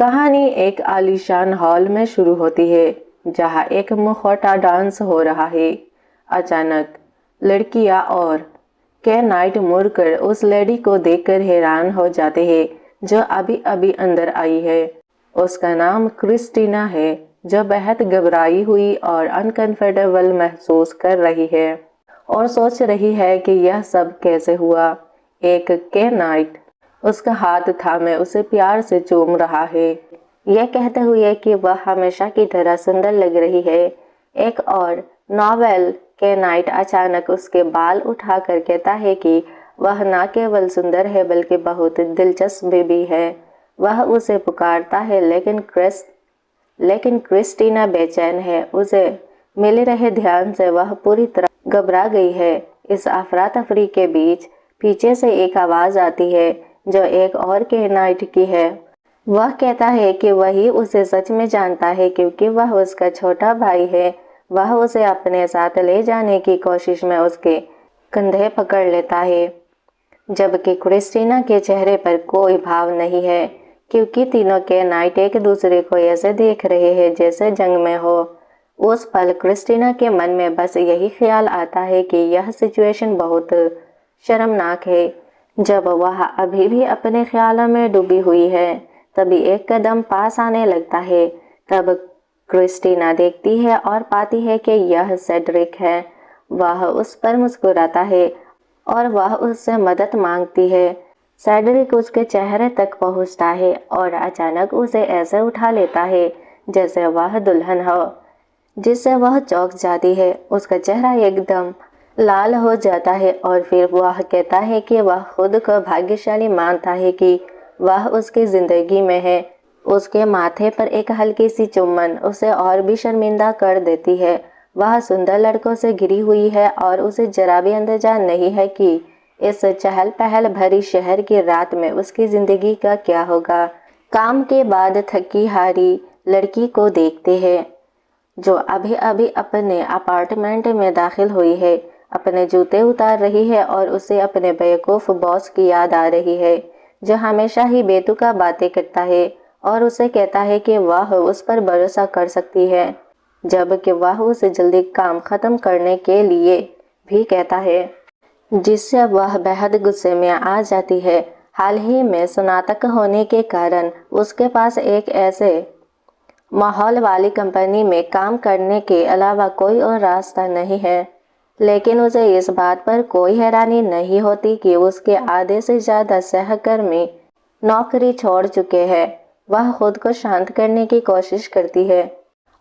कहानी एक आलीशान हॉल में शुरू होती है जहां एक मुखौटा डांस हो रहा है। अचानक लड़कियां और के नाइट मुड़कर उस लेडी को देखकर हैरान हो जाते हैं जो अभी अभी अंदर आई है। उसका नाम क्रिस्टीना है, जो बेहद घबराई हुई और अनकंफर्टेबल महसूस कर रही है और सोच रही है कि यह सब कैसे हुआ। एक के नाइट उसका हाथ थामे उसे प्यार से चूम रहा है, यह कहते हुए कि वह हमेशा की तरह सुंदर लग रही है। एक और नॉवेल के नाइट अचानक उसके बाल उठाकर कहता है कि वह न केवल सुंदर है बल्कि बहुत दिलचस्प भी है। वह उसे पुकारता है लेकिन क्रिस्टीना बेचैन है। उसे मिल रहे ध्यान से वह पूरी तरह घबरा गई है। इस अफरा तफरी के बीच पीछे से एक आवाज आती है जो एक और के नाइट की है। वह कहता है कि वही उसे सच में जानता है क्योंकि वह उसका छोटा भाई है। वह उसे अपने साथ ले जाने की कोशिश में उसके कंधे पकड़ लेता है, जबकि क्रिस्टीना के चेहरे पर कोई भाव नहीं है क्योंकि तीनों के नाइट एक दूसरे को ऐसे देख रहे हैं जैसे जंग में हो। उस पल क्रिस्टीना के मन में बस यही ख्याल आता है कि यह सिचुएशन बहुत शर्मनाक है। जब वह अभी भी अपने ख्यालों में डूबी हुई है, तभी एक कदम पास आने लगता है। तब क्रिस्टीना देखती है और पाती है कि यह सेड्रिक है। वह उस पर मुस्कुराता है और वह उससे मदद मांगती है। सेड्रिक उसके चेहरे तक पहुंचता है और अचानक उसे ऐसे उठा लेता है जैसे वह दुल्हन हो, जिससे वह चौंक जाती है। उसका चेहरा एकदम लाल हो जाता है और फिर वह कहता है कि वह खुद को भाग्यशाली मानता है कि वह उसकी जिंदगी में है। उसके माथे पर एक हल्की सी चुम्बन उसे और भी शर्मिंदा कर देती है। वह सुंदर लड़कों से घिरी हुई है और उसे जरा भी अंदाजा नहीं है कि इस चहल पहल भरी शहर की रात में उसकी जिंदगी का क्या होगा। काम के बाद थकी हारी लड़की को देखते हैं जो अभी अभी अपने अपार्टमेंट में दाखिल हुई है। अपने जूते उतार रही है और उसे अपने बेवकूफ बॉस की याद आ रही है जो हमेशा ही बेतुका बातें करता है और उसे कहता है कि वह उस पर भरोसा कर सकती है, जबकि वह उसे जल्दी काम खत्म करने के लिए भी कहता है, जिससे वह बेहद गुस्से में आ जाती है। हाल ही में स्नातक होने के कारण उसके पास एक ऐसे माहौल वाली कंपनी में काम करने के अलावा कोई और रास्ता नहीं है, लेकिन उसे इस बात पर कोई हैरानी नहीं होती कि उसके आधे से ज़्यादा सहकर्मी नौकरी छोड़ चुके हैं। वह खुद को शांत करने की कोशिश करती है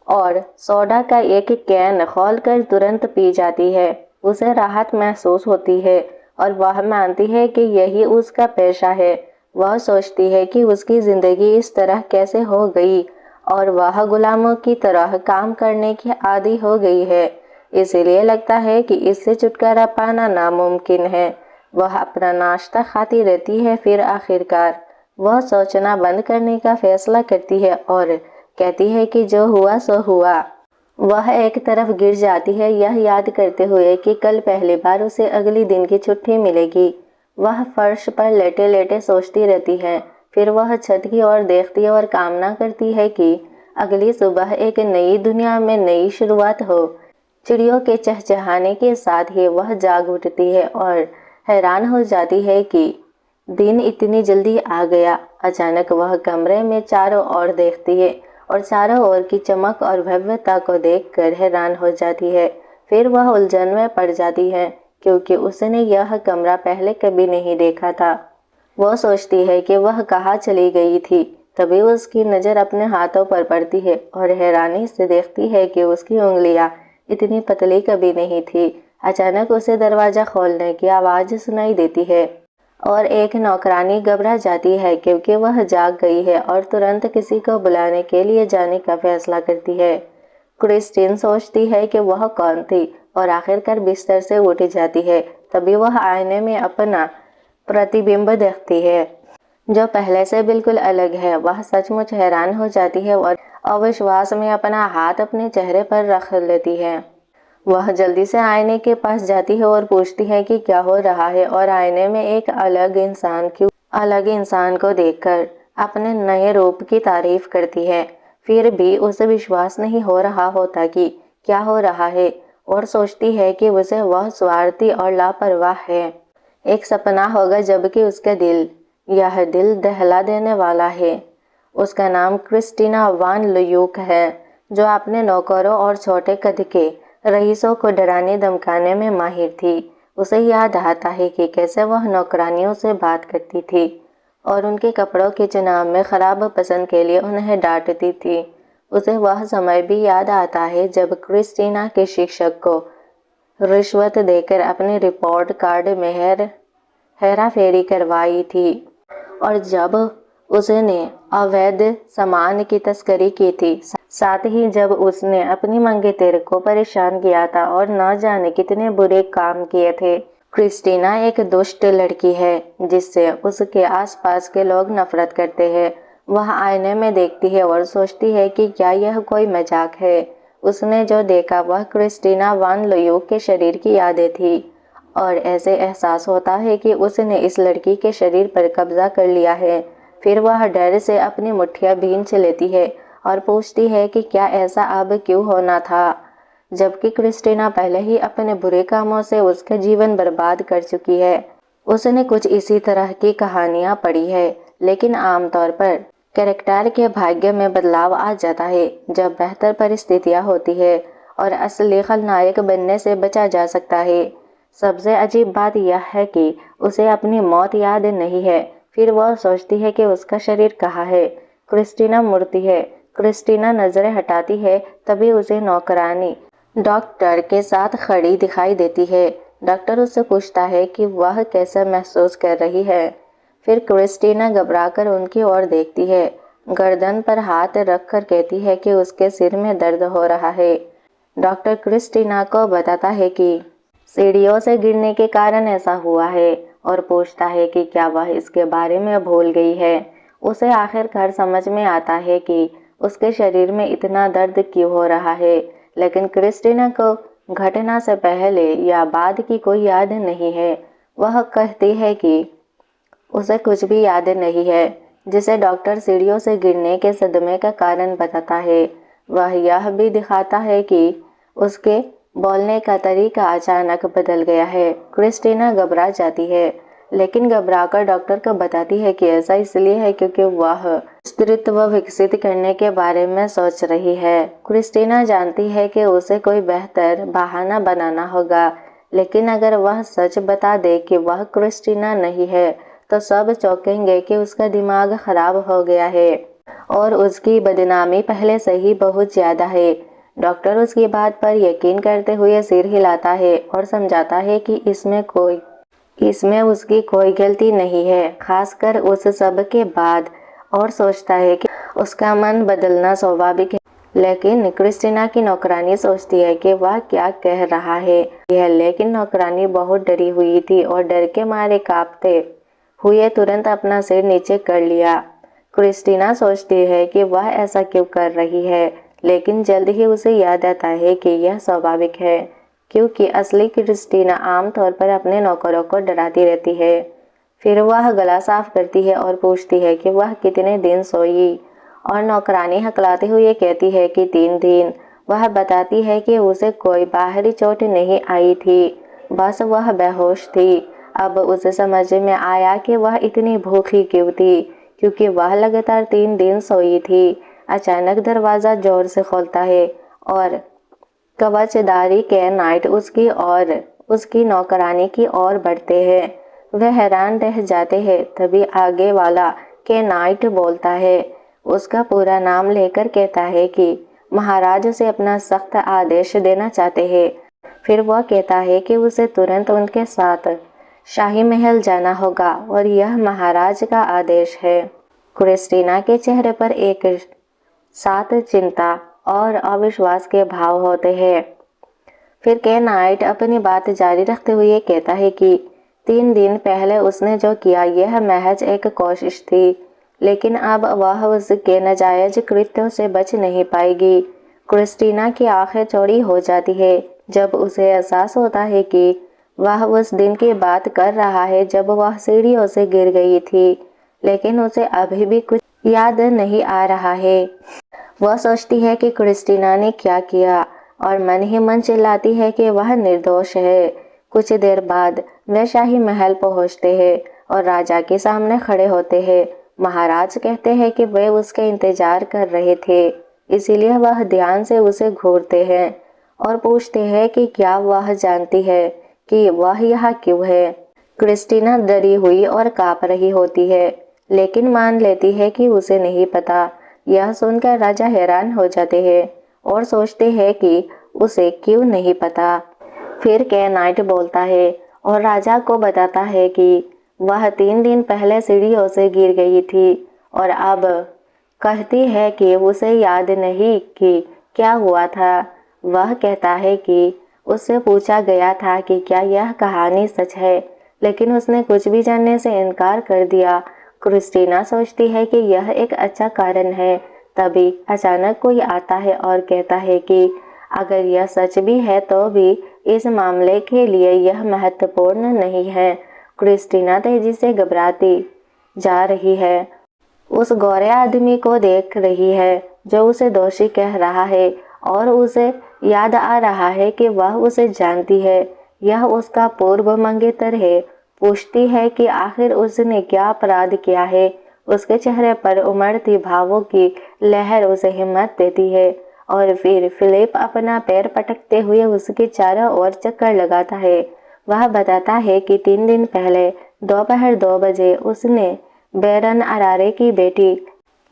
और सोडा का एक कैन खोलकर तुरंत पी जाती है। उसे राहत महसूस होती है और वह मानती है कि यही उसका पेशा है। वह सोचती है कि उसकी ज़िंदगी इस तरह कैसे हो गई और वह गुलामों की तरह काम करने की आदी हो गई है। इसीलिए लगता है कि इससे छुटकारा पाना नामुमकिन है। वह अपना नाश्ता खाती रहती है, फिर आखिरकार वह सोचना बंद करने का फैसला करती है और कहती है कि जो हुआ सो हुआ। वह एक तरफ गिर जाती है, यह याद करते हुए कि कल पहली बार उसे अगली दिन की छुट्टी मिलेगी। वह फर्श पर लेटे लेटे सोचती रहती है, फिर वह छत की ओर देखती है और कामना करती है कि अगली सुबह एक नई दुनिया में नई शुरुआत हो। चिड़ियों के चहचहाने के साथ ही वह जाग उठती है और हैरान हो जाती है कि दिन इतनी जल्दी आ गया। अचानक वह कमरे में चारों ओर देखती है और चारों ओर की चमक और भव्यता को देखकर हैरान हो जाती है। फिर वह उलझन में पड़ जाती है क्योंकि उसने यह कमरा पहले कभी नहीं देखा था। वो सोचती है कि वह कहाँ चली गई थी। तभी उसकी नज़र अपने हाथों पर पड़ती है और हैरानी से देखती है कि उसकी उंगलियां इतनी पतली कभी नहीं थी। अचानक उसे दरवाज़ा खोलने की आवाज़ सुनाई देती है और एक नौकरानी घबरा जाती है क्योंकि वह जाग गई है और तुरंत किसी को बुलाने के लिए जाने का फैसला करती है। क्रिस्टीन सोचती है कि वह कौन थी और आखिरकार बिस्तर से उठ जाती है। तभी वह आईने में अपना प्रतिबिंब देखती है जो पहले से बिल्कुल अलग है। वह सचमुच हैरान हो जाती है और अविश्वास में अपना हाथ अपने चेहरे पर रख लेती है। वह जल्दी से आईने के पास जाती है और पूछती है कि क्या हो रहा है, और आईने में एक अलग इंसान को देखकर अपने नए रूप की तारीफ करती है। फिर भी उसे विश्वास नहीं हो रहा होता कि क्या हो रहा है और सोचती है कि उसे वह स्वार्थी और लापरवाह है। एक सपना होगा जबकि उसका दिल, यह दिल दहला देने वाला है। उसका नाम क्रिस्टीना वान लुयूक है, जो अपने नौकरों और छोटे कद के रईसों को डराने धमकाने में माहिर थी। उसे याद आता है कि कैसे वह नौकरानियों से बात करती थी और उनके कपड़ों के चुनाव में खराब पसंद के लिए उन्हें डांटती थी। उसे वह समय भी याद आता है जब क्रिस्टीना के शिक्षक को रिश्वत देकर अपने रिपोर्ट कार्ड में हेराफेरी करवाई थी और जब उसने अवैध सामान की तस्करी की थी। साथ ही जब उसने अपनी मंगेतर को परेशान किया था और न जाने कितने बुरे काम किए थे। क्रिस्टीना एक दुष्ट लड़की है जिससे उसके आसपास के लोग नफरत करते हैं। वह आईने में देखती है और सोचती है कि क्या यह कोई मजाक है। उसने जो देखा वह क्रिस्टीना वान लुयूक के शरीर की यादें थी और ऐसे एहसास होता है कि उसने इस लड़की के शरीर पर कब्जा कर लिया है। फिर वह डर से अपनी मुट्ठियां भींच लेती है और पूछती है कि क्या ऐसा अब क्यों होना था, जबकि क्रिस्टीना पहले ही अपने बुरे कामों से उसका जीवन बर्बाद कर चुकी है। उसने कुछ इसी तरह की कहानियां पढ़ी है, लेकिन आमतौर पर कैरेक्टर के भाग्य में बदलाव आ जाता है जब बेहतर परिस्थितियां होती है और असली खलनायक बनने से बचा जा सकता है। सबसे अजीब बात यह है कि उसे अपनी मौत याद नहीं है। फिर वह सोचती है कि उसका शरीर कहाँ है। क्रिस्टीना मुड़ती है। क्रिस्टीना नजरें हटाती है, तभी उसे नौकरानी डॉक्टर के साथ खड़ी दिखाई देती है। डॉक्टर उससे पूछता है कि वह कैसा महसूस कर रही है। फिर क्रिस्टीना घबराकर उनकी ओर देखती है, गर्दन पर हाथ रखकर कहती है कि उसके सिर में दर्द हो रहा है। डॉक्टर क्रिस्टीना को बताता है कि सीढ़ियों से गिरने के कारण ऐसा हुआ है और पूछता है कि क्या वह इसके बारे में भूल गई है। उसे आखिरकार समझ में आता है कि उसके शरीर में इतना दर्द क्यों हो रहा है, लेकिन क्रिस्टीना को घटना से पहले या बाद की कोई याद नहीं है। वह कहती है कि उसे कुछ भी याद नहीं है, जिसे डॉक्टर सीढ़ियों से गिरने के सदमे का कारण बताता है। वह यह भी दिखाता है कि उसके बोलने का तरीका अचानक बदल गया है। क्रिस्टीना घबरा जाती है, लेकिन घबराकर डॉक्टर को बताती है कि ऐसा इसलिए है क्योंकि वह स्त्रीत्व विकसित करने के बारे में सोच रही है। क्रिस्टीना जानती है कि उसे कोई बेहतर बहाना बनाना होगा, लेकिन अगर वह सच बता दे कि वह क्रिस्टीना नहीं है तो सब चौंकेंगे कि उसका दिमाग खराब हो गया है और उसकी बदनामी पहले से ही बहुत ज्यादा है। डॉक्टर उसकी बात पर यकीन करते हुए सिर हिलाता है और समझाता है कि इसमें उसकी कोई गलती नहीं है, खासकर उस सब के बाद, और सोचता है कि उसका मन बदलना स्वाभाविक है। लेकिन क्रिस्टीना की नौकरानी सोचती है कि वह क्या कह रहा है लेकिन नौकरानी बहुत डरी हुई थी और डर के मारे कांपते हुए तुरंत अपना सिर नीचे कर लिया। क्रिस्टीना सोचती है कि वह ऐसा क्यों कर रही है, लेकिन जल्द ही उसे याद आता है कि यह स्वाभाविक है, क्योंकि असली क्रिस्टीना आमतौर पर अपने नौकरों को डराती रहती है। फिर वह गला साफ करती है और पूछती है कि वह कितने दिन सोई, और नौकरानी हकलाते हुए कहती है कि 3 दिन। वह बताती है कि उसे कोई बाहरी चोट नहीं आई थी, बस वह बेहोश थी। अब उसे समझ में आया कि वह इतनी भूखी क्यों थी, क्योंकि वह लगातार 3 दिन सोई थी। अचानक दरवाजा जोर से खोलता है और कवचधारी के नाइट उसकी नौकरानी की ओर बढ़ते हैं। वे हैरान रह जाते हैं, तभी आगे वाला के नाइट बोलता है। उसका पूरा नाम लेकर कहता है कि महाराज उसे अपना सख्त आदेश देना चाहते हैं। फिर वह कहता है कि उसे तुरंत उनके साथ शाही महल जाना होगा और यह महाराज का आदेश है। क्रिस्टीना के चेहरे पर एक साथ चिंता और अविश्वास के भाव होते हैं। फिर के नाइट अपनी बात जारी रखते हुए कहता है कि 3 दिन पहले उसने जो किया यह महज एक कोशिश थी, लेकिन अब वह उसके नाजायज कृत्यों से बच नहीं पाएगी। क्रिस्टीना की आंखें चौड़ी हो जाती है जब उसे एहसास होता है कि वह उस दिन की बात कर रहा है जब वह सीढ़ियों से गिर गई थी, लेकिन उसे अभी भी कुछ याद नहीं आ रहा है। वह सोचती है कि क्रिस्टीना ने क्या किया और मन ही मन चिल्लाती है कि वह निर्दोष है। कुछ देर बाद वे शाही महल पहुंचते हैं और राजा के सामने खड़े होते हैं। महाराज कहते हैं कि वे उसके इंतजार कर रहे थे, इसीलिए वह ध्यान से उसे घूरते हैं और पूछते हैं कि क्या वह जानती है कि वह यहाँ क्यों है। क्रिस्टीना डरी हुई और कांप रही होती है, लेकिन मान लेती है कि उसे नहीं पता। यह सुनकर राजा हैरान हो जाते हैं और सोचते हैं कि उसे क्यों नहीं पता। फिर के नाइट बोलता है और राजा को बताता है कि वह 3 दिन पहले सीढ़ियों से गिर गई थी और अब कहती है कि उसे याद नहीं कि क्या हुआ था। वह कहता है कि उससे पूछा गया था कि क्या यह कहानी सच है, लेकिन उसने कुछ भी जानने से इनकार कर दिया। क्रिस्टीना सोचती है कि यह एक अच्छा कारण है। तभी अचानक कोई आता है और कहता है कि अगर यह सच भी है तो भी इस मामले के लिए यह महत्वपूर्ण नहीं है। क्रिस्टीना तेजी से घबराती जा रही है। उस गोरे आदमी को देख रही है जो उसे दोषी कह रहा है और उसे याद आ रहा है कि वह उसे जानती है। यह उसका पूर्व मंगेतर है। पूछती है कि आखिर उसने क्या अपराध किया है। उसके चेहरे पर उमड़ती भावों की लहर उसे हिम्मत देती है और फिर फिलिप अपना पैर पटकते हुए उसके चारों ओर चक्कर लगाता है। वह बताता है कि 3 दिन पहले दोपहर 2 बजे उसने बैरन अरारे की बेटी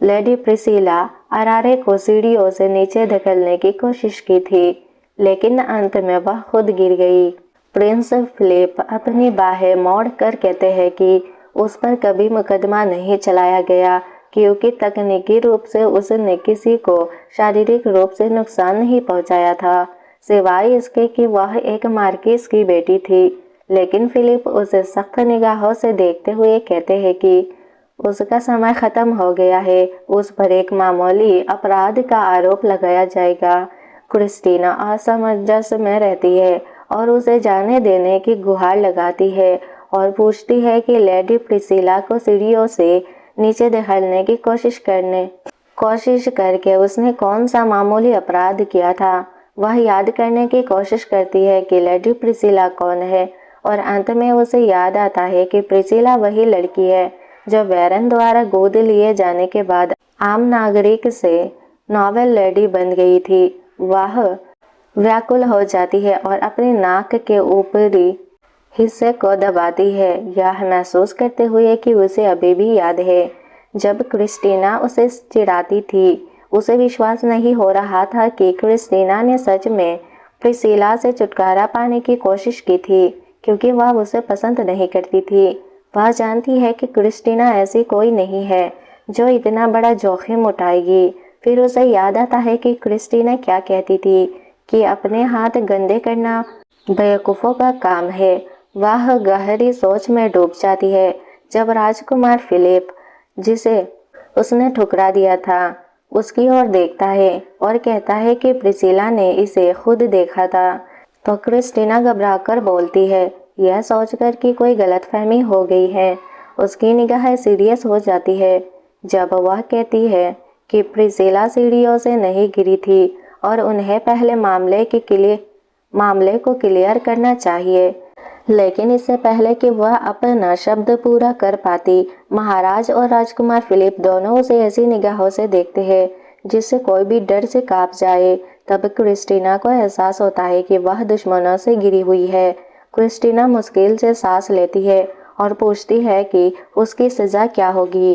लेडी प्रिसिला अरारे को सीढ़ियों से नीचे धकेलने की कोशिश की थी, लेकिन अंत में वह खुद गिर गई। प्रिंस फिलिप अपनी बाहें मोड़कर कहते हैं कि उस पर कभी मुकदमा नहीं चलाया गया, क्योंकि तकनीकी रूप से उसने किसी को शारीरिक रूप से नुकसान नहीं पहुंचाया था, सिवाय इसके कि वह एक मार्किस की बेटी थी। लेकिन फिलिप उसे सख्त निगाहों से देखते हुए कहते हैं कि उसका समय खत्म हो गया है, उस पर एक मामूली अपराध का आरोप लगाया जाएगा। क्रिस्टीना असमंजस में रहती है और उसे जाने देने की गुहार लगाती है और पूछती है कि लेडी प्रिसिला को सीढ़ियों से नीचे धकेलने की कोशिश करके उसने कौन सा मामूली अपराध किया था। वह याद करने की कोशिश करती है कि लेडी प्रिसिला कौन है और अंत में उसे याद आता है कि प्रिसिला वही लड़की है जो बैरन द्वारा गोद लिए जाने के बाद आम नागरिक से नॉवेल लेडी बन गई थी। वह व्याकुल हो जाती है और अपनी नाक के ऊपरी हिस्से को दबाती है, यह महसूस करते हुए कि उसे अभी भी याद है जब क्रिस्टीना उसे चिढ़ाती थी। उसे विश्वास नहीं हो रहा था कि क्रिस्टीना ने सच में प्रिसिला से छुटकारा पाने की कोशिश की थी, क्योंकि वह उसे पसंद नहीं करती थी। वह जानती है कि क्रिस्टीना ऐसी कोई नहीं है जो इतना बड़ा जोखिम उठाएगी। फिर उसे याद आता है कि क्रिस्टीना क्या कहती थी कि अपने हाथ गंदे करना बेवकूफ़ों का काम है। वह गहरी सोच में डूब जाती है जब राजकुमार फिलिप, जिसे उसने ठुकरा दिया था, उसकी ओर देखता है और कहता है कि प्रिसिला ने इसे खुद देखा था। तो क्रिस्टीना घबराकर बोलती है, यह सोचकर कि कोई गलतफहमी हो गई है। उसकी निगाहें सीरियस हो जाती है जब वह कहती है कि प्रिसिला सीढ़ियों से नहीं गिरी थी और उन्हें पहले मामले को क्लियर करना चाहिए। लेकिन इससे पहले कि वह अपना शब्द पूरा कर पाती, महाराज और राजकुमार फिलिप दोनों उसे ऐसी निगाहों से देखते हैं जिससे कोई भी डर से कांप जाए। तब क्रिस्टीना को एहसास होता है कि वह दुश्मनों से घिरी हुई है। क्रिस्टीना मुश्किल से सांस लेती है और पूछती है कि उसकी सजा क्या होगी।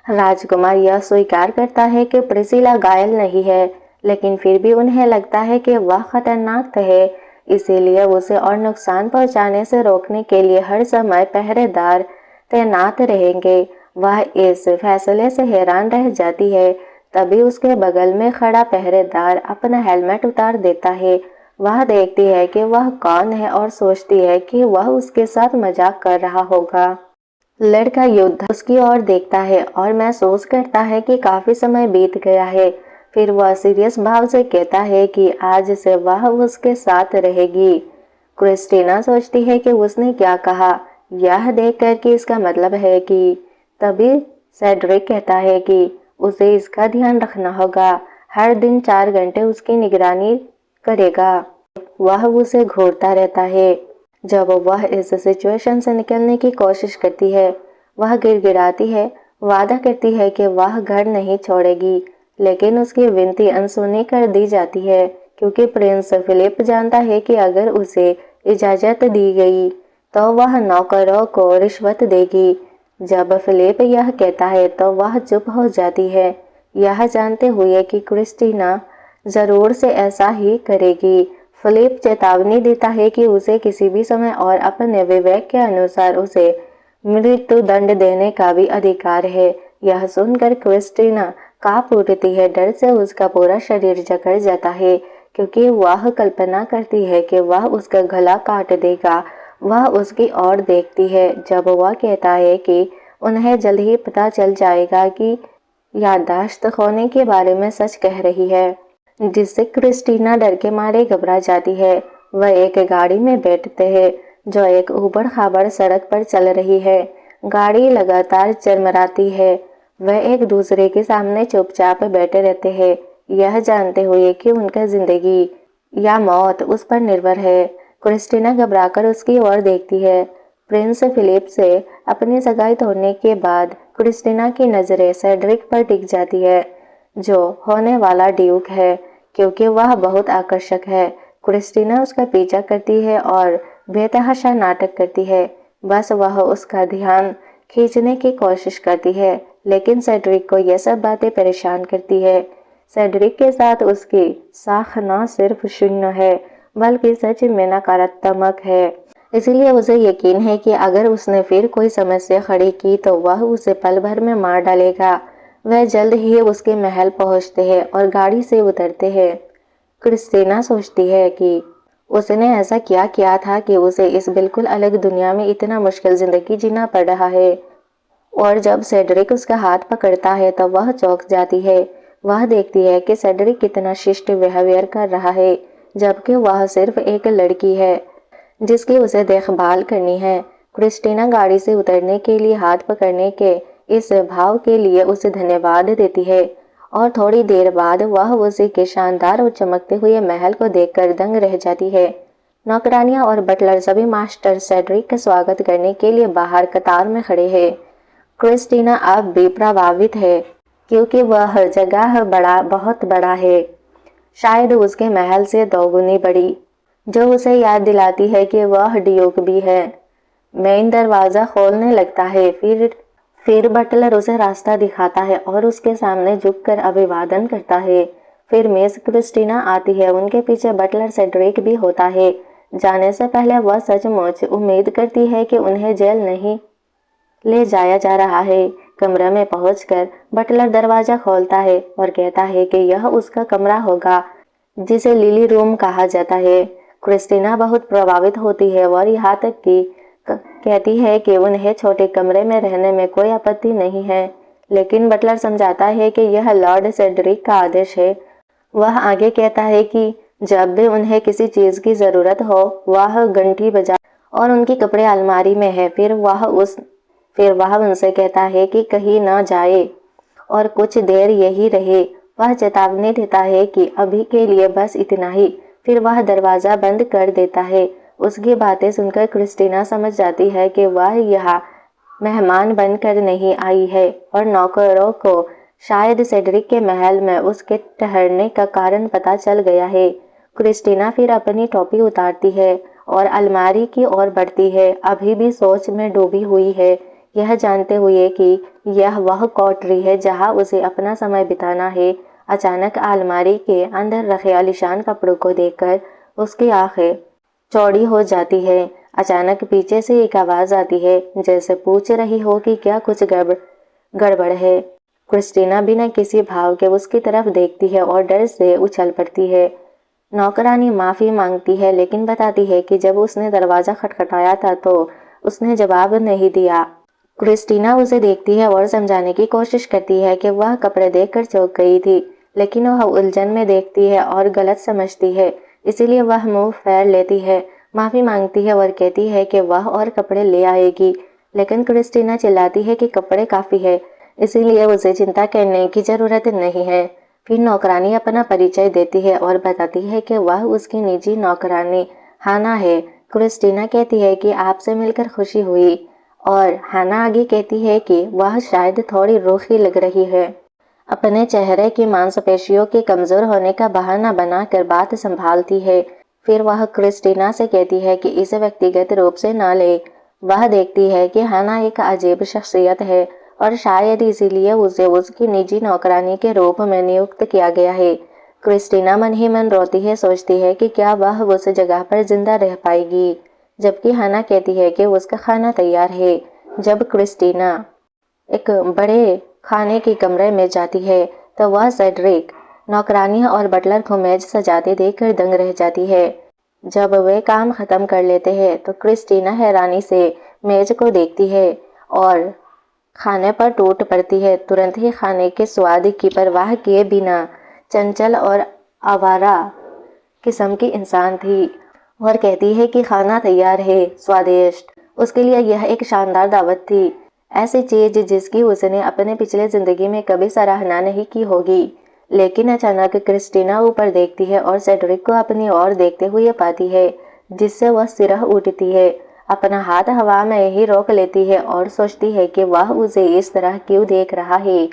राजकुमार यह स्वीकार करता है कि प्रिसिला घायल नहीं है, लेकिन फिर भी उन्हें लगता है कि वह खतरनाक है, इसीलिए उसे और नुकसान पहुंचाने से रोकने के लिए हर समय पहरेदार तैनात रहेंगे। वह इस फैसले से हैरान रह जाती है। तभी उसके बगल में खड़ा पहरेदार अपना हेलमेट उतार देता है। वह देखती है कि वह कौन है और सोचती है कि वह उसके साथ मजाक कर रहा होगा। लड़का युद्ध उसकी ओर देखता है और महसूस करता है कि काफी समय बीत गया है। फिर वह सीरियस भाव से कहता है कि आज से वह उसके साथ रहेगी। क्रिस्टीना सोचती है कि उसने क्या कहा, यह देखकर कि इसका मतलब है कि तभी सेड्रिक कहता है कि उसे इसका ध्यान रखना होगा, हर दिन 4 घंटे उसकी निगरानी करेगा। वह उसे घूरता रहता है। जब वह इस सिचुएशन से निकलने की कोशिश करती है, वह गिड़गिड़ाती है, वादा करती है कि वह घर नहीं छोड़ेगी, लेकिन उसकी विनती अनसुनी कर दी जाती है क्योंकि प्रिंस फिलिप जानता है कि अगर उसे इजाज़त दी गई तो वह नौकरों को रिश्वत देगी। जब फिलिप यह कहता है तो वह चुप हो जाती है, यह जानते हुए कि क्रिस्टीना ज़रूर से ऐसा ही करेगी। फिलिप चेतावनी देता है कि उसे किसी भी समय और अपने विवेक के अनुसार उसे मृत्यु दंड देने का भी अधिकार है। यह सुनकर क्रिस्टीना कांप उठती है, डर से उसका पूरा शरीर जकड़ जाता है क्योंकि वह कल्पना करती है कि वह उसका गला काट देगा। वह उसकी ओर देखती है जब वह कहता है कि उन्हें जल्द ही पता चल जाएगा कि याददाश्त खोने के बारे में सच कह रही है, जिससे क्रिस्टीना डर के मारे घबरा जाती है। वह एक गाड़ी में बैठते हैं जो एक ऊबड़ खाबड़ सड़क पर चल रही है। गाड़ी लगातार चरमराती है। वह एक दूसरे के सामने चुपचाप बैठे रहते हैं, यह जानते हुए कि उनका जिंदगी या मौत उस पर निर्भर है। क्रिस्टीना घबराकर उसकी ओर देखती है। प्रिंस फिलिप से अपनी सगाई तोड़ने के बाद क्रिस्टीना की नजरें सेड्रिक पर टिक जाती है, जो होने वाला ड्यूक है, क्योंकि वह बहुत आकर्षक है। क्रिस्टीना उसका पीछा करती है और बेतहाशा नाटक करती है। बस वह उसका ध्यान खींचने की कोशिश करती है, लेकिन सेड्रिक को यह सब बातें परेशान करती है। सेड्रिक के साथ उसकी साख न सिर्फ शून्य है बल्कि सच में नकारात्मक है। इसलिए उसे यकीन है कि अगर उसने फिर कोई समस्या खड़ी की तो वह उसे पल भर में मार डालेगा। वह जल्द ही उसके महल पहुंचते हैं और गाड़ी से उतरते हैं। क्रिस्टीना सोचती है कि उसने ऐसा क्या किया था कि उसे इस बिल्कुल अलग दुनिया में इतना मुश्किल जिंदगी जीना पड़ रहा है। और जब सेड्रिक उसका हाथ पकड़ता है तो वह चौंक जाती है। वह देखती है कि सेड्रिक कितना शिष्ट बिहेवियर कर रहा है, जबकि वह सिर्फ एक लड़की है जिसकी उसे देखभाल करनी है। क्रिस्टीना गाड़ी से उतरने के लिए हाथ पकड़ने के इस भाव के लिए उसे धन्यवाद देती है और थोड़ी देर बाद वह उसी के शानदार और चमकते हुए महल को देखकर दंग रह जाती है। नौकरानियां और बटलर सभी मास्टर सेड्रिक का स्वागत करने के लिए बाहर कतार में खड़े हैं। क्रिस्टीना अब भी प्रभावित है क्योंकि वह जगह बहुत बड़ा है, शायद उसके महल से दोगुनी बड़ी, जो उसे याद दिलाती है कि वह ड्यूक भी है। मेन दरवाजा खोलने लगता है, फिर बटलर उसे रास्ता दिखाता है और उसके सामने झुककर अभिवादन करता है। फिर मिस क्रिस्टीना आती है, उनके पीछे बटलर सेड्रिक भी होता है। जाने से पहले वह सचमुच उम्मीद करती है कि उन्हें जेल नहीं ले जाया जा रहा है। कमरे में पहुंचकर बटलर दरवाजा खोलता है और कहता है कि यह उसका कमरा होगा, जिसे लिली रूम कहा जाता है। क्रिस्टीना बहुत प्रभावित होती है और यहाँ तक कि कहती है कि उन्हें छोटे कमरे में रहने में कोई आपत्ति नहीं है, लेकिन बटलर समझाता है कि यह लॉर्ड सेड्रिक का आदेश है। वह आगे कहता है कि जब भी उन्हें किसी चीज की जरूरत हो वह घंटी बजा और उनके कपड़े अलमारी में है। फिर वह उनसे कहता है कि कहीं न जाए और कुछ देर यही रहे। वह चेतावनी देता है कि अभी के लिए बस इतना ही, फिर वह दरवाजा बंद कर देता है। उसकी बातें सुनकर क्रिस्टीना समझ जाती है कि वह यहाँ मेहमान बनकर नहीं आई है और नौकरों को शायद सेड्रिक के महल में उसके ठहरने का कारण पता चल गया है। क्रिस्टीना फिर अपनी टोपी उतारती है और अलमारी की ओर बढ़ती है, अभी भी सोच में डूबी हुई है, यह जानते हुए कि यह वह कोठरी है जहां उसे अपना समय बिताना है। अचानक अलमारी के अंदर रखे आलीशान कपड़ों को देखकर उसकी आंखें चौड़ी हो जाती है। अचानक पीछे से एक आवाज आती है, जैसे पूछ रही हो कि क्या कुछ गड़बड़ है। क्रिस्टीना बिना किसी भाव के उसकी तरफ देखती है और डर से उछल पड़ती है। नौकरानी माफी मांगती है, लेकिन बताती है कि जब उसने दरवाजा खटखटाया था तो उसने जवाब नहीं दिया। क्रिस्टीना उसे देखती है और समझाने की कोशिश करती है कि वह कपड़े देखकर चौंक गई थी, लेकिन वह उलझन में देखती है और गलत समझती है, इसीलिए वह मुंह फेर लेती है, माफी मांगती है और कहती है कि वह और कपड़े ले आएगी। लेकिन क्रिस्टीना चिल्लाती है कि कपड़े काफी है, इसीलिए उसे चिंता करने की ज़रूरत नहीं है। फिर नौकरानी अपना परिचय देती है और बताती है कि वह उसकी निजी नौकरानी हाना है। क्रिस्टीना कहती है कि आपसे मिलकर खुशी हुई और हाना आगे कहती है कि वह शायद थोड़ी रूखी लग रही है। अपने चेहरे की मांसपेशियों के कमज़ोर होने का बहाना बनाकर बात संभालती है। फिर वह क्रिस्टीना से कहती है कि इसे व्यक्तिगत रूप से न ले। वह देखती है कि हाना एक अजीब शख्सियत है और शायद इसीलिए उसे उसकी निजी नौकरानी के रूप में नियुक्त किया गया है। क्रिस्टीना मन ही मन रोती है, सोचती है कि क्या वह उस जगह पर जिंदा रह पाएगी, जबकि हाना कहती है कि उसका खाना तैयार है। जब क्रिस्टीना एक बड़े खाने के कमरे में जाती है तो वह सेड्रिक, नौकरानी और बटलर को मेज सजाते देखकर दंग रह जाती है। जब वे काम खत्म कर लेते हैं तो क्रिस्टीना हैरानी से मेज को देखती है और खाने पर टूट पड़ती है। तुरंत ही खाने के स्वाद की परवाह किए बिना चंचल और आवारा किस्म की इंसान थी और कहती है कि खाना तैयार है, स्वादिष्ट। उसके लिए यह एक शानदार दावत थी, ऐसी चीज जिसकी उसने अपने पिछले जिंदगी में कभी सराहना नहीं की होगी। लेकिन अचानक क्रिस्टीना ऊपर देखती है और सेड्रिक को अपनी ओर देखते हुए पाती है, जिससे वह सिरह उठती है। अपना हाथ हवा में ही रोक लेती है और सोचती है कि वह उसे इस तरह क्यों देख रहा है।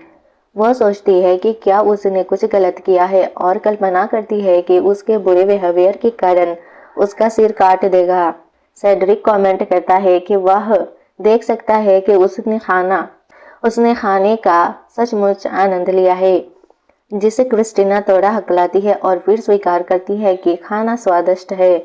वह सोचती है कि क्या उसने कुछ गलत किया है और कल्पना करती है कि उसके बुरे बिहेवियर के कारण उसका सिर काट देगा। सेड्रिक कमेंट करता है कि वह देख सकता है कि उसने खाने का सचमुच आनंद लिया है, जिसे क्रिस्टीना थोड़ा हकलाती है और फिर स्वीकार करती है कि खाना स्वादिष्ट है।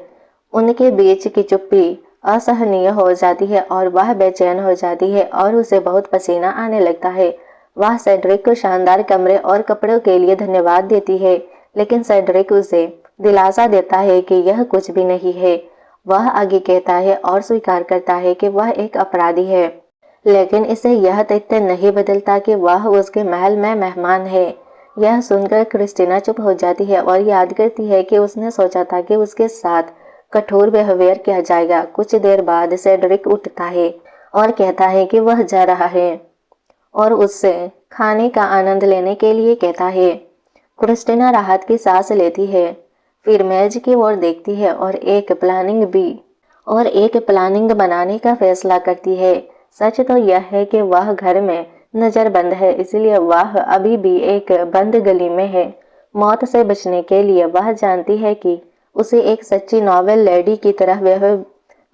उनके बीच की चुप्पी असहनीय हो जाती है और वह बेचैन हो जाती है और उसे बहुत पसीना आने लगता है। वह सेड्रिक को शानदार कमरे और कपड़ों के लिए धन्यवाद देती है, लेकिन सेड्रिक उसे दिलासा देता है कि यह कुछ भी नहीं है। वह आगे कहता है और स्वीकार करता है कि वह एक अपराधी है, लेकिन इसे यह तथ्य नहीं बदलता कि वह उसके महल में मेहमान है। यह सुनकर क्रिस्टीना चुप हो जाती है और याद करती है कि उसने सोचा था कि उसके साथ कठोर बिहेवियर किया जाएगा। कुछ देर बाद सेड्रिक उठता है और कहता है कि वह जा रहा है और उससे खाने का आनंद लेने के लिए कहता है। क्रिस्टीना राहत की सांस लेती है, फिर मेज की ओर देखती है और एक प्लानिंग बनाने का फैसला करती है। सच तो यह है कि वह घर में नजरबंद है, इसलिए वह अभी भी एक बंद गली में है। मौत से बचने के लिए वह जानती है कि उसे एक सच्ची नॉवेल लेडी की तरह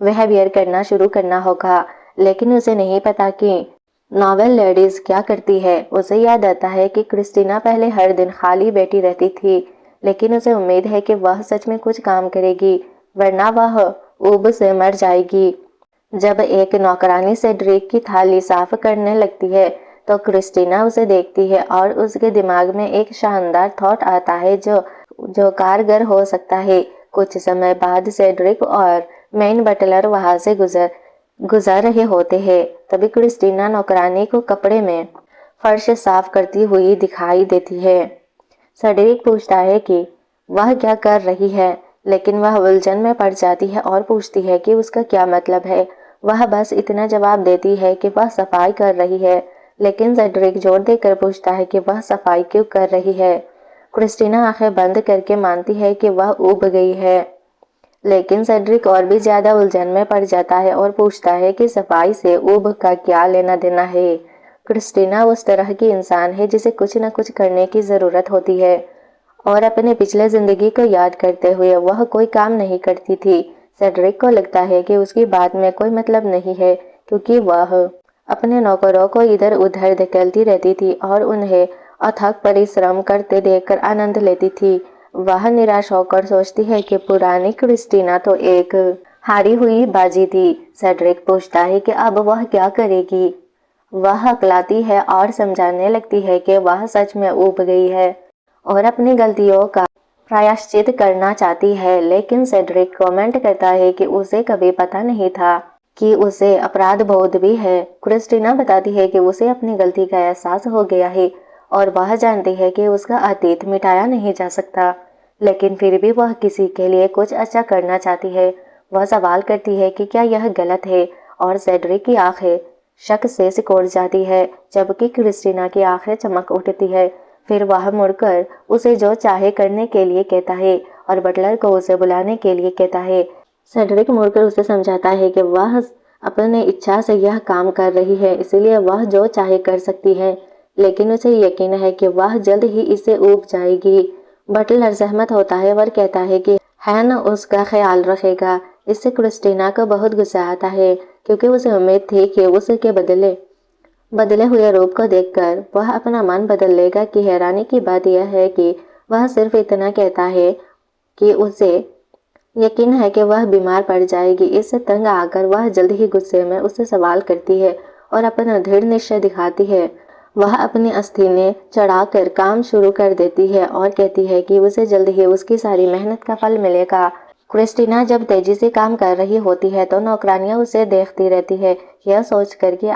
बिहेवियर करना शुरू करना होगा, लेकिन उसे नहीं पता कि नॉवेल लेडीज क्या करती है। उसे याद आता है कि क्रिस्टीना पहले हर दिन खाली बैठी रहती थी, लेकिन उसे उम्मीद है कि वह सच में कुछ काम करेगी, वरना वह ऊब से मर जाएगी। जब एक नौकरानी सेड्रिक की थाली साफ करने लगती है तो क्रिस्टीना उसे देखती है और उसके दिमाग में एक शानदार थॉट आता है जो कारगर हो सकता है। कुछ समय बाद सेड्रिक और मेन बटलर वहां से गुजर रहे होते हैं। तभी क्रिस्टीना नौकरानी को कपड़े में फर्श साफ करती हुई दिखाई देती है। सेड्रिक पूछता है कि वह क्या कर रही है, लेकिन वह उलझन में पड़ जाती है और पूछती है कि उसका क्या मतलब है। वह बस इतना जवाब देती है कि वह सफाई कर रही है, लेकिन सेड्रिक जोर देकर पूछता है कि वह सफाई क्यों कर रही है। क्रिस्टीना आंखें बंद करके मानती है कि वह ऊब गई है, लेकिन सेड्रिक और भी ज्यादा उलझन में पड़ जाता है और पूछता है कि सफाई से ऊब का क्या लेना देना है। क्रिस्टीना उस तरह की इंसान है जिसे कुछ न कुछ करने की जरूरत होती है और अपने पिछले जिंदगी को याद करते हुए वह कोई काम नहीं करती थी। सेड्रिक को लगता है कि उसकी बात में कोई मतलब नहीं है, क्योंकि वह अपने नौकरों को इधर उधर धकेलती रहती थी और उन्हें अथक परिश्रम करते देखकर आनंद लेती थी। वह निराश होकर सोचती है कि पुरानी क्रिस्टीना तो एक हारी हुई बाजी थी। सेड्रिक पूछता है कि अब वह क्या करेगी। वह हकलाती है और समझाने लगती है कि वह सच में ऊब गई है और अपनी गलतियों का प्रायश्चित करना चाहती है, लेकिन सेड्रिक कमेंट करता है कि उसे कभी पता नहीं था कि उसे अपराध बोध भी है। क्रिस्टीना बताती है कि उसे अपनी गलती का एहसास हो गया है और वह जानती है कि उसका अतीत मिटाया नहीं जा सकता, लेकिन फिर भी वह किसी के लिए कुछ अच्छा करना चाहती है। वह सवाल करती है कि क्या यह गलत है और सेड्रिक की आंखें शक से सिकोड़ जाती है, जबकि क्रिस्टीना की आंखें चमक उठती है। फिर वह मुड़कर उसे जो चाहे करने के लिए कहता है और बटलर को उसे बुलाने के लिए कहता है। सेड्रिक मुड़कर उसे समझाता है कि वह अपने इच्छा से यह काम कर रही है, इसलिए वह जो चाहे कर सकती है, लेकिन उसे यकीन है कि वह जल्द ही इसे ऊब जाएगी। बटलर सहमत होता है और कहता है कि हैन उसका ख्याल रखेगा। इससे क्रिस्टीना को बहुत गुस्सा आता है, क्योंकि उसे उम्मीद थी कि उसके बदले हुए रूप को देखकर वह अपना मन बदल लेगा। कि हैरानी की बात यह है कि वह सिर्फ इतना कहता है कि उसे यकीन है कि वह बीमार पड़ जाएगी। इससे तंग आकर वह जल्द ही गुस्से में उससे सवाल करती है और अपना दृढ़ निश्चय दिखाती है। वह अपनी अस्थिनें चढ़ाकर काम शुरू कर देती है और कहती है कि उसे जल्द ही उसकी सारी मेहनत का फल मिलेगा। क्रिस्टीना जब तेजी से काम कर रही होती है तो नौकरानियां उसे देखती रहती है, यह सोचकर कि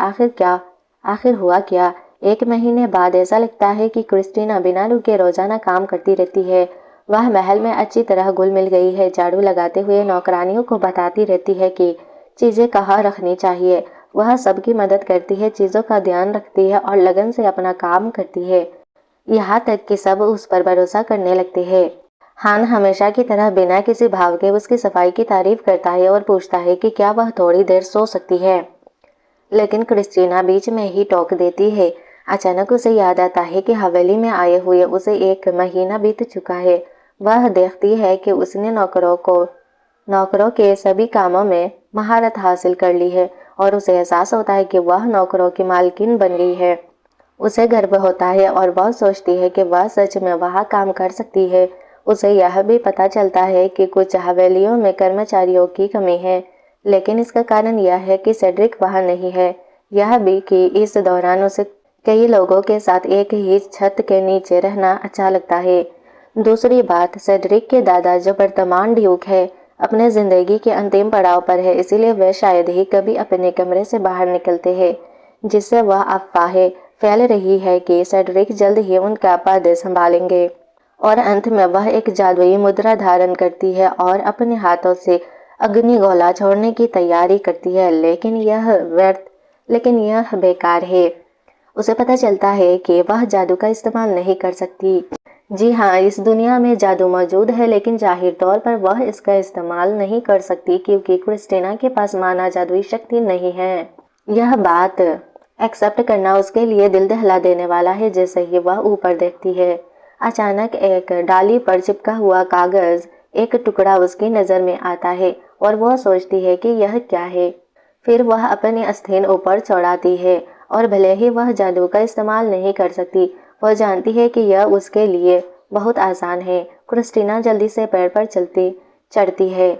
आखिर हुआ क्या। 1 महीने बाद ऐसा लगता है कि क्रिस्टीना बिना रुके रोजाना काम करती रहती है। वह महल में अच्छी तरह घुल मिल गई है। झाड़ू लगाते हुए नौकरानियों को बताती रहती है कि चीजें कहाँ रखनी चाहिए। वह सबकी मदद करती है, चीजों का ध्यान रखती है और लगन से अपना काम करती है, यहाँ तक कि सब उस पर भरोसा करने लगते हैं। हान हमेशा की तरह बिना किसी भाव के उसकी सफाई की तारीफ करता है और पूछता है कि क्या वह थोड़ी देर सो सकती है, लेकिन क्रिस्टीना बीच में ही टोक देती है। अचानक उसे याद आता है कि हवेली में आए हुए उसे 1 महीना बीत चुका है। वह देखती है कि उसने नौकरों के सभी कामों में महारत हासिल कर ली है और उसे एहसास होता है कि वह नौकरों की मालकिन बन गई है। उसे गर्व होता है और वह सोचती है कि वह सच में वहाँ काम कर सकती है। उसे यह भी पता चलता है कि कुछ हवेलियों में कर्मचारियों की कमी है, लेकिन इसका कारण यह है कि सेड्रिक वहाँ नहीं है। यह भी कि इस दौरान उसे कई लोगों के साथ एक ही छत के नीचे रहना अच्छा लगता है। दूसरी बात, सेड्रिक के दादा जो वर्तमान ड्यूक है अपने जिंदगी के अंतिम पड़ाव पर है, इसीलिए वे शायद ही कभी अपने कमरे से बाहर निकलते हैं, जिससे वह अफवाहें फैल रही है कि सेड्रिक जल्द ही उनका पद संभालेंगे। और अंत में वह एक जादुई मुद्रा धारण करती है और अपने हाथों से अग्निगोला छोड़ने की तैयारी करती है, लेकिन यह बेकार है। उसे पता चलता है कि वह जादू का इस्तेमाल नहीं कर सकती। जी हाँ, इस दुनिया में जादू मौजूद है, लेकिन जाहिर तौर पर वह इसका इस्तेमाल नहीं कर सकती क्योंकि क्रिस्टीना के पास माना जादुई शक्ति नहीं है। यह बात एक्सेप्ट करना उसके लिए दिल दहला देने वाला है। जैसे ही वह ऊपर देखती है, अचानक एक डाली पर चिपका हुआ कागज एक टुकड़ा उसकी नजर में आता है और वह सोचती है कि यह क्या है। फिर वह अपनी आस्तीन ऊपर चढ़ाती है और भले ही वह जादू का इस्तेमाल नहीं कर सकती, वह जानती है कि यह उसके लिए बहुत आसान है। क्रिस्टीना जल्दी से पेड़ पर चढ़ती है,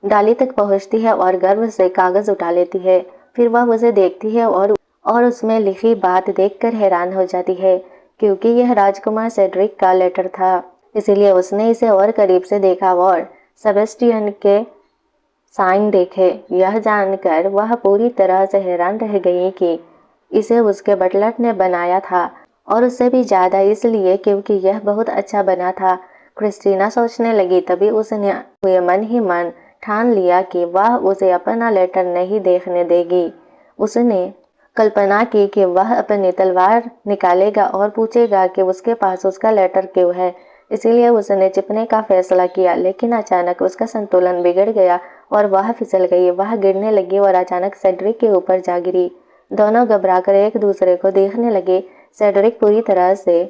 डाली तक पहुंचती है और गर्व से कागज उठा लेती है। फिर वह उसे देखती है और उसमें लिखी बात देखकर हैरान हो जाती है, क्योंकि यह राजकुमार सेड्रिक का लेटर था। इसीलिए उसने इसे और करीब से देखा और सेबेस्टियन के साइन देखे। यह जानकर वह पूरी तरह से हैरान रह गई कि इसे उसके बटलर ने बनाया था, और उससे भी ज्यादा इसलिए क्योंकि यह बहुत अच्छा बना था। क्रिस्टीना सोचने लगी, तभी उसने हुए मन ही मन ठान लिया कि वह उसे अपना लेटर नहीं देखने देगी। उसने कल्पना की कि वह अपनी तलवार निकालेगा और पूछेगा कि उसके पास उसका लेटर क्यों है। इसीलिए उसने छिपने का फैसला किया, लेकिन अचानक उसका संतुलन बिगड़ गया और वह फिसल गई। वह गिरने लगी और अचानक सेड्रिक के ऊपर जा गिरी। दोनों घबराकर एक दूसरे को देखने लगे। सेड्रिक पूरी तरह से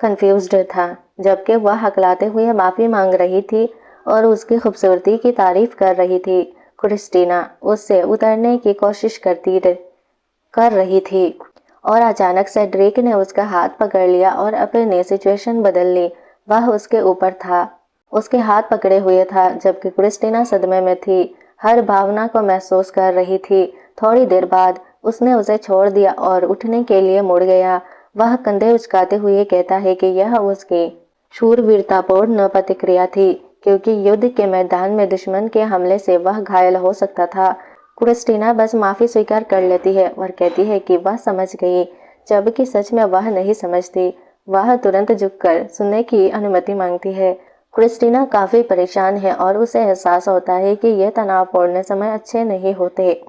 कंफ्यूज्ड था, जबकि वह हकलाते हुए माफी मांग रही थी और उसकी खूबसूरती की तारीफ कर रही थी। क्रिस्टीना उससे उतरने की कोशिश कर रही थी और अचानक सेड्रिक ने उसका हाथ पकड़ लिया और अपनी सिचुएशन बदल ली। वह उसके ऊपर था, उसके हाथ पकड़े हुए था, जबकि क्रिस्टीना सदमे में थी, हर भावना को महसूस कर रही थी। थोड़ी देर बाद उसने उसे छोड़ दिया और उठने के लिए मुड़ गया। वह कंधे उचकाते हुए कहता है कि यह उसकी शूरवीरतापूर्ण प्रतिक्रिया थी, क्योंकि युद्ध के मैदान में दुश्मन के हमले से वह घायल हो सकता था। क्रिस्टीना बस माफी स्वीकार कर लेती है और कहती है कि वह समझ गई, जबकि सच में वह नहीं समझती। वह तुरंत झुककर सुनने की अनुमति मांगती है। क्रिस्टीना काफी परेशान है और उसे एहसास होता है कि यह तनावपूर्ण समय अच्छे नहीं होते।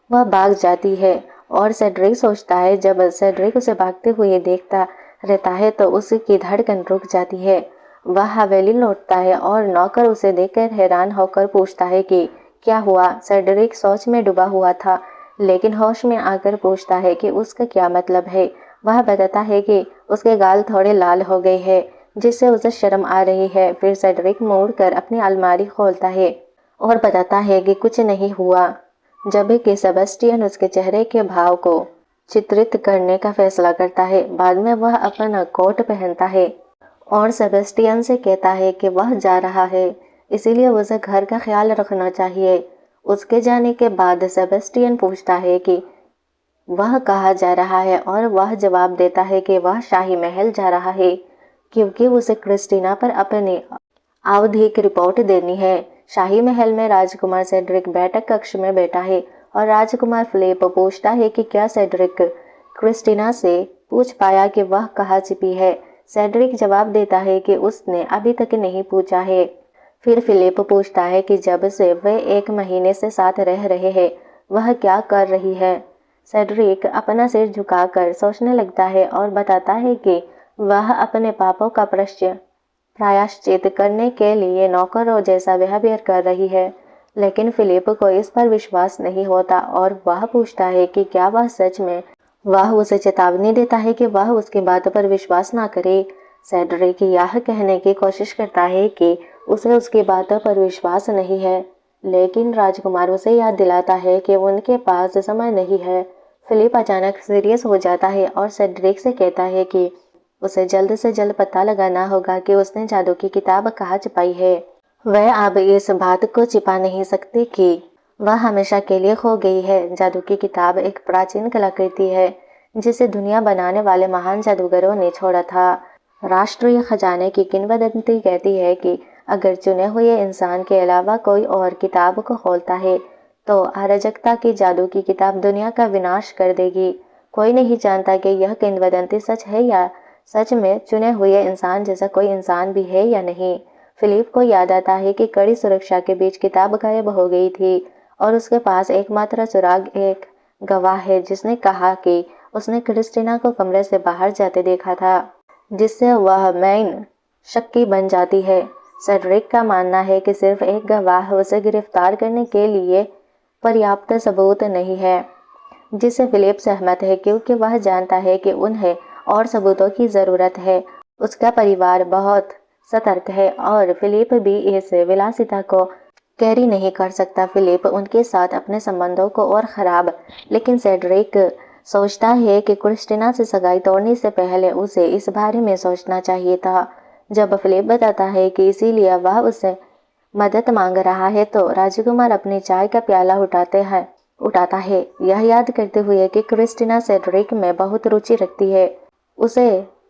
वह भाग जाती है और सेड्रिक सोचता है जब सेड्रिक उसे भागते हुए देखता रहता है तो उसकी धड़कन रुक जाती है। वह हवेली लौटता है और नौकर उसे देखकर हैरान होकर पूछता है कि क्या हुआ। सेड्रिक सोच में डूबा हुआ था, लेकिन होश में आकर पूछता है कि उसका क्या मतलब है। वह बताता है कि उसके गाल थोड़े लाल हो गए हैं, जिससे उसे शर्म आ रही है। फिर सेड्रिक मुड़कर अपनी अलमारी खोलता है और बताता है कि कुछ नहीं हुआ, जब कि सेबेस्टियन उसके चेहरे के भाव को चित्रित करने का फैसला करता है। बाद में वह अपना कोट पहनता है और सेबेस्टियन से कहता है कि वह जा रहा है, इसीलिए उसे घर का ख्याल रखना चाहिए। उसके जाने के बाद सेबेस्टियन पूछता है कि वह कहाँ जा रहा है और वह जवाब देता है कि वह शाही महल जा रहा है, क्योंकि उसे क्रिस्टीना पर अपनी आवधिक रिपोर्ट देनी है। शाही महल में राजकुमार सेड्रिक बैठक कक्ष में बैठा है और राजकुमार फिलिप पूछता है कि क्या सेड्रिक क्रिस्टीना से पूछ पाया कि वह कहाँ छिपी है। सेड्रिक जवाब देता है कि उसने अभी तक नहीं पूछा है। फिर फिलिप पूछता है कि जब से वे 1 महीने से साथ रह रहे हैं वह क्या कर रही है। सेड्रिक अपना सिर झुकाकर सोचने लगता है और बताता है कि वह अपने पापों का प्रायश्चित करने के लिए नौकरों जैसा बिहेवियर कर रही है। लेकिन फिलिप को इस पर विश्वास नहीं होता और वह पूछता है कि क्या वह सच में। वह उसे चेतावनी देता है कि वह उसकी बात पर विश्वास ना करे। सेड्रिक यह कहने की कोशिश करता है कि उसे उसकी बातों पर विश्वास नहीं है, लेकिन राजकुमार उसे याद दिलाता है कि उनके पास समय नहीं है। फिलिप अचानक सीरियस हो जाता है और सेड्रिक से कहता है कि उसे जल्द से जल्द पता लगाना होगा कि उसने जादू की किताब कहाँ छिपाई है। वह अब इस बात को छिपा नहीं सकती कि वह हमेशा के लिए खो गई है। जादू की किताब एक प्राचीन कलाकृति है जिसे दुनिया बनाने वाले महान जादूगरों ने छोड़ा था। राष्ट्रीय खजाने की किंवदंती कहती है कि अगर चुने हुए इंसान के अलावा कोई और किताब को खोलता है तो अराजकता की जादू की किताब दुनिया का विनाश कर देगी। कोई नहीं जानता कि यह किंवदंती सच है या सच में चुने हुए इंसान जैसा कोई इंसान भी है या नहीं। फिलिप को याद आता है कि कड़ी सुरक्षा के बीच किताब गायब हो गई थी और उसके पास एकमात्र सुराग एक गवाह है जिसने कहा कि उसने क्रिस्टीना को कमरे से बाहर जाते देखा था, जिससे वह मेन शक्की बन जाती है। सेड्रिक का मानना है कि सिर्फ एक गवाह उसे गिरफ्तार करने के लिए पर्याप्त सबूत नहीं है, जिससे फिलिप सहमत है क्योंकि वह जानता है कि उन्हें और सबूतों की ज़रूरत है। उसका परिवार बहुत सतर्क है और फिलिप भी इस विलासिता को कैरी नहीं कर सकता। फिलिप उनके साथ अपने संबंधों को और ख़राब, लेकिन सेड्रिक सोचता है कि क्रिस्टीना से सगाई तोड़ने से पहले उसे इस बारे में सोचना चाहिए था। जब फिलिप बताता है कि इसीलिए वह उससे मदद मांग रहा है तो राजकुमार अपनी चाय का प्याला उठाता है, यह याद करते हुए कि क्रिस्टीना सेड्रिक में बहुत रुचि रखती है। उसे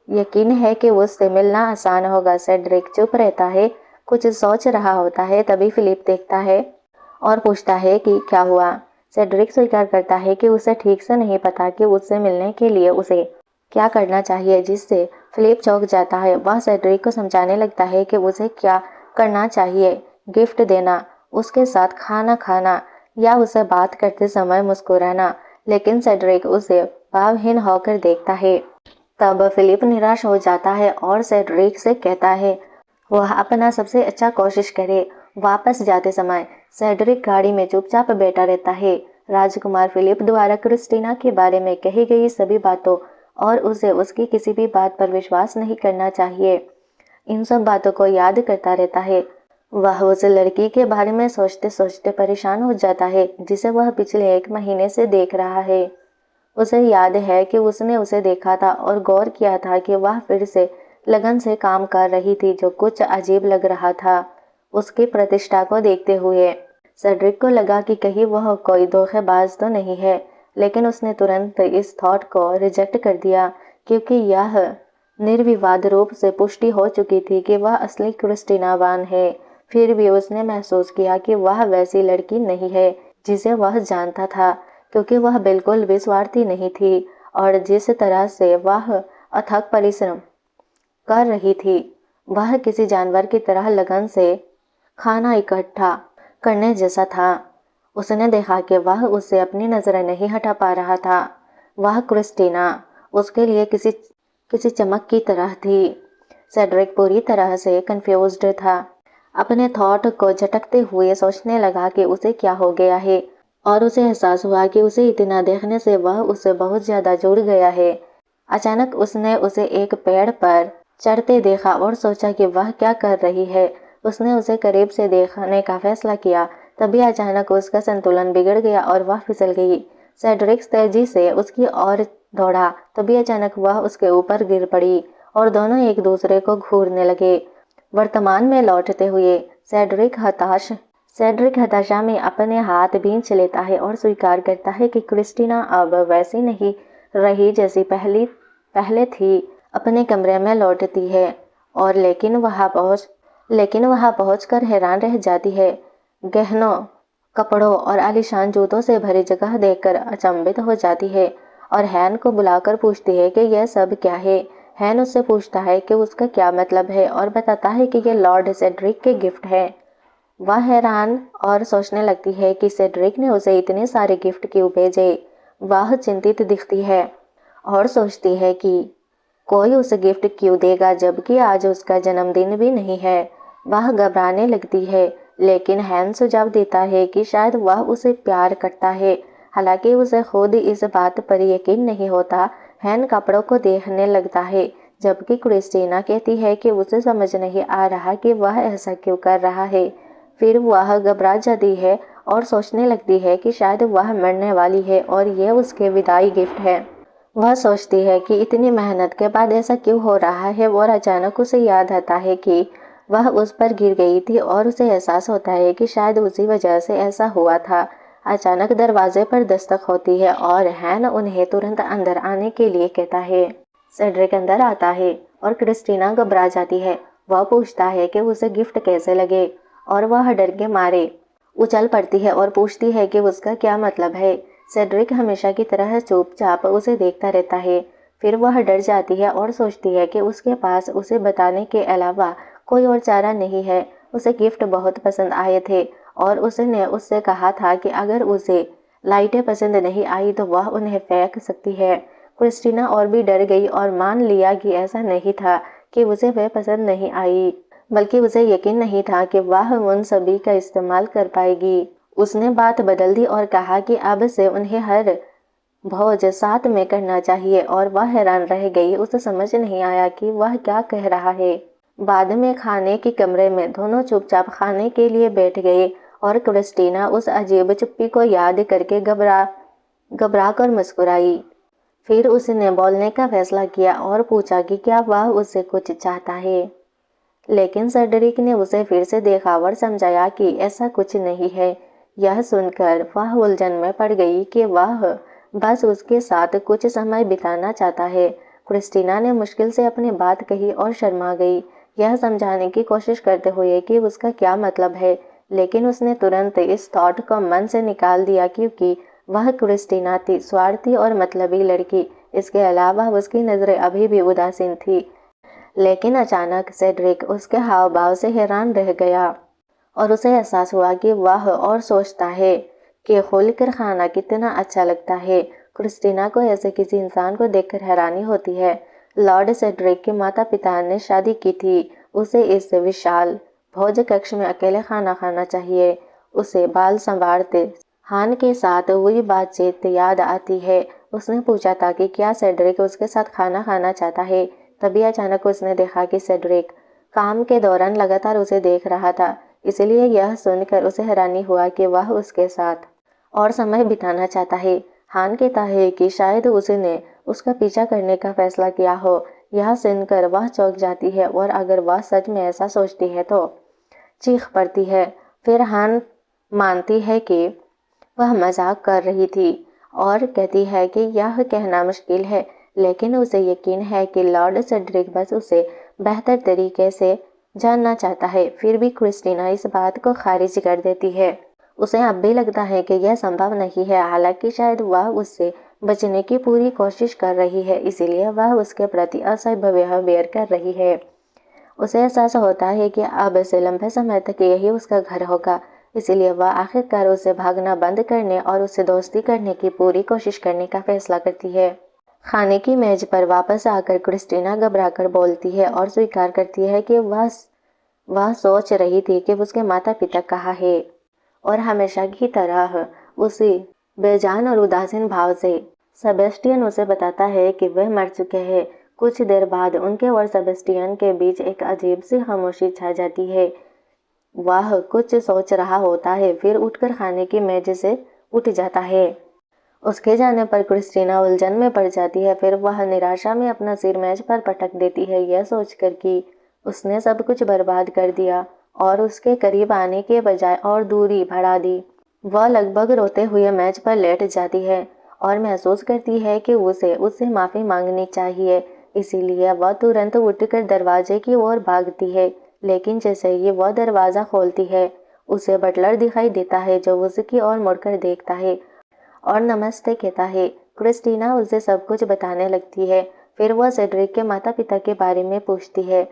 यकीन है कि उससे मिलना आसान होगा। सेड्रिक चुप रहता है, कुछ सोच रहा होता है। तभी फिलिप देखता है और पूछता है कि क्या हुआ। सेड्रिक स्वीकार करता है कि उसे ठीक से नहीं पता कि उससे मिलने के लिए उसे क्या करना चाहिए, जिससे फिलिप चौंक जाता है। वह सेड्रिक को समझाने लगता है कि उसे क्या करना चाहिए, गिफ्ट देना, उसके साथ खाना खाना या उसे बात करते समय मुस्कुराना, लेकिन सेड्रिक उसे भावहीन होकर देखता है। तब फिलिप निराश हो जाता है और सेड्रिक से कहता है वह अपना सबसे अच्छा कोशिश करे। वापस जाते समय सेड्रिक गाड़ी में चुपचाप बैठा रहता है। राजकुमार फिलिप द्वारा क्रिस्टीना के बारे में कही गई सभी बातों और उसे उसकी किसी भी बात पर विश्वास नहीं करना चाहिए, इन सब बातों को याद करता रहता है। वह उस लड़की के बारे में सोचते सोचते परेशान हो जाता है जिसे वह पिछले 1 महीने से देख रहा है। उसे याद है कि उसने उसे देखा था और गौर किया था कि वह फिर से लगन से काम कर रही थी, जो कुछ अजीब लग रहा था उसकी प्रतिष्ठा को देखते हुए। सेड्रिक को लगा कि कहीं वह कोई धोखेबाज तो नहीं है, लेकिन उसने तुरंत इस थॉट को रिजेक्ट कर दिया क्योंकि यह निर्विवाद रूप से पुष्टि हो चुकी थी कि वह असली क्रिस्टीना वान है। फिर भी उसने महसूस किया कि वह वैसी लड़की नहीं है जिसे वह जानता था, क्योंकि वह बिल्कुल भी स्वार्थी नहीं थी और जिस तरह से वह अथक परिश्रम कर रही थी वह किसी जानवर की तरह लगन से खाना इकट्ठा करने जैसा था। उसने देखा कि वह उससे अपनी नज़रें नहीं हटा पा रहा था। वह क्रिस्टीना उसके लिए किसी चमक की तरह थी। सेड्रिक पूरी तरह से कंफ्यूज्ड था। अपने थॉट को झटकते हुए सोचने लगा कि उसे क्या हो गया है, और उसे एहसास हुआ कि उसे इतना देखने से वह उससे बहुत ज़्यादा जुड़ गया है। अचानक उसने उसे एक पेड़ पर चढ़ते देखा और सोचा कि वह क्या कर रही है। उसने उसे करीब से देखने का फैसला किया। तभी अचानक उसका संतुलन बिगड़ गया और वह फिसल गई। सेड्रिक तेजी से उसकी ओर दौड़ा। तभी अचानक वह उसके ऊपर गिर पड़ी और दोनों एक दूसरे को घूरने लगे। वर्तमान में लौटते हुए सेड्रिक हताशा में अपने हाथ भींच लेता है और स्वीकार करता है कि क्रिस्टीना अब वैसी नहीं रही जैसी पहले थी। अपने कमरे में लौटती है और लेकिन वहां पहुंचकर हैरान रह जाती है। गहनों, कपड़ों और आलीशान जूतों से भरी जगह देखकर अचंभित हो जाती है और हैन को बुलाकर पूछती है कि यह सब क्या है। हैन उससे पूछता है कि उसका क्या मतलब है और बताता है कि यह लॉर्ड सेड्रिक के गिफ्ट है। वह हैरान और सोचने लगती है कि सेड्रिक ने उसे इतने सारे गिफ्ट क्यों भेजे। वह चिंतित दिखती है और सोचती है कि कोई उसे गिफ्ट क्यों देगा जबकि आज उसका जन्मदिन भी नहीं है। वह घबराने लगती है, लेकिन हैन सुझाव देता है कि शायद वह उसे प्यार करता है। हालांकि उसे खुद इस बात पर यकीन नहीं होता। हैन कपड़ों को देखने लगता है, जबकि क्रिस्टीना कहती है कि उसे समझ नहीं आ रहा कि वह ऐसा क्यों कर रहा है। फिर वह घबरा जाती है और सोचने लगती है कि शायद वह मरने वाली है और यह उसके विदाई गिफ्ट है। वह सोचती है कि इतनी मेहनत के बाद ऐसा क्यों हो रहा है और अचानक उसे याद आता है कि वह उस पर गिर गई थी और उसे एहसास होता है कि शायद उसी वजह से ऐसा हुआ था। अचानक दरवाजे पर दस्तक होती है और हैन उन्हें तुरंत अंदर आने के लिए कहता है। सेड्रिक अंदर आता है और क्रिस्टीना घबरा जाती है। वह पूछता है कि उसे गिफ्ट कैसे लगे और वह डर के मारे उछल पड़ती है और पूछती है कि उसका क्या मतलब है। सेड्रिक हमेशा की तरह चुपचाप उसे देखता रहता है। फिर वह डर जाती है और सोचती है कि उसके पास उसे बताने के अलावा कोई और चारा नहीं है। उसे गिफ्ट बहुत पसंद आए थे और उसने उससे कहा था कि अगर उसे लाइटें पसंद नहीं आई तो वह उन्हें फेंक सकती है। क्रिस्टीना और भी डर गई और मान लिया कि ऐसा नहीं था कि उसे वह पसंद नहीं आई, बल्कि उसे यकीन नहीं था कि वह उन सभी का इस्तेमाल कर पाएगी। उसने बात बदल दी और कहा कि अब से उन्हें हर भोज साथ में करना चाहिए और वह हैरान रह गई। उसे समझ नहीं आया कि वह क्या कह रहा है। बाद में खाने के कमरे में दोनों चुपचाप खाने के लिए बैठ गए और क्रिस्टीना उस अजीब चुप्पी को याद करके घबरा कर मुस्कुराई। फिर उसने बोलने का फैसला किया और पूछा कि क्या वह उससे कुछ चाहता है, लेकिन सेड्रिक ने उसे फिर से देखा और समझाया कि ऐसा कुछ नहीं है। यह सुनकर वह उलझन में पड़ गई कि वह बस उसके साथ कुछ समय बिताना चाहता है। क्रिस्टीना ने मुश्किल से अपनी बात कही और शर्मा गई, यह समझाने की कोशिश करते हुए कि उसका क्या मतलब है, लेकिन उसने तुरंत इस थॉट को मन से निकाल दिया क्योंकि वह क्रिस्टीना थी, स्वार्थी और मतलबी लड़की। इसके अलावा उसकी नज़रें अभी भी उदासीन थी। लेकिन अचानक सेड्रिक उसके हाव भाव से हैरान रह गया और उसे एहसास हुआ कि वह और सोचता है कि खुलकर खाना कितना अच्छा लगता है। क्रिस्टीना को ऐसे किसी इंसान को देखकर हैरानी होती है। लॉर्ड सेड्रिक के माता पिता ने शादी की थी। उसे इस विशाल भोज कक्ष में अकेले खाना खाना चाहिए। उसे बाल संवारते हान के साथ हुई बातचीत याद आती है। उसने पूछा था कि क्या सेड्रिक उसके साथ खाना खाना चाहता है। तभी अचानक उसने देखा कि सेड्रिक काम के दौरान लगातार उसे देख रहा था, इसलिए यह सुनकर उसे हैरानी हुआ कि वह उसके साथ और समय बिताना चाहता है। हान कहता है कि शायद उसने उसका पीछा करने का फैसला किया हो। यह सुनकर वह चौंक जाती है और अगर वह सच में ऐसा सोचती है तो चीख पड़ती है। फिर हान मानती है कि वह मजाक कर रही थी और कहती है कि यह कहना मुश्किल है, लेकिन उसे यकीन है कि लॉर्ड सेड्रिक बस उसे बेहतर तरीके से जानना चाहता है। फिर भी क्रिस्टीना इस बात को खारिज कर देती है। उसे अब भी लगता है कि यह संभव नहीं है, हालांकि शायद वह उससे बचने की पूरी कोशिश कर रही है, इसीलिए वह उसके प्रति असभ्य व्यवहार कर रही है। उसे एहसास होता है कि अब से लंबे समय तक यही उसका घर होगा। इसीलिए वह आखिरकार उसे भागना बंद करने और उससे दोस्ती करने की पूरी कोशिश करने का फैसला करती है। खाने की मेज पर वापस आकर क्रिस्टीना घबराकर बोलती है और स्वीकार करती है कि वह सोच रही थी कि उसके माता पिता कहाँ है, और हमेशा की तरह उसी बेजान और उदासीन भाव से सेबेस्टियन उसे बताता है कि वह मर चुके हैं। कुछ देर बाद उनके और सेबेस्टियन के बीच एक अजीब सी खामोशी छा जाती है। वह कुछ सोच रहा होता है, फिर उठकर खाने की मेज से उठ जाता है। उसके जाने पर क्रिस्टीना उलझन में पड़ जाती है। फिर वह निराशा में अपना सिर मेज पर पटक देती है, यह सोचकर कि उसने सब कुछ बर्बाद कर दिया और उसके करीब आने के बजाय और दूरी बढ़ा दी। वह लगभग रोते हुए मेज पर लेट जाती है और महसूस करती है कि उसे उससे माफ़ी मांगनी चाहिए। इसीलिए वह तुरंत उठकर दरवाजे की ओर भागती है, लेकिन जैसे ही वह दरवाज़ा खोलती है, उसे बटलर दिखाई देता है जो उसकी ओर मुड़कर देखता है और नमस्ते कहता है। क्रिस्टीना उसे सब कुछ बताने लगती है। फिर वह सेड्रिक के माता पिता के बारे में पूछती है।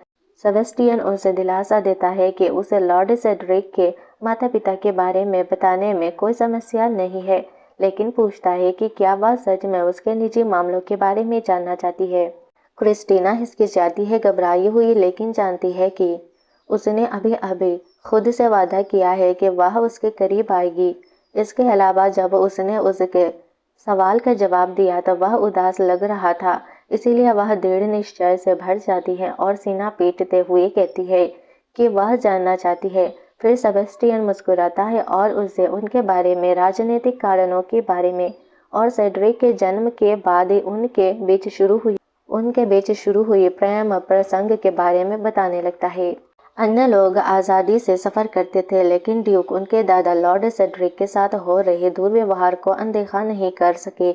सेबेस्टियन उसे दिलासा देता है कि उसे लॉर्ड सेड्रिक के माता पिता के बारे में बताने में कोई समस्या नहीं है, लेकिन पूछता है कि क्या वह सच में उसके निजी मामलों के बारे में जानना चाहती है। क्रिस्टीना हिचकिचाती है, घबराई हुई, लेकिन जानती है कि उसने अभी अभी खुद से वादा किया है कि वह उसके करीब आएगी। इसके अलावा जब उसने उसके सवाल का जवाब दिया तो वह उदास लग रहा था, इसीलिए वह दृढ़ निश्चय से भर जाती है और सीना पीटते हुए कहती है कि वह जानना चाहती है। फिर सेबेस्टियन मुस्कुराता है और उसे उनके बारे में, राजनीतिक कारणों के बारे में और सेड्रिक के जन्म के बाद उनके बीच शुरू हुई प्रेम प्रसंग के बारे में बताने लगता है। अन्य लोग आज़ादी से सफ़र करते थे, लेकिन ड्यूक उनके दादा लॉर्ड सेड्रिक के साथ हो रहे दुर्व्यवहार को अनदेखा नहीं कर सके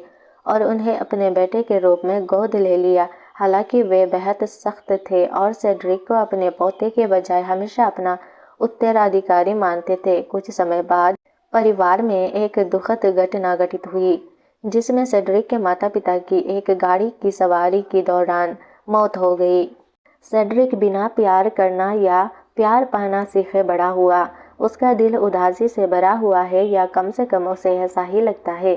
और उन्हें अपने बेटे के रूप में गोद ले लिया। हालांकि वे बेहद सख्त थे और सेड्रिक को अपने पोते के बजाय हमेशा अपना उत्तराधिकारी मानते थे। कुछ समय बाद परिवार में एक दुखद घटना घटित हुई, जिसमें सेड्रिक के माता पिता की एक गाड़ी की सवारी के दौरान मौत हो गई। सेड्रिक बिना प्यार करना या प्यार पाना सीखे बड़ा हुआ। उसका दिल उदासी से भरा हुआ है, या कम से कम उसे ऐसा ही लगता है।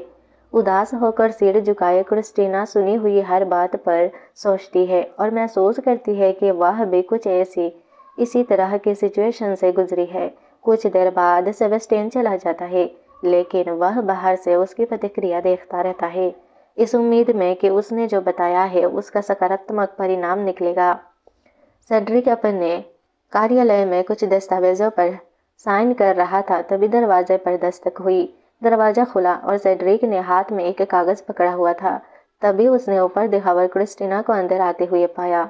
उदास होकर सिर झुकाए क्रिस्टीना सुनी हुई हर बात पर सोचती है और महसूस करती है कि वह भी कुछ इसी तरह की सिचुएशन से गुजरी है। कुछ देर बाद सेबेस्टियन चला जाता है, लेकिन वह बाहर से उसकी प्रतिक्रिया देखता रहता है, इस उम्मीद में कि उसने जो बताया है उसका सकारात्मक परिणाम निकलेगा। सेड्रिक अपने कार्यालय में कुछ दस्तावेजों पर साइन कर रहा था, तभी दरवाजे पर दस्तक हुई। दरवाजा खुला और सेड्रिक ने हाथ में एक कागज पकड़ा हुआ था। तभी उसने ऊपर दिखावर क्रिस्टीना को अंदर आते हुए पाया।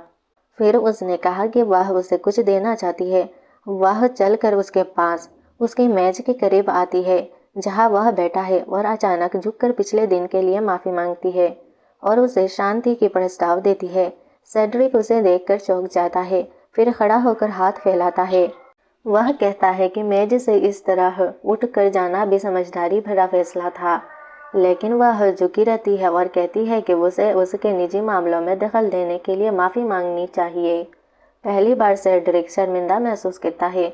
फिर उसने कहा कि वह उसे कुछ देना चाहती है। वह चलकर उसके पास उसकी मेज के करीब आती है जहां वह बैठा है और अचानक झुककर पिछले दिन के लिए माफी मांगती है और उसे शांति की प्रस्ताव देती है। सेड्रिक उसे देखकर चौंक जाता है, फिर खड़ा होकर हाथ फैलाता है। वह कहता है कि मेज से इस तरह उठकर जाना भी समझदारी भरा फैसला था, लेकिन वह झुकी रहती है और कहती है कि उसे उसके निजी मामलों में दखल देने के लिए माफ़ी मांगनी चाहिए। पहली बार सेड्रिक शर्मिंदा महसूस करता है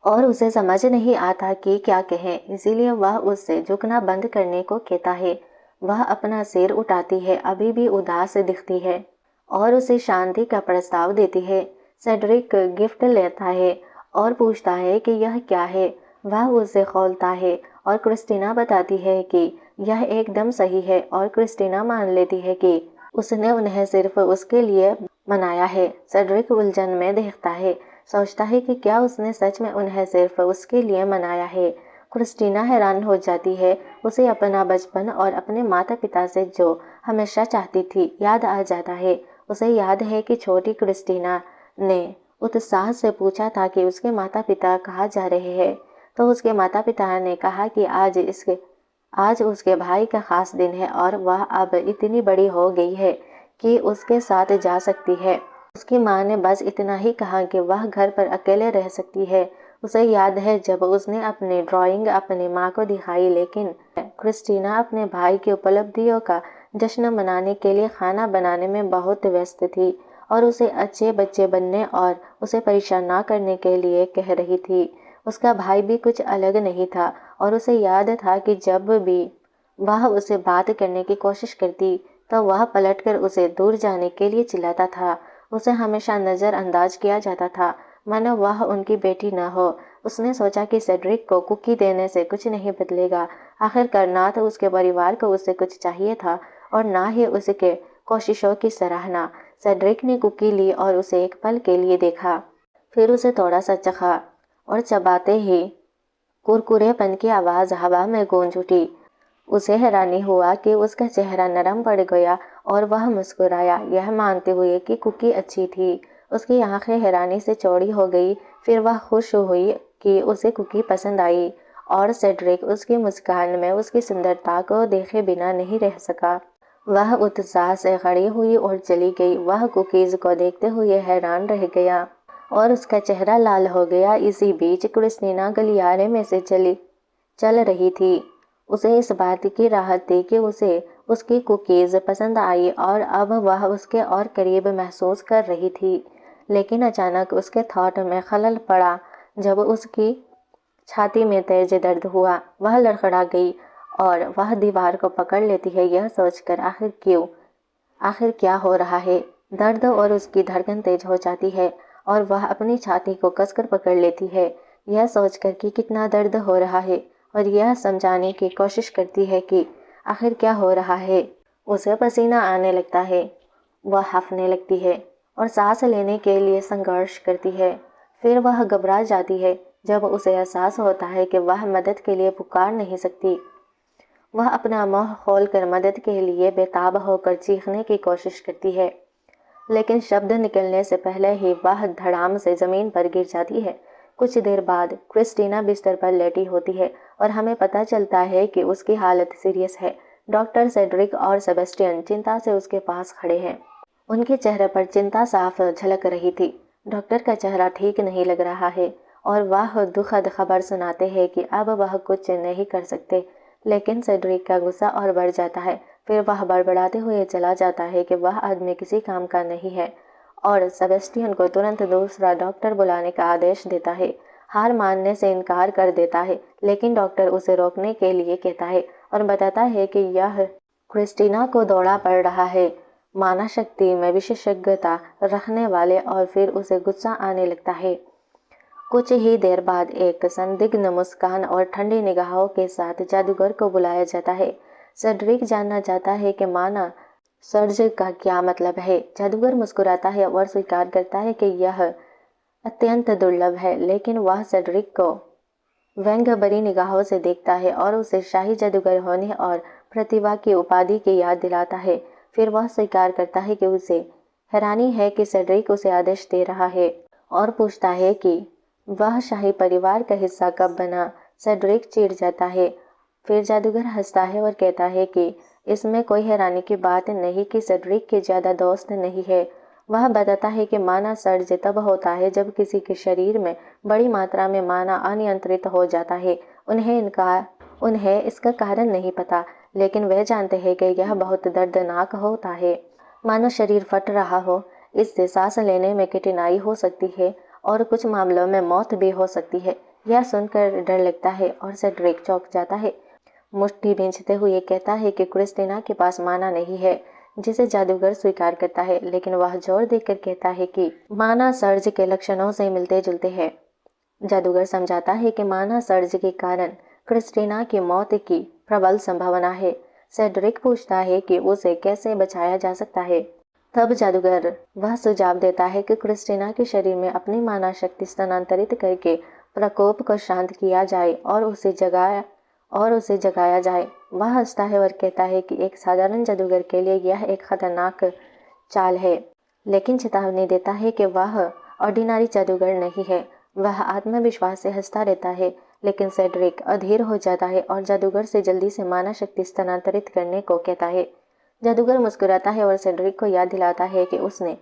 और उसे समझ नहीं आता कि क्या कहें, इसीलिए वह उससे झुकना बंद करने को कहता है। वह अपना सिर उठाती है, अभी भी उदास दिखती है, और उसे शांति का प्रस्ताव देती है। सेड्रिक गिफ्ट लेता है और पूछता है कि यह क्या है। वह उसे खोलता है और क्रिस्टीना बताती है कि यह एकदम सही है, और क्रिस्टीना मान लेती है कि उसने उन्हें सिर्फ उसके लिए मनाया है। सेड्रिक उलझन में देखता है, सोचता है कि क्या उसने सच में उन्हें सिर्फ उसके लिए मनाया है। क्रिस्टीना हैरान हो जाती है, उसे अपना बचपन और अपने माता पिता से जो हमेशा चाहती थी याद आ जाता है। उसे याद है कि छोटी क्रिस्टीना ने उत्साह से पूछा था कि उसके माता पिता कहाँ जा रहे हैं, तो उसके माता पिता ने कहा कि आज उसके भाई का खास दिन है और वह अब इतनी बड़ी हो गई है कि उसके साथ जा सकती है। उसकी माँ ने बस इतना ही कहा कि वह घर पर अकेले रह सकती है। उसे याद है जब उसने अपनी ड्राइंग अपनी माँ को दिखाई, लेकिन क्रिस्टीना अपने भाई की उपलब्धियों का जश्न मनाने के लिए खाना बनाने में बहुत व्यस्त थी और उसे अच्छे बच्चे बनने और उसे परेशान ना करने के लिए कह रही थी। उसका भाई भी कुछ अलग नहीं था और उसे याद था कि जब भी वह उसे बात करने की कोशिश करती तो वह पलटकर उसे दूर जाने के लिए चिल्लाता था। उसे हमेशा नज़रअंदाज किया जाता था, मानो वह उनकी बेटी न हो। उसने सोचा कि सेड्रिक को कुकी देने से कुछ नहीं बदलेगा। आखिरकार ना तो उसके परिवार को उससे कुछ चाहिए था और ना ही उसके कोशिशों की सराहना। सेड्रिक ने कुकी ली और उसे एक पल के लिए देखा, फिर उसे थोड़ा सा चखा और चबाते ही कुरकुरेपन की आवाज़ हवा में गूंज उठी। उसे हैरानी हुआ कि उसका चेहरा नरम पड़ गया और वह मुस्कुराया, यह मानते हुए कि कुकी अच्छी थी। उसकी आंखें हैरानी से चौड़ी हो गई। फिर वह खुश हुई कि उसे कुकी पसंद आई और सेड्रिक उसकी मुस्कान में उसकी सुंदरता को देखे बिना नहीं रह सका। वह उत्साह से खड़ी हुई और चली गई। वह कुकीज़ को देखते हुए हैरान रह गया और उसका चेहरा लाल हो गया। इसी बीच क्रिस्टीना गलियारे में से चल रही थी। उसे इस बात की राहत थी कि उसे उसकी कुकीज़ पसंद आई और अब वह उसके और करीब महसूस कर रही थी। लेकिन अचानक उसके थॉट में खलल पड़ा जब उसकी छाती में तेज दर्द हुआ। वह लड़खड़ा गई और वह दीवार को पकड़ लेती है, यह सोचकर आखिर क्या हो रहा है। दर्द और उसकी धड़कन तेज हो जाती है और वह अपनी छाती को कसकर पकड़ लेती है, यह सोचकर कि कितना दर्द हो रहा है, और यह समझाने की कोशिश करती है कि आखिर क्या हो रहा है। उसे पसीना आने लगता है, वह हांफने लगती है और सांस लेने के लिए संघर्ष करती है। फिर वह घबरा जाती है जब उसे एहसास होता है कि वह मदद के लिए पुकार नहीं सकती। वह अपना मुंह खोलकर मदद के लिए बेताब होकर चीखने की कोशिश करती है, लेकिन शब्द निकलने से पहले ही वह धड़ाम से ज़मीन पर गिर जाती है। कुछ देर बाद क्रिस्टीना बिस्तर पर लेटी होती है और हमें पता चलता है कि उसकी हालत सीरियस है। डॉक्टर सेड्रिक और सेबेस्टियन चिंता से उसके पास खड़े हैं। उनके चेहरे पर चिंता साफ झलक रही थी। डॉक्टर का चेहरा ठीक नहीं लग रहा है और वह दुखद खबर सुनाते हैं कि अब वह कुछ नहीं कर सकते। लेकिन सेड्रिक का गुस्सा और बढ़ जाता है। फिर वह बड़बड़ाते हुए चला जाता है कि वह आदमी किसी काम का नहीं है और सेबेस्टियन को तुरंत दूसरा डॉक्टर बुलाने का आदेश देता है। हार मानने से इनकार कर देता है, लेकिन डॉक्टर उसे रोकने के लिए कहता है और बताता है कि यह क्रिस्टीना को दौड़ा पड़ रहा है, माना शक्ति में विशेषज्ञता रखने वाले, और फिर उसे गुस्सा आने लगता है। कुछ ही देर बाद एक संदिग्ध मुस्कान और ठंडी निगाहों के साथ जादूगर को बुलाया जाता है। सेड्रिक जानना चाहता है कि माना सर्ज का क्या मतलब है। जादूगर मुस्कुराता है और स्वीकार करता है कि यह अत्यंत दुर्लभ है, लेकिन वह सेड्रिक को व्यंग्य भरी निगाहों से देखता है और उसे शाही जादूगर होने और प्रतिभा की उपाधि की याद दिलाता है। फिर वह स्वीकार करता है कि उसे हैरानी है कि सेड्रिक उसे आदेश दे रहा है और पूछता है कि वह शाही परिवार का हिस्सा कब बना। सेड्रिक चिढ़ जाता है। फिर जादूगर हंसता है और कहता है कि इसमें कोई हैरानी की बात नहीं कि सेड्रिक के ज़्यादा दोस्त नहीं है। वह बताता है कि माना सर्ज तब होता है जब किसी के शरीर में बड़ी मात्रा में माना अनियंत्रित हो जाता है। उन्हें इसका कारण नहीं पता, लेकिन वे जानते हैं कि यह बहुत दर्दनाक होता है, मानो शरीर फट रहा हो। इससे सांस लेने में कठिनाई हो सकती है और कुछ मामलों में मौत भी हो सकती है। यह सुनकर डर लगता है और सेड्रिक चौंक जाता है। मुट्ठी भींचते हुए कहता है कि क्रिस्टीना के पास माना नहीं है, जिसे जादूगर स्वीकार करता है, लेकिन वह जोर देकर कहता है कि माना सर्ज के लक्षणों से मिलते जुलते हैं। जादूगर समझाता है कि माना सर्ज के कारण क्रिस्टीना की मौत की प्रबल संभावना है। सेड्रिक पूछता है कि उसे कैसे बचाया जा सकता है। तब जादूगर वह सुझाव देता है कि क्रिस्टीना के शरीर में अपनी माना शक्ति स्थानांतरित करके प्रकोप को शांत किया जाए और उसे जगाया जाए। वह हंसता है और कहता है कि एक साधारण जादूगर के लिए यह एक खतरनाक चाल है, लेकिन चेतावनी देता है कि वह ऑर्डिनरी जादूगर नहीं है। वह आत्मविश्वास से हंसता रहता है, लेकिन सेड्रिक अधीर हो जाता है और जादूगर से जल्दी से माना शक्ति स्थानांतरित करने को कहता है। जादूगर मुस्कुराता है और सेड्रिक को याद दिलाता है कि उसने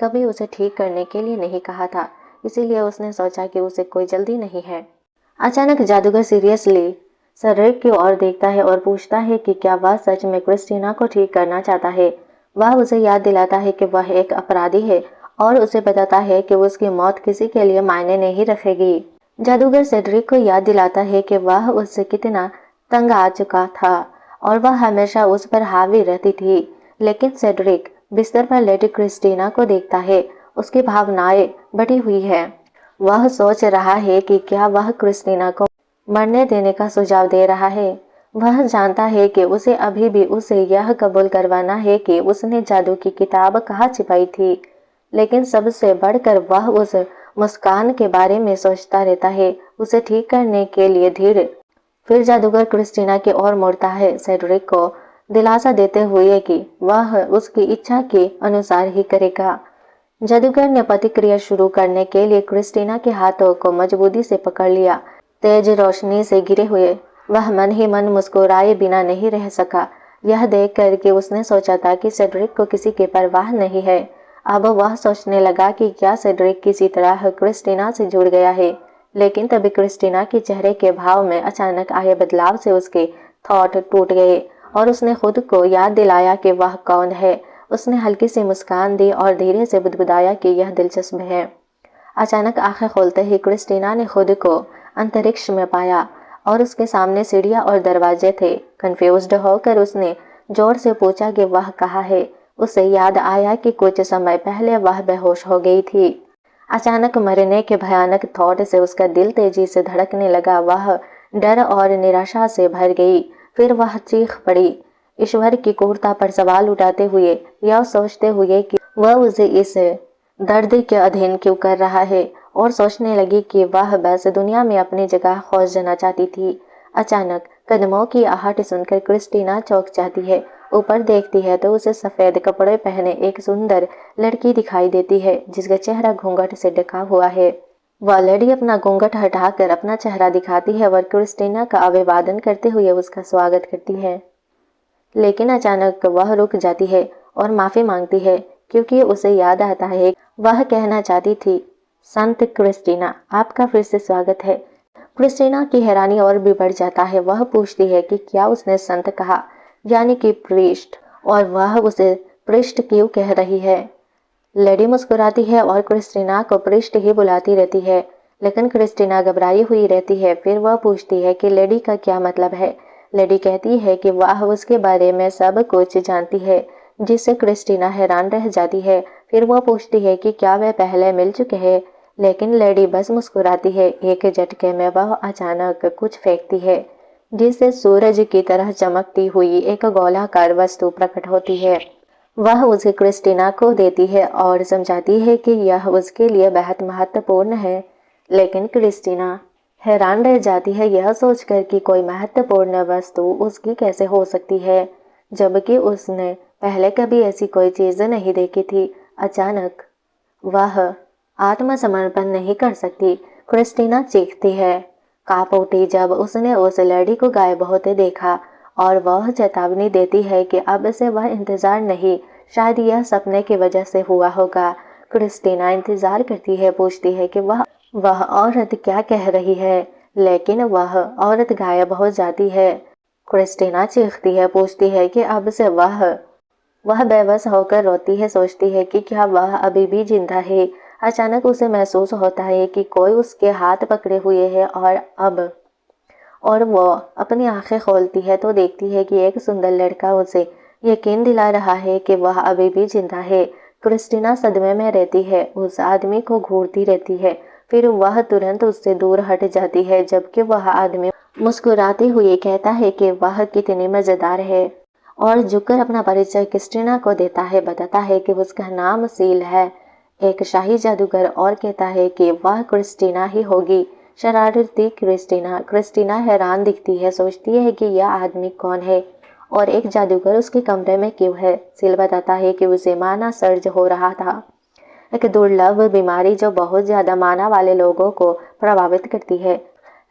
कभी उसे ठीक करने के लिए नहीं कहा था, इसीलिए उसने सोचा कि उसे कोई जल्दी नहीं है। अचानक जादूगर सीरियसली सेड्रिक की ओर देखता है और पूछता है कि क्या वह सच में क्रिस्टीना को ठीक करना चाहता है। वह उसे याद दिलाता है कि वह एक अपराधी है और उसे बताता है कि उसकी मौत किसी के लिए मायने नहीं रखेगी। जादूगर सेड्रिक को याद दिलाता है कि वह उससे कितना तंग आ चुका था और वह हमेशा उस पर हावी रहती थी। लेकिन सेड्रिक बिस्तर पर लेटी क्रिस्टीना को देखता है। उसकी भावनाएं बढ़ी हुई है। वह सोच रहा है कि क्या वह क्रिस्टीना को मरने देने का सुझाव दे रहा है। वह जानता है कि उसे अभी भी उसे यह कबूल करवाना है कि उसने जादू की किताब कहाँ छिपाई थी। लेकिन सबसे बढ़कर वह उस मुस्कान के बारे में सोचता रहता है, उसे ठीक करने के लिए धीरे। फिर जादूगर क्रिस्टीना की ओर मुड़ता है, सेड्रिक को दिलासा देते हुए कि वह उसकी इच्छा के अनुसार ही करेगा। जादूगर ने प्रतिक्रिया शुरू करने के लिए क्रिस्टीना के हाथों को मजबूती से पकड़ लिया। तेज रोशनी से घिरे हुए वह मन ही मन मुस्कुराए बिना नहीं रह सका। यह देख कर के उसने सोचा था कि सेड्रिक को किसी की परवाह नहीं है। अब वह सोचने लगा कि क्या सेड्रिक किसी तरह क्रिस्टीना से जुड़ गया है। लेकिन तभी क्रिस्टीना के चेहरे के भाव में अचानक आए बदलाव से उसके थॉट टूट गए और उसने खुद को याद दिलाया कि वह कौन है। उसने हल्की सी मुस्कान दी और धीरे से बुदबुदाया कि यह दिलचस्प है। अचानक आंखें खोलते ही क्रिस्टीना ने खुद को अंतरिक्ष में पाया और उसके सामने सीढ़ियां और दरवाजे थे। कंफ्यूज्ड होकर उसने जोर से पूछा कि वह कहाँ है। उसे याद आया कि कुछ समय पहले वह बेहोश हो गई थी। अचानक मरने के भयानक थॉट से उसका दिल तेजी से धड़कने लगा। वह डर और निराशा से भर गई। फिर वह चीख पड़ी, ईश्वर की क्रूरता पर सवाल उठाते हुए, यह सोचते हुए कि वह उसे इस दर्द के अधीन क्यों कर रहा है, और सोचने लगी कि वह बस दुनिया में अपनी जगह खोजना चाहती थी। अचानक कदमों की आहट सुनकर क्रिस्टीना चौंक जाती है। ऊपर देखती है तो उसे सफेद कपड़े पहने एक सुंदर लड़की दिखाई देती है जिसका चेहरा घूंघट से ढका हुआ है। वह लड़की अपना घूंघट हटाकर अपना चेहरा दिखाती है और क्रिस्टीना का अभिवादन करते हुए उसका स्वागत करती है। लेकिन अचानक वह रुक जाती है और माफी मांगती है क्योंकि उसे याद आता है वह कहना चाहती थी, संत क्रिस्टीना, आपका फिर से स्वागत है। क्रिस्टीना की हैरानी और भी बढ़ जाता है। वह पूछती है कि क्या उसने संत कहा, यानी कि प्रीस्ट, और वह उसे प्रीस्ट क्यों कह रही है। लेडी मुस्कुराती है और क्रिस्टीना को प्रीस्ट ही बुलाती रहती है। लेकिन क्रिस्टीना घबराई हुई रहती है। फिर वह पूछती है कि लेडी का क्या मतलब है। लेडी कहती है कि वह उसके बारे में सब कुछ जानती है, जिससे क्रिस्टीना हैरान रह जाती है। फिर वह पूछती है कि क्या वे पहले मिल चुके हैं, लेकिन लेडी बस मुस्कुराती है। एक झटके में वह अचानक कुछ फेंकती है जिससे सूरज की तरह चमकती हुई एक गोलाकार वस्तु प्रकट होती है। वह उसे क्रिस्टीना को देती है और समझाती है कि यह उसके लिए बेहद महत्वपूर्ण है। लेकिन क्रिस्टीना हैरान रह जाती है यह सोचकर कि कोई महत्वपूर्ण वस्तु उसकी कैसे हो सकती है, जबकि उसने पहले कभी ऐसी कोई चीज नहीं देखी थी। अचानक वह आत्मसमर्पण नहीं कर सकती। क्रिस्टीना चीखती है, कांप उठी जब उसने उस लड़की को गायब होते देखा और वह चेतावनी देती है कि अब से वह इंतजार नहीं, शायद यह सपने की वजह से हुआ होगा। क्रिस्टीना इंतजार करती है, पूछती है कि वह औरत क्या कह रही है, लेकिन वह औरत गायब हो जाती है। क्रिस्टीना चीखती है, पूछती है कि अब से वह बेबस होकर रोती है, सोचती है कि क्या वह अभी भी जिंदा है। अचानक उसे महसूस होता है कि कोई उसके हाथ पकड़े हुए है और वो अपनी आंखें खोलती है तो देखती है कि एक सुंदर लड़का उसे यकीन दिला रहा है कि वह अभी भी जिंदा है। क्रिस्टीना सदमे में रहती है, उस आदमी को घूरती रहती है। फिर वह तुरंत उससे दूर हट जाती है, जबकि वह आदमी मुस्कुराते हुए कहता है कि वह कितनी मजेदार है और झुककर अपना परिचय क्रिस्टीना को देता है। बताता है कि उसका नाम सील है, एक शाही जादूगर, और कहता है कि वह क्रिस्टीना ही होगी। शरारती क्रिस्टीना हैरान दिखती है, सोचती है कि यह आदमी कौन है और एक जादूगर उसके कमरे में क्यों है। सील बताता है कि उसे माना सर्ज हो रहा था, एक दुर्लभ बीमारी जो बहुत ज्यादा माना वाले लोगों को प्रभावित करती है।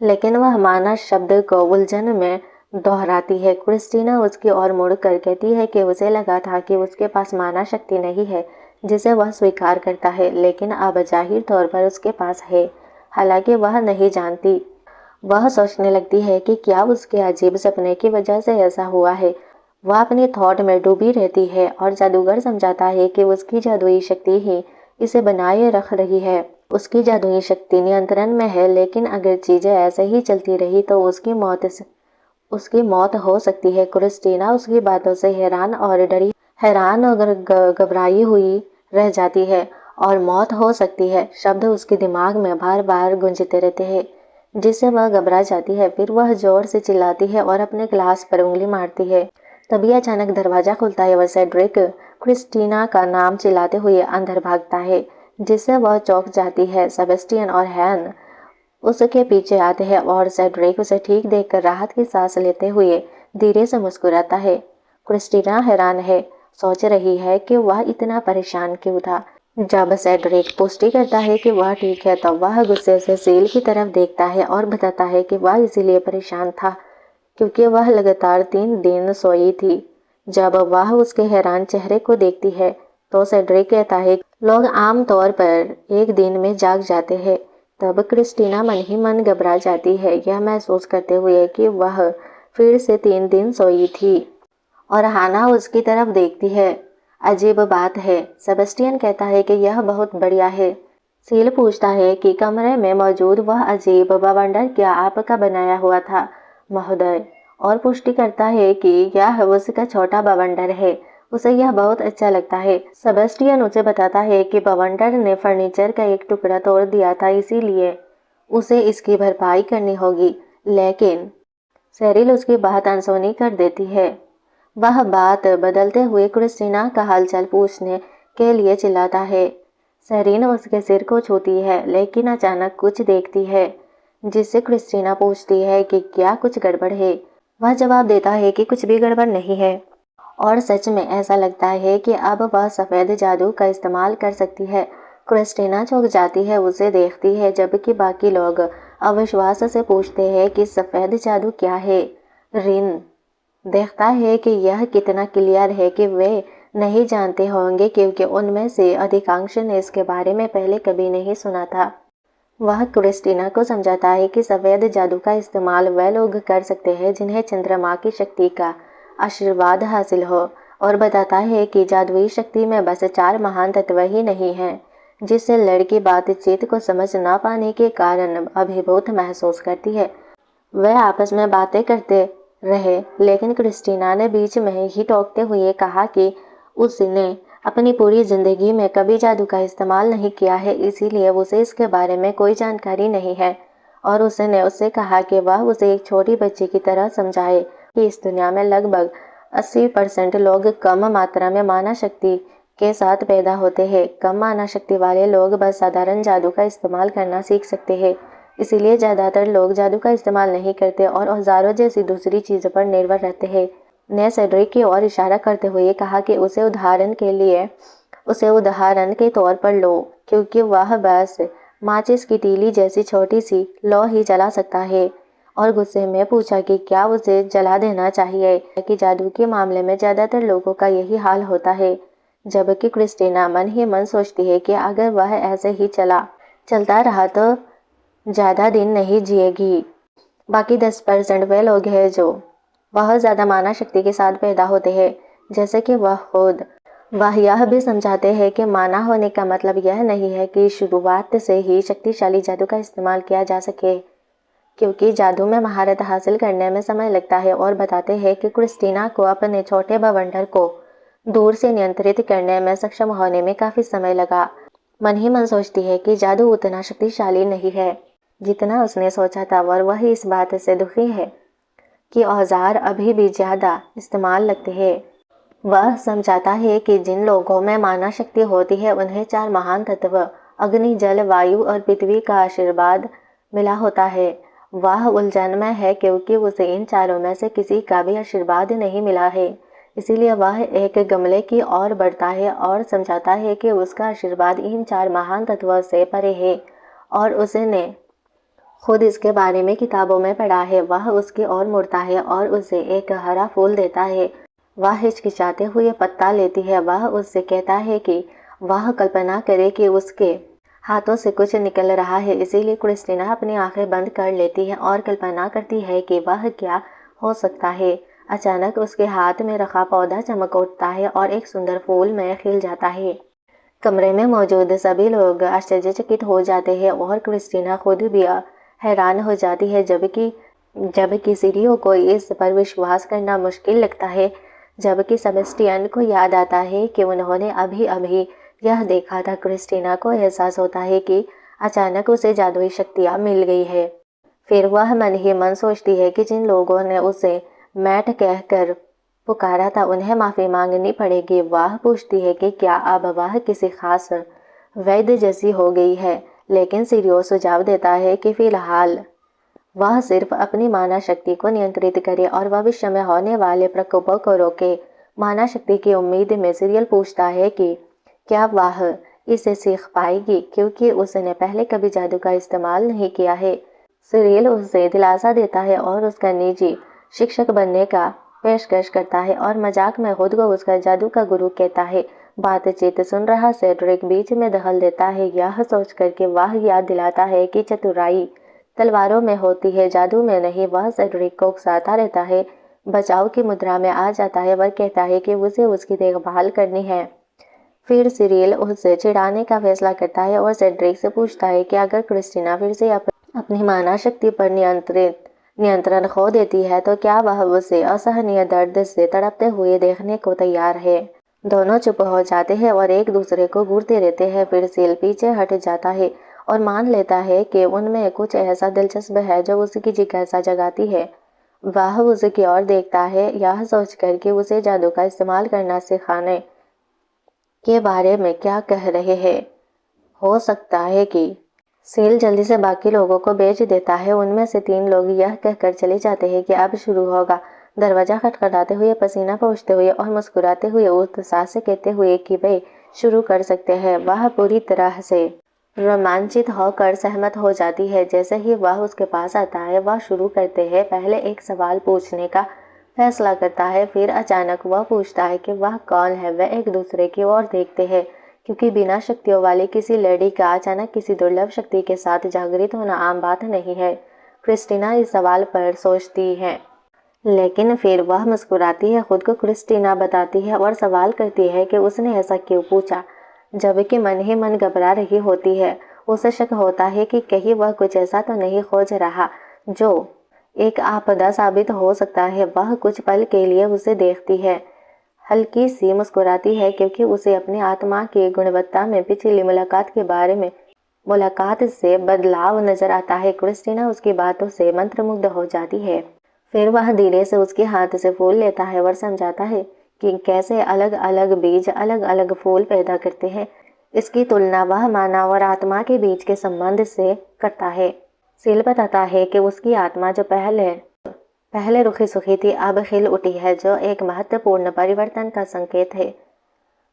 लेकिन वह माना शब्द को उलझन में दोहराती है। क्रिस्टीना उसकी ओर मुड़कर कहती है कि उसे लगा था कि उसके पास माना शक्ति नहीं है जिसे वह स्वीकार करता है, लेकिन अब जाहिर तौर पर उसके पास है, हालांकि वह नहीं जानती। वह सोचने लगती है कि क्या उसके अजीब सपने की वजह से ऐसा हुआ है। वह अपनी थॉट में डूबी रहती है और जादूगर समझाता है कि उसकी जादुई शक्ति ही इसे बनाए रख रही है। उसकी जादुई शक्ति नियंत्रण में है, लेकिन अगर चीजें ऐसे ही चलती रही तो उसकी मौत हो सकती है। क्रिस्टीना उसकी बातों से हैरान और घबराई हुई रह जाती है। और मौत हो सकती है शब्द उसके दिमाग में बार बार गूंजते रहते हैं, जिससे वह घबरा जाती है। फिर वह जोर से चिल्लाती है और अपने ग्लास पर उंगली मारती है। तभी अचानक दरवाजा खुलता है और सेड्रिक क्रिस्टीना का नाम चिल्लाते हुए अंदर भागता है, जिससे वह चौंक जाती है। सेबेस्टियन और हैन उसके पीछे आते हैं और सेड्रिक उसे ठीक देखकर राहत की सांस लेते हुए धीरे से मुस्कुराता है। क्रिस्टीना हैरान है, सोच रही है कि वह इतना परेशान क्यों था। जब सेड्रिक पुष्टि करता है कि वह ठीक है, तब वह गुस्से से सील की तरफ देखता है और बताता है कि वह इसीलिए परेशान था क्योंकि वह लगातार 3 दिन सोई थी। जब वह उसके हैरान चेहरे को देखती है तो सेड्रिक कहता है लोग आमतौर पर एक दिन में जाग जाते हैं। तब क्रिस्टीना मन ही मन घबरा जाती है, यह महसूस करते हुए कि वह फिर से 3 दिन सोई थी। और हाना उसकी तरफ देखती है। अजीब बात है, सेबेस्टियन कहता है कि यह बहुत बढ़िया है। सील पूछता है कि कमरे में मौजूद वह अजीब बवंडर क्या आपका बनाया हुआ था महोदय, और पुष्टि करता है कि यह उसका छोटा बवंडर है। उसे यह बहुत अच्छा लगता है। सेबेस्टियन उसे बताता है कि बवंडर ने फर्नीचर का एक टुकड़ा तोड़ दिया था, इसीलिए उसे इसकी भरपाई करनी होगी। लेकिन सेरिल उसकी बात अनसुनी कर देती है। वह बात बदलते हुए क्रिस्टीना का हालचाल पूछने के लिए चिल्लाता है। सेरीन उसके सिर को छूती है, लेकिन अचानक कुछ देखती है, जिससे क्रिस्टीना पूछती है कि क्या कुछ गड़बड़ है। वह जवाब देता है कि कुछ भी गड़बड़ नहीं है, और सच में ऐसा लगता है कि अब वह सफ़ेद जादू का इस्तेमाल कर सकती है। क्रिस्टीना चौंक जाती है, उसे देखती है, जबकि बाकी लोग अविश्वास से पूछते हैं कि सफ़ेद जादू क्या है। रिन देखता है कि यह कितना क्लियर है कि वे नहीं जानते होंगे, क्योंकि उनमें से अधिकांश ने इसके बारे में पहले कभी नहीं सुना था। वह क्रिस्टीना को समझाता है कि सफ़ेद जादू का इस्तेमाल वे लोग कर सकते हैं जिन्हें चंद्रमा की शक्ति का आशीर्वाद हासिल हो, और बताता है कि जादुई शक्ति में बस 4 महान तत्व ही नहीं हैं, जिससे लड़की बातचीत को समझ ना पाने के कारण अभिभूत महसूस करती है। वे आपस में बातें करते रहे, लेकिन क्रिस्टीना ने बीच में ही टोकते हुए कहा कि उसने अपनी पूरी जिंदगी में कभी जादू का इस्तेमाल नहीं किया है, इसीलिए उसे इसके बारे में कोई जानकारी नहीं है। और उसने उससे कहा कि वह उसे एक छोटी बच्ची की तरह समझाए कि इस दुनिया में लगभग 80% लोग कम मात्रा में माना शक्ति के साथ पैदा होते हैं। कम माना शक्ति वाले लोग बस साधारण जादू का इस्तेमाल करना सीख सकते हैं, इसीलिए ज़्यादातर लोग जादू का इस्तेमाल नहीं करते और औजारों जैसी दूसरी चीज़ों पर निर्भर रहते हैं। ने सेड्रिक की ओर इशारा करते हुए कहा कि उसे उदाहरण के तौर पर लो, क्योंकि वह बस माचिस की तीली जैसी छोटी सी लौ ही जला सकता है। और गुस्से में पूछा कि क्या उसे जला देना चाहिए, कि जादू के मामले में ज़्यादातर लोगों का यही हाल होता है। जबकि क्रिस्टीना मन ही मन सोचती है कि अगर वह ऐसे ही चलता रहा तो ज़्यादा दिन नहीं जिएगी। बाकी 10% वे लोग हैं जो बहुत ज़्यादा माना शक्ति के साथ पैदा होते हैं, जैसे कि वह खुद। वह यह भी समझाते हैं कि माना होने का मतलब यह नहीं है कि शुरुआत से ही शक्तिशाली जादू का इस्तेमाल किया जा सके, क्योंकि जादू में महारत हासिल करने में समय लगता है। और बताते हैं कि क्रिस्टीना को अपने छोटे बवंडर को दूर से नियंत्रित करने में सक्षम होने में काफ़ी समय लगा। मन ही मन सोचती है कि जादू उतना शक्तिशाली नहीं है जितना उसने सोचा था, और वह इस बात से दुखी है कि औजार अभी भी ज़्यादा इस्तेमाल लगते हैं। वह समझाता है कि जिन लोगों में माना शक्ति होती है उन्हें 4 महान तत्व अग्नि, जल, वायु और पृथ्वी का आशीर्वाद मिला होता है। वह उलझन में है क्योंकि उसे इन चारों में से किसी का भी आशीर्वाद नहीं मिला है। इसीलिए वह एक गमले की ओर बढ़ता है और समझाता है कि उसका आशीर्वाद इन 4 महान तत्वों से परे है, और उसने खुद इसके बारे में किताबों में पढ़ा है। वह उसकी ओर मुड़ता है और उसे एक हरा फूल देता है। वह हिचकिचाते हुए पत्ता लेती है। वह उससे कहता है कि वह कल्पना करे कि उसके हाथों से कुछ निकल रहा है। इसीलिए क्रिस्टीना अपनी आंखें बंद कर लेती है और कल्पना करती है कि वह क्या हो सकता है। अचानक उसके हाथ में रखा पौधा चमक उठता है और एक सुंदर फूल में खिल जाता है। कमरे में मौजूद सभी लोग आश्चर्यचकित हो जाते हैं और क्रिस्टीना खुद भी हैरान हो जाती है, जबकि सीरियो को इस पर विश्वास करना मुश्किल लगता है। जबकि सेबेस्टियन को याद आता है कि उन्होंने अभी अभी यह देखा था। क्रिस्टीना को एहसास होता है कि अचानक उसे जादुई शक्तियाँ मिल गई है। फिर वह मन ही मन सोचती है कि जिन लोगों ने उसे मैट कहकर पुकारा था उन्हें माफ़ी मांगनी पड़ेगी। वह पूछती है कि क्या अब वह किसी खास वैद्य जैसी हो गई है, लेकिन सीरियो सुझाव देता है कि फिलहाल वह सिर्फ अपनी माना शक्ति को नियंत्रित करे और भविष्य में होने वाले प्रकोपों को रोके। माना शक्ति की उम्मीद में सीरियल पूछता है कि क्या वह इसे सीख पाएगी, क्योंकि उसने पहले कभी जादू का इस्तेमाल नहीं किया है। सीरियल उसे दिलासा देता है और उसका निजी शिक्षक बनने का पेशकश करता है और मजाक में खुद को उसका जादू का गुरु कहता है। बातचीत सुन रहा सेड्रिक बीच में दखल देता है, यह सोचकर कि वह याद दिलाता है कि चतुराई तलवारों में होती है, जादू में नहीं। वह सेड्रिक को उकसाता रहता है, बचाव की मुद्रा में आ जाता है। वह कहता है कि उसे उसकी देखभाल करनी है। फिर सीरियल उससे चिढ़ाने का फैसला करता है और सेड्रिक से पूछता है कि अगर क्रिस्टीना फिर से अपनी माना शक्ति पर नियंत्रण खो देती है तो क्या वह उसे असहनीय दर्द से तड़पते हुए देखने को तैयार है। दोनों चुप हो जाते हैं और एक दूसरे को घूरते रहते हैं। फिर सील पीछे हट जाता है और मान लेता है कि उनमें कुछ ऐसा दिलचस्प है जो उसकी जिज्ञासा जगाती है। वह उसकी ओर देखता है, यह सोचकर कि उसे जादू का इस्तेमाल करना सिखाने के बारे में क्या कह रहे हैं। हो सकता है कि सील जल्दी से बाकी लोगों को भेज देता है। उनमें से 3 लोग यह कहकर चले जाते हैं कि अब शुरू होगा। दरवाजा खटखटाते हुए, पसीना पोंछते हुए और मुस्कुराते हुए उत्साह से कहते हुए कि वे शुरू कर सकते हैं। वह पूरी तरह से रोमांचित होकर सहमत हो जाती है। जैसे ही वह उसके पास आता है, वह शुरू करते हैं। पहले एक सवाल पूछने का फैसला करता है, फिर अचानक वह पूछता है कि वह कौन है। वे एक दूसरे की ओर देखते हैं, क्योंकि बिना शक्तियों वाली किसी लेडी का अचानक किसी दुर्लभ शक्ति के साथ जागृत होना आम बात नहीं है। क्रिस्टीना इस सवाल पर सोचती है, लेकिन फिर वह मुस्कुराती है, खुद को क्रिस्टीना बताती है और सवाल करती है कि उसने ऐसा क्यों पूछा, जबकि मन ही मन घबरा रही होती है। उसे शक होता है कि कहीं वह कुछ ऐसा तो नहीं खोज रहा जो एक आपदा साबित हो सकता है। वह कुछ पल के लिए उसे देखती है, हल्की सी मुस्कुराती है, क्योंकि उसे अपनी आत्मा की गुणवत्ता में पिछली मुलाकात से बदलाव नजर आता है। क्रिस्टीना उसकी बातों से मंत्रमुग्ध हो जाती है। फिर वह धीरे से उसके हाथ से फूल लेता है और समझाता है कि कैसे अलग अलग बीज अलग अलग फूल पैदा करते हैं। इसकी तुलना वह मानव और आत्मा के बीच के संबंध से करता है। सील बताता है कि उसकी आत्मा जो पहले रुखी सुखी थी, अब खिल उठी है, जो एक महत्वपूर्ण परिवर्तन का संकेत है।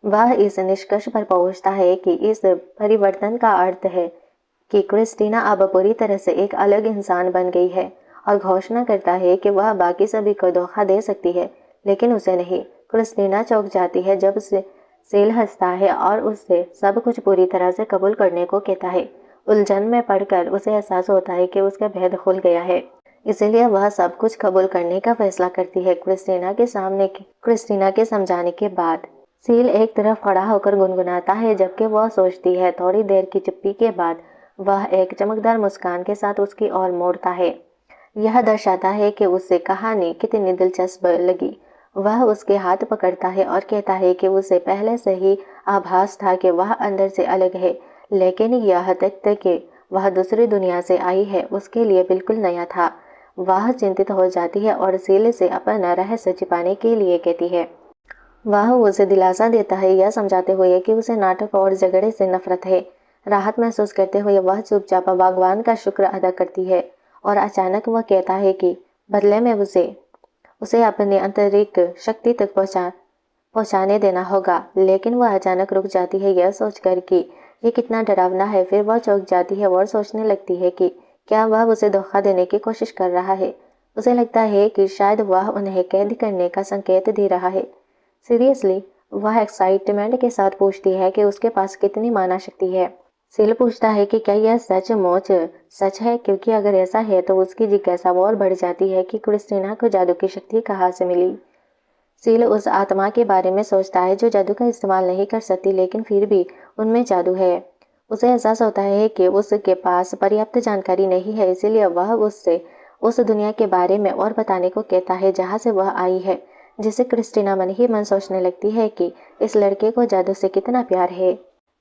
वह इस निष्कर्ष पर पहुंचता है कि इस परिवर्तन का अर्थ है कि क्रिस्टीना अब पूरी तरह से एक अलग इंसान बन गई है, और घोषणा करता है कि वह बाकी सभी को धोखा दे सकती है, लेकिन उसे नहीं। क्रिस्टीना चौंक जाती है जब सील हंसता है और उससे सब कुछ पूरी तरह से कबूल करने को कहता है। उलझन में पड़कर उसे एहसास होता है कि उसका भेद खुल गया है, इसीलिए वह सब कुछ कबूल करने का फैसला करती है। क्रिस्टीना के समझाने के बाद सील एक तरफ खड़ा होकर गुनगुनाता है, जबकि वह सोचती है। थोड़ी देर की चुप्पी के बाद वह एक चमकदार मुस्कान के साथ उसकी ओर मोड़ता है। यह दर्शाता है कि उसे कहानी कितनी दिलचस्प लगी। वह उसके हाथ पकड़ता है और कहता है कि उसे पहले से ही आभास था कि वह अंदर से अलग है, लेकिन यह तथ्य कि वह दूसरी दुनिया से आई है उसके लिए बिल्कुल नया था। वह चिंतित हो जाती है और सील से अपना रहस्य छिपाने के लिए कहती है। वह उसे दिलासा देता है, यह समझाते हुए कि उसे नाटक और झगड़े से नफरत है। राहत महसूस करते हुए वह चुपचाप भगवान का शुक्र अदा करती है, और अचानक वह कहता है कि बदले में उसे अपनी आंतरिक शक्ति तक पहुंचाने देना होगा। लेकिन वह अचानक रुक जाती है, यह सोचकर कि ये कितना डरावना है। फिर वह चौंक जाती है और सोचने लगती है कि क्या वह उसे धोखा देने की कोशिश कर रहा है। उसे लगता है कि शायद वह उन्हें कैद करने का संकेत दे रहा है। सीरियसली, वह एक्साइटमेंट के साथ पूछती है कि उसके पास कितनी माना शक्ति है। सील पूछता है कि क्या यह सचमुच सच है, क्योंकि अगर ऐसा है तो उसकी जिज्ञासा और बढ़ जाती है कि क्रिस्टीना को जादू की शक्ति कहाँ से मिली। सील उस आत्मा के बारे में सोचता है जो जादू का इस्तेमाल नहीं कर सकती, लेकिन फिर भी उनमें जादू है। उसे एहसास होता है कि उसके पास पर्याप्त जानकारी नहीं है, इसीलिए वह उससे उस दुनिया के बारे में और बताने को कहता है जहाँ से वह आई है, जिसे क्रिस्टीना मन ही मन सोचने लगती है कि इस लड़के को जादू से कितना प्यार है।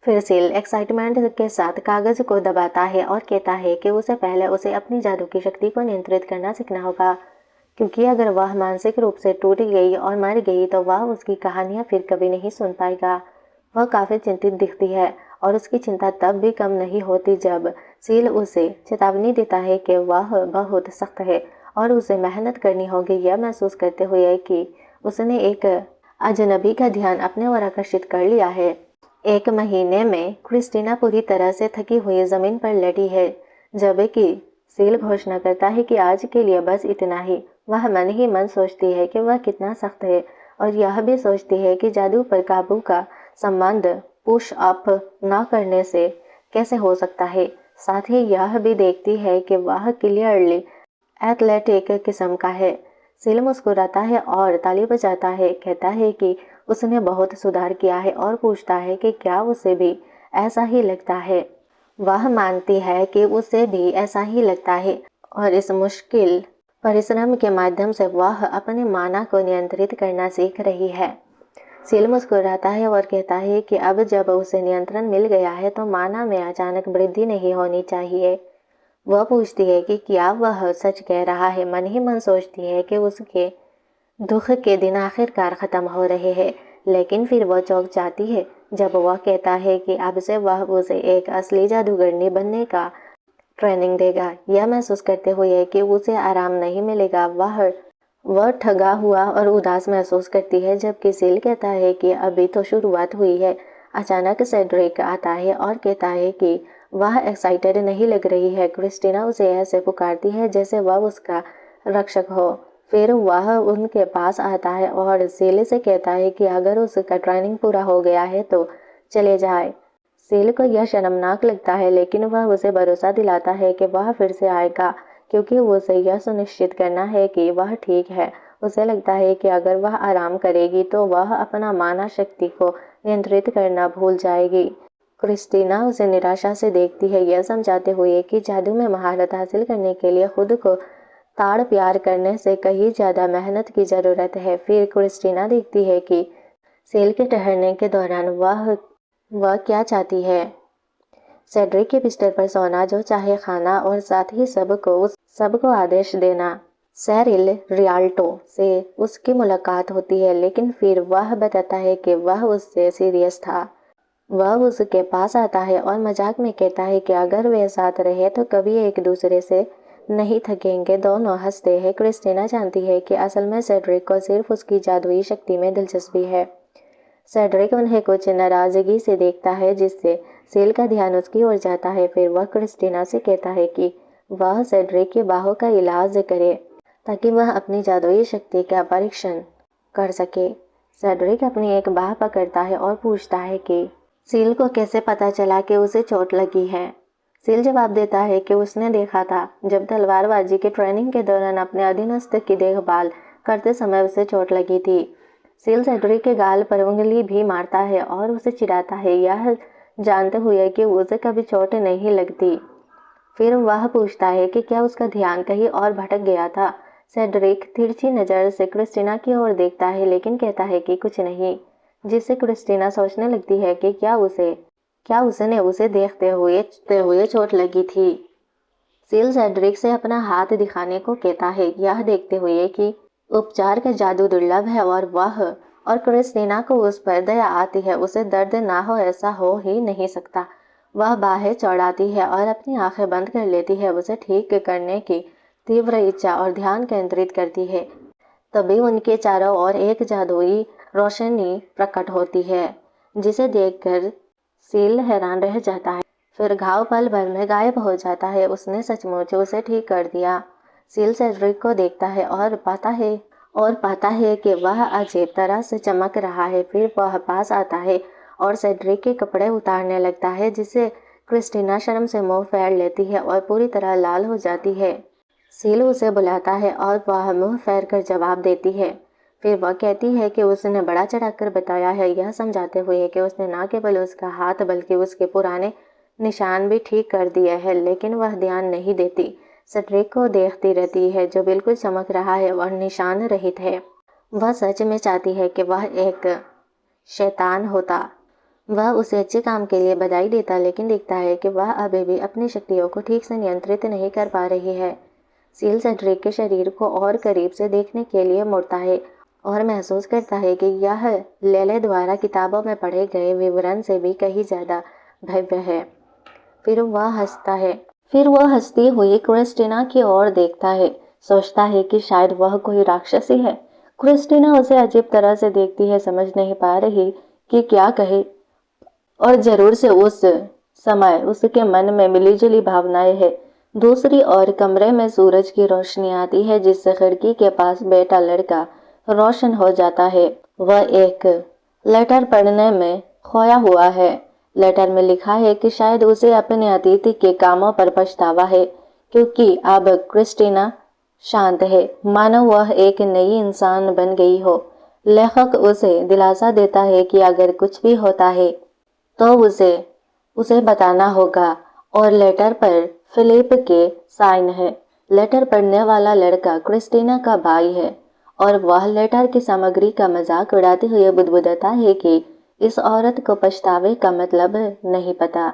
फिर सील एक्साइटमेंट के साथ कागज को दबाता है और कहता है कि उसे पहले उसे अपनी जादू की शक्ति को नियंत्रित करना सीखना होगा, क्योंकि अगर वह मानसिक रूप से टूट गई और मर गई तो वह उसकी कहानियां फिर कभी नहीं सुन पाएगा। वह काफी चिंतित दिखती है और उसकी चिंता तब भी कम नहीं होती जब सील उसे चेतावनी देता है कि वह बहुत सख्त है और उसे मेहनत करनी होगी, यह महसूस करते हुए कि उसने एक अजनबी का ध्यान अपने ओर आकर्षित कर लिया है। 1 महीने में क्रिस्टीना पूरी तरह से थकी हुई जमीन पर लेटी है, जबकि सील घोषणा करता है कि आज के लिए बस इतना ही। वह मन ही मन सोचती है कि वह कितना सख्त है और यह भी सोचती है कि जादू पर काबू का संबंध पुश अप न करने से कैसे हो सकता है। साथ ही यह भी देखती है कि वह क्लियरली एथलेटिक किस्म का है। सील मुस्कुराता है और ताली बजाता है, कहता है कि उसने बहुत सुधार किया है और पूछता है कि क्या उसे भी ऐसा ही लगता है। वह मानती है कि उसे भी ऐसा ही लगता है और इस मुश्किल परिश्रम के माध्यम से वह अपने माना को नियंत्रित करना सीख रही है। सील मुस्कुराता है और कहता है कि अब जब उसे नियंत्रण मिल गया है तो माना में अचानक वृद्धि नहीं होनी चाहिए। वह पूछती है कि क्या वह सच कह रहा है। मन ही मन सोचती है कि उसके दुख के दिन आखिरकार खत्म हो रहे हैं, लेकिन फिर वह चौंक जाती है जब वह कहता है कि अब से वह उसे एक असली जादूगरनी बनने का ट्रेनिंग देगा। यह महसूस करते हुए कि उसे आराम नहीं मिलेगा, वह ठगा हुआ और उदास महसूस करती है, जबकि सील कहता है कि अभी तो शुरुआत हुई है। अचानक सेड्रिक आता है और कहता है कि वह एक्साइटेड नहीं लग रही है। क्रिस्टीना उसे ऐसे पुकारती है जैसे वह उसका रक्षक हो। फिर वह उनके पास आता है और सील से कहता है कि अगर उसका ट्रेनिंग पूरा हो गया है तो चले जाए। सील को यह शर्मनाक लगता है, लेकिन वह उसे भरोसा दिलाता है कि वह फिर से आएगा, क्योंकि उसे यह सुनिश्चित करना है कि वह ठीक है। उसे लगता है कि अगर वह आराम करेगी तो वह अपना माना शक्ति को नियंत्रित करना भूल जाएगी। क्रिस्टीना उसे निराशा से देखती है, यह समझाते हुए कि जादू में महारत हासिल करने के लिए खुद को ताड़ प्यार करने से कहीं ज्यादा मेहनत की जरूरत है। फिर क्रिस्टीना देखती है कि सील के ठहरने के दौरान वह क्या चाहती है। सेड्रिक के बिस्तर पर सोना, जो चाहे खाना और साथ ही सबको आदेश देना। सेरिल रियाल्टो से उसकी मुलाकात होती है, लेकिन फिर वह बताता है कि वह उससे सीरियस था। वह उसके पास आता है और मजाक में कहता है कि अगर वे साथ रहे तो कभी एक दूसरे से नहीं थकेंगे। दोनों हंसते हैं। क्रिस्टीना जानती है कि असल में सेड्रिक को सिर्फ उसकी जादुई शक्ति में दिलचस्पी है। सेड्रिक उन्हें कुछ नाराजगी से देखता है, जिससे सील का ध्यान उसकी ओर जाता है। फिर वह क्रिस्टीना से कहता है कि वह सेड्रिक की बाहों का इलाज करे ताकि वह अपनी जादुई शक्ति का परीक्षण कर सके। सेड्रिक अपनी एक बाह पकड़ता है और पूछता है कि सील को कैसे पता चला कि उसे चोट लगी है। सील जवाब देता है कि उसने देखा था जब तलवारबाजी की ट्रेनिंग के दौरान अपने अधीनस्थ की देखभाल करते समय उसे चोट लगी थी। सील सेड्रिक के गाल पर उंगली भी मारता है और उसे चिढ़ाता है, यह जानते हुए कि उसे कभी चोट नहीं लगती। फिर वह पूछता है कि क्या उसका ध्यान कहीं और भटक गया था। सेड्रिक तिरछी नज़र से क्रिस्टीना की ओर देखता है, लेकिन कहता है कि कुछ नहीं, जिससे क्रिस्टीना सोचने लगती है कि क्या उसने उसे देखते हुए चोट लगी थी। सील सेड्रिक से अपना हाथ दिखाने को कहता है, यह देखते हुए कि उपचार का जादू दुर्लभ है और क्रिस्टीना को उस पर दया आती है। उसे दर्द ना हो ऐसा हो ही नहीं सकता। वह बाहें चौड़ाती है और अपनी आंखें बंद कर लेती है। उसे ठीक करने की तीव्र इच्छा और ध्यान केंद्रित करती है। तभी उनके चारों ओर एक जादुई रोशनी प्रकट होती है, जिसे देखकर सील हैरान रह जाता है। फिर घाव पल भर में गायब हो जाता है। उसने सचमुच उसे ठीक कर दिया। सील सेड्रिक को देखता है और पाता है कि वह अजीब तरह से चमक रहा है। फिर वह पास आता है और सेड्रिक के कपड़े उतारने लगता है, जिसे क्रिस्टीना शर्म से मुंह फेर लेती है और पूरी तरह लाल हो जाती है। सील उसे बुलाता है और वह मुंह फेर कर जवाब देती है। फिर वह कहती है कि उसने बड़ा चढ़ाकर बताया है, यह समझाते हुए कि उसने न केवल उसका हाथ बल्कि उसके पुराने निशान भी ठीक कर दिए हैं, लेकिन वह ध्यान नहीं देती। सेड्रिक को देखती रहती है जो बिल्कुल चमक रहा है और निशान रहित है। वह सच में चाहती है कि वह एक शैतान होता। वह उसे अच्छे काम के लिए बधाई देता, लेकिन दिखता है कि वह अभी भी अपनी शक्तियों को ठीक से नियंत्रित नहीं कर पा रही है। सील सेड्रिक के शरीर को और करीब से देखने के लिए मुड़ता है और महसूस करता है कि यह लेले द्वारा किताबों में पढ़े गए विवरण से भी कहीं ज़्यादा भव्य है। फिर वह हंसती हुई क्रिस्टीना की ओर देखता है, सोचता है कि शायद वह कोई राक्षसी है। क्रिस्टीना उसे अजीब तरह से देखती है, समझ नहीं पा रही कि क्या कहे, और जरूर से उस समय उसके मन में मिलीजुली भावनाएं हैं। दूसरी ओर कमरे में सूरज की रोशनी आती है, जिससे खिड़की के पास बैठा लड़का रोशन हो जाता है। वह एक लेटर पढ़ने में खोया हुआ है। लेटर में लिखा है कि शायद उसे अपने अतीत के कामों पर पछतावा है, क्योंकि अब क्रिस्टीना शांत है, मानो वह एक नई इंसान बन गई हो। लेखक उसे दिलासा देता है कि अगर कुछ भी होता है तो उसे बताना होगा, और लेटर पर फिलिप के साइन है। लेटर पढ़ने वाला लड़का क्रिस्टीना का भाई है और वह लेटर की सामग्री का मजाक उड़ाते हुए बुदबुदाता है कि इस औरत को पछतावे का मतलब नहीं पता।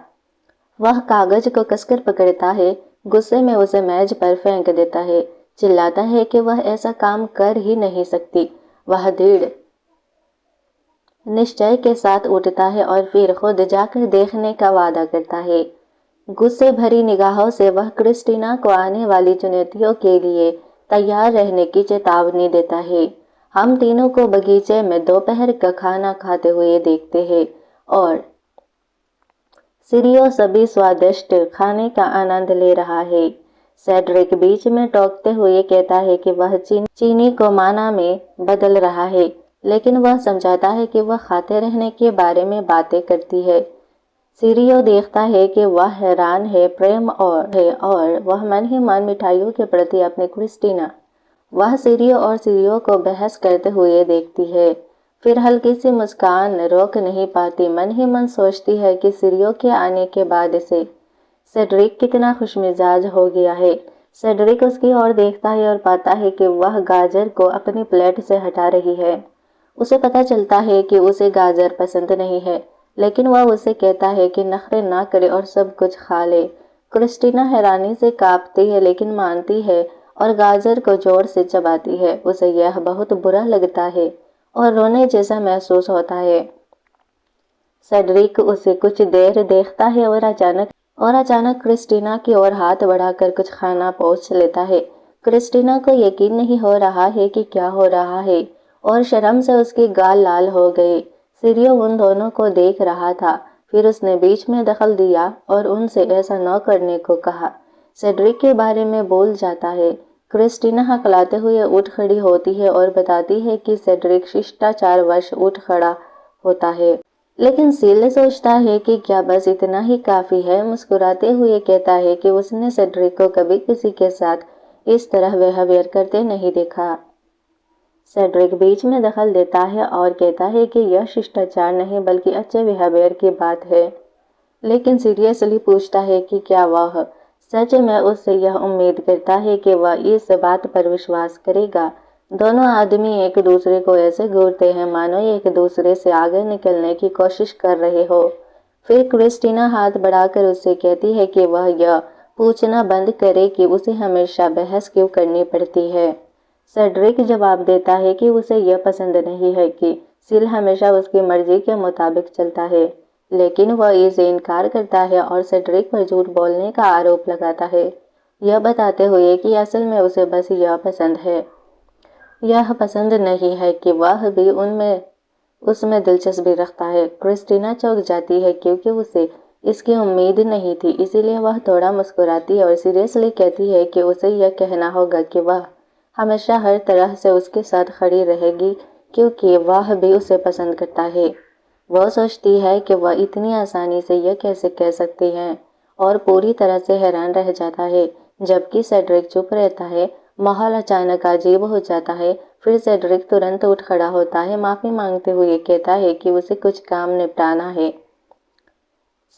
वह कागज को कसकर पकड़ता है, गुस्से में उसे मेज पर फेंक देता है, चिल्लाता है कि वह ऐसा काम कर ही नहीं सकती। वह दृढ़ निश्चय के साथ उठता है और फिर खुद जाकर देखने का वादा करता है। गुस्से भरी निगाहों से वह क्रिस्टीना को आने वाली चुनौतियों के लिए तैयार रहने की चेतावनी देता है। हम तीनों को बगीचे में दोपहर का खाना खाते हुए देखते हैं और सिरियो सभी स्वादिष्ट खाने का आनंद ले रहा है। सेड्रिक बीच में टोकते हुए कहता है कि वह चीनी को माना में बदल रहा है, लेकिन वह समझाता है कि वह खाते रहने के बारे में बातें करती है। सिरियो देखता है कि वह हैरान है, प्रेम और वह मन ही मन मिठाइयों के प्रति अपने क्रिस्टीना। वह सिरियो को बहस करते हुए देखती है, फिर हल्की सी मुस्कान रोक नहीं पाती। मन ही मन सोचती है कि सिरियो के आने के बाद से सेड्रिक कितना खुशमिजाज हो गया है। सेड्रिक उसकी ओर देखता है और पाता है कि वह गाजर को अपनी प्लेट से हटा रही है। उसे पता चलता है कि उसे गाजर पसंद नहीं है, लेकिन वह उसे कहता है कि नखरे ना करे और सब कुछ खा ले। क्रिस्टीना हैरानी से कांपती है, लेकिन मानती है और गाजर को जोर से चबाती है। उसे यह बहुत बुरा लगता है और रोने जैसा महसूस होता है। सेड्रिक उसे कुछ देर देखता है और अचानक क्रिस्टीना की ओर हाथ बढ़ाकर कुछ खाना पहुंच लेता है। क्रिस्टीना को यकीन नहीं हो रहा है कि क्या हो रहा है और शर्म से उसके गाल लाल हो गए। सिरियो उन दोनों को देख रहा था, फिर उसने बीच में दखल दिया और उनसे ऐसा न करने को कहा। सेड्रिक के बारे में बोल जाता है। क्रिस्टीना हकलाते हुए उठ खड़ी होती है और बताती है कि सेड्रिक शिष्टाचार वश उठ खड़ा होता है, लेकिन सील सोचता है कि क्या बस इतना ही काफी है। मुस्कुराते हुए कहता है कि उसने सेड्रिक को कभी किसी के साथ इस तरह बिहेवियर करते नहीं देखा। सेड्रिक बीच में दखल देता है और कहता है कि यह शिष्टाचार नहीं बल्कि अच्छे बिहेवियर की बात है, लेकिन सीरियसली पूछता है कि क्या वह सच में उससे यह उम्मीद करता है कि वह इस बात पर विश्वास करेगा। दोनों आदमी एक दूसरे को ऐसे घूरते हैं मानो एक दूसरे से आगे निकलने की कोशिश कर रहे हो। फिर क्रिस्टीना हाथ बढ़ाकर उससे कहती है कि वह यह पूछना बंद करे कि उसे हमेशा बहस क्यों करनी पड़ती है। सेड्रिक जवाब देता है कि उसे यह पसंद नहीं है कि सील हमेशा उसकी मर्जी के मुताबिक चलता है, लेकिन वह इसे इनकार करता है और सेड्रिक पर झूठ बोलने का आरोप लगाता है, यह बताते हुए कि असल में उसे बस यह पसंद नहीं है कि वह भी उसमें दिलचस्पी रखता है। क्रिस्टीना चौंक जाती है क्योंकि उसे इसकी उम्मीद नहीं थी, इसीलिए वह थोड़ा मुस्कुराती है और सीरियसली कहती है कि उसे यह कहना होगा कि वह हमेशा हर तरह से उसके साथ खड़ी रहेगी, क्योंकि वह भी उसे पसंद करता है। वह सोचती है कि वह इतनी आसानी से यह कैसे कह सकती है और पूरी तरह से हैरान रह जाता है। जबकि सेड्रिक चुप रहता है। माहौल अचानक अजीब हो जाता है। फिर सेड्रिक तुरंत उठ खड़ा होता है, माफ़ी मांगते हुए कहता है कि उसे कुछ काम निपटाना है।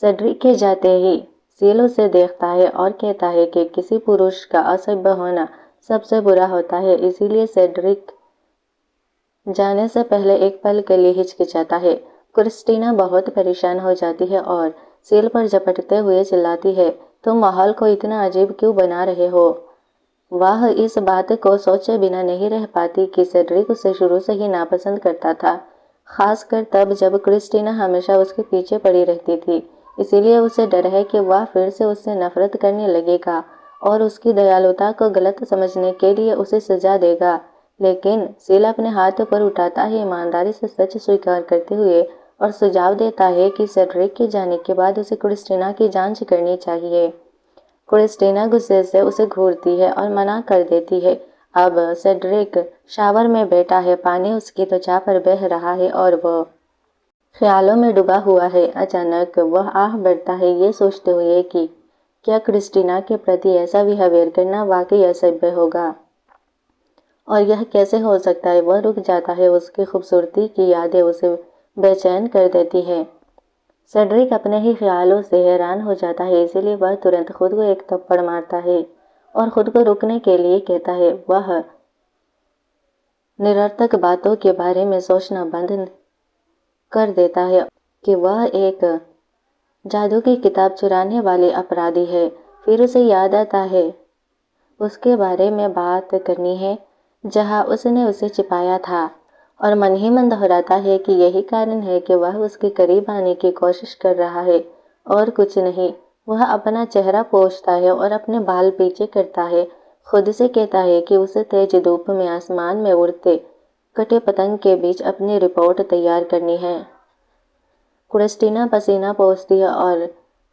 सेड्रिक के जाते ही सील उसे देखता है और कहता है कि किसी पुरुष का असभ्य होना सबसे बुरा होता है, इसीलिए सेड्रिक जाने से पहले एक पल के लिए हिचकिचाता है। क्रिस्टीना बहुत परेशान हो जाती है और सील पर झपटते हुए चिल्लाती है, तुम माहौल को इतना अजीब क्यों बना रहे हो। वह इस बात को सोचे बिना नहीं रह पाती कि सेड्रिक उसे शुरू से ही नापसंद करता था, खासकर तब जब क्रिस्टीना हमेशा उसके पीछे पड़ी रहती थी। इसीलिए उसे डर है कि वह फिर से उससे नफरत करने लगेगा और उसकी दयालुता को गलत समझने के लिए उसे सजा देगा। लेकिन सील अपने हाथ पर उठाता है, ईमानदारी से सच स्वीकार करते हुए, और सुझाव देता है कि सेड्रिक के जाने के बाद उसे क्रिस्टीना की जांच करनी चाहिए। क्रिस्टीना गुस्से से उसे घूरती है और मना कर देती है। अब सेड्रिक शावर में बैठा है, पानी उसकी त्वचा पर बह रहा है और वह ख्यालों में डूबा हुआ है। अचानक वह आह भरता है, ये सोचते हुए कि क्या क्रिस्टीना के प्रति ऐसा बिहेवियर करना वाकई असभ्य होगा, और यह कैसे हो सकता है। वह रुक जाता है, उसकी खूबसूरती की यादें उसे बेचैन कर देती है। सेड्रिक अपने ही ख्यालों से हैरान हो जाता है, इसीलिए वह तुरंत खुद को एक थप्पड़ मारता है और खुद को रुकने के लिए कहता है। वह निरर्थक बातों के बारे में सोचना बंद कर देता है कि वह एक जादू की किताब चुराने वाले अपराधी है। फिर उसे याद आता है उसके बारे में बात करनी है जहां उसने उसे छिपाया था, और मन ही मन दोहराता है कि यही कारण है कि वह उसके करीब आने की कोशिश कर रहा है और कुछ नहीं। वह अपना चेहरा पोंछता है और अपने बाल पीछे करता है, खुद से कहता है कि उसे तेज धूप में आसमान में उड़ते कटे पतंग के बीच अपनी रिपोर्ट तैयार करनी है। क्रिस्टीना पसीना पोंछती है और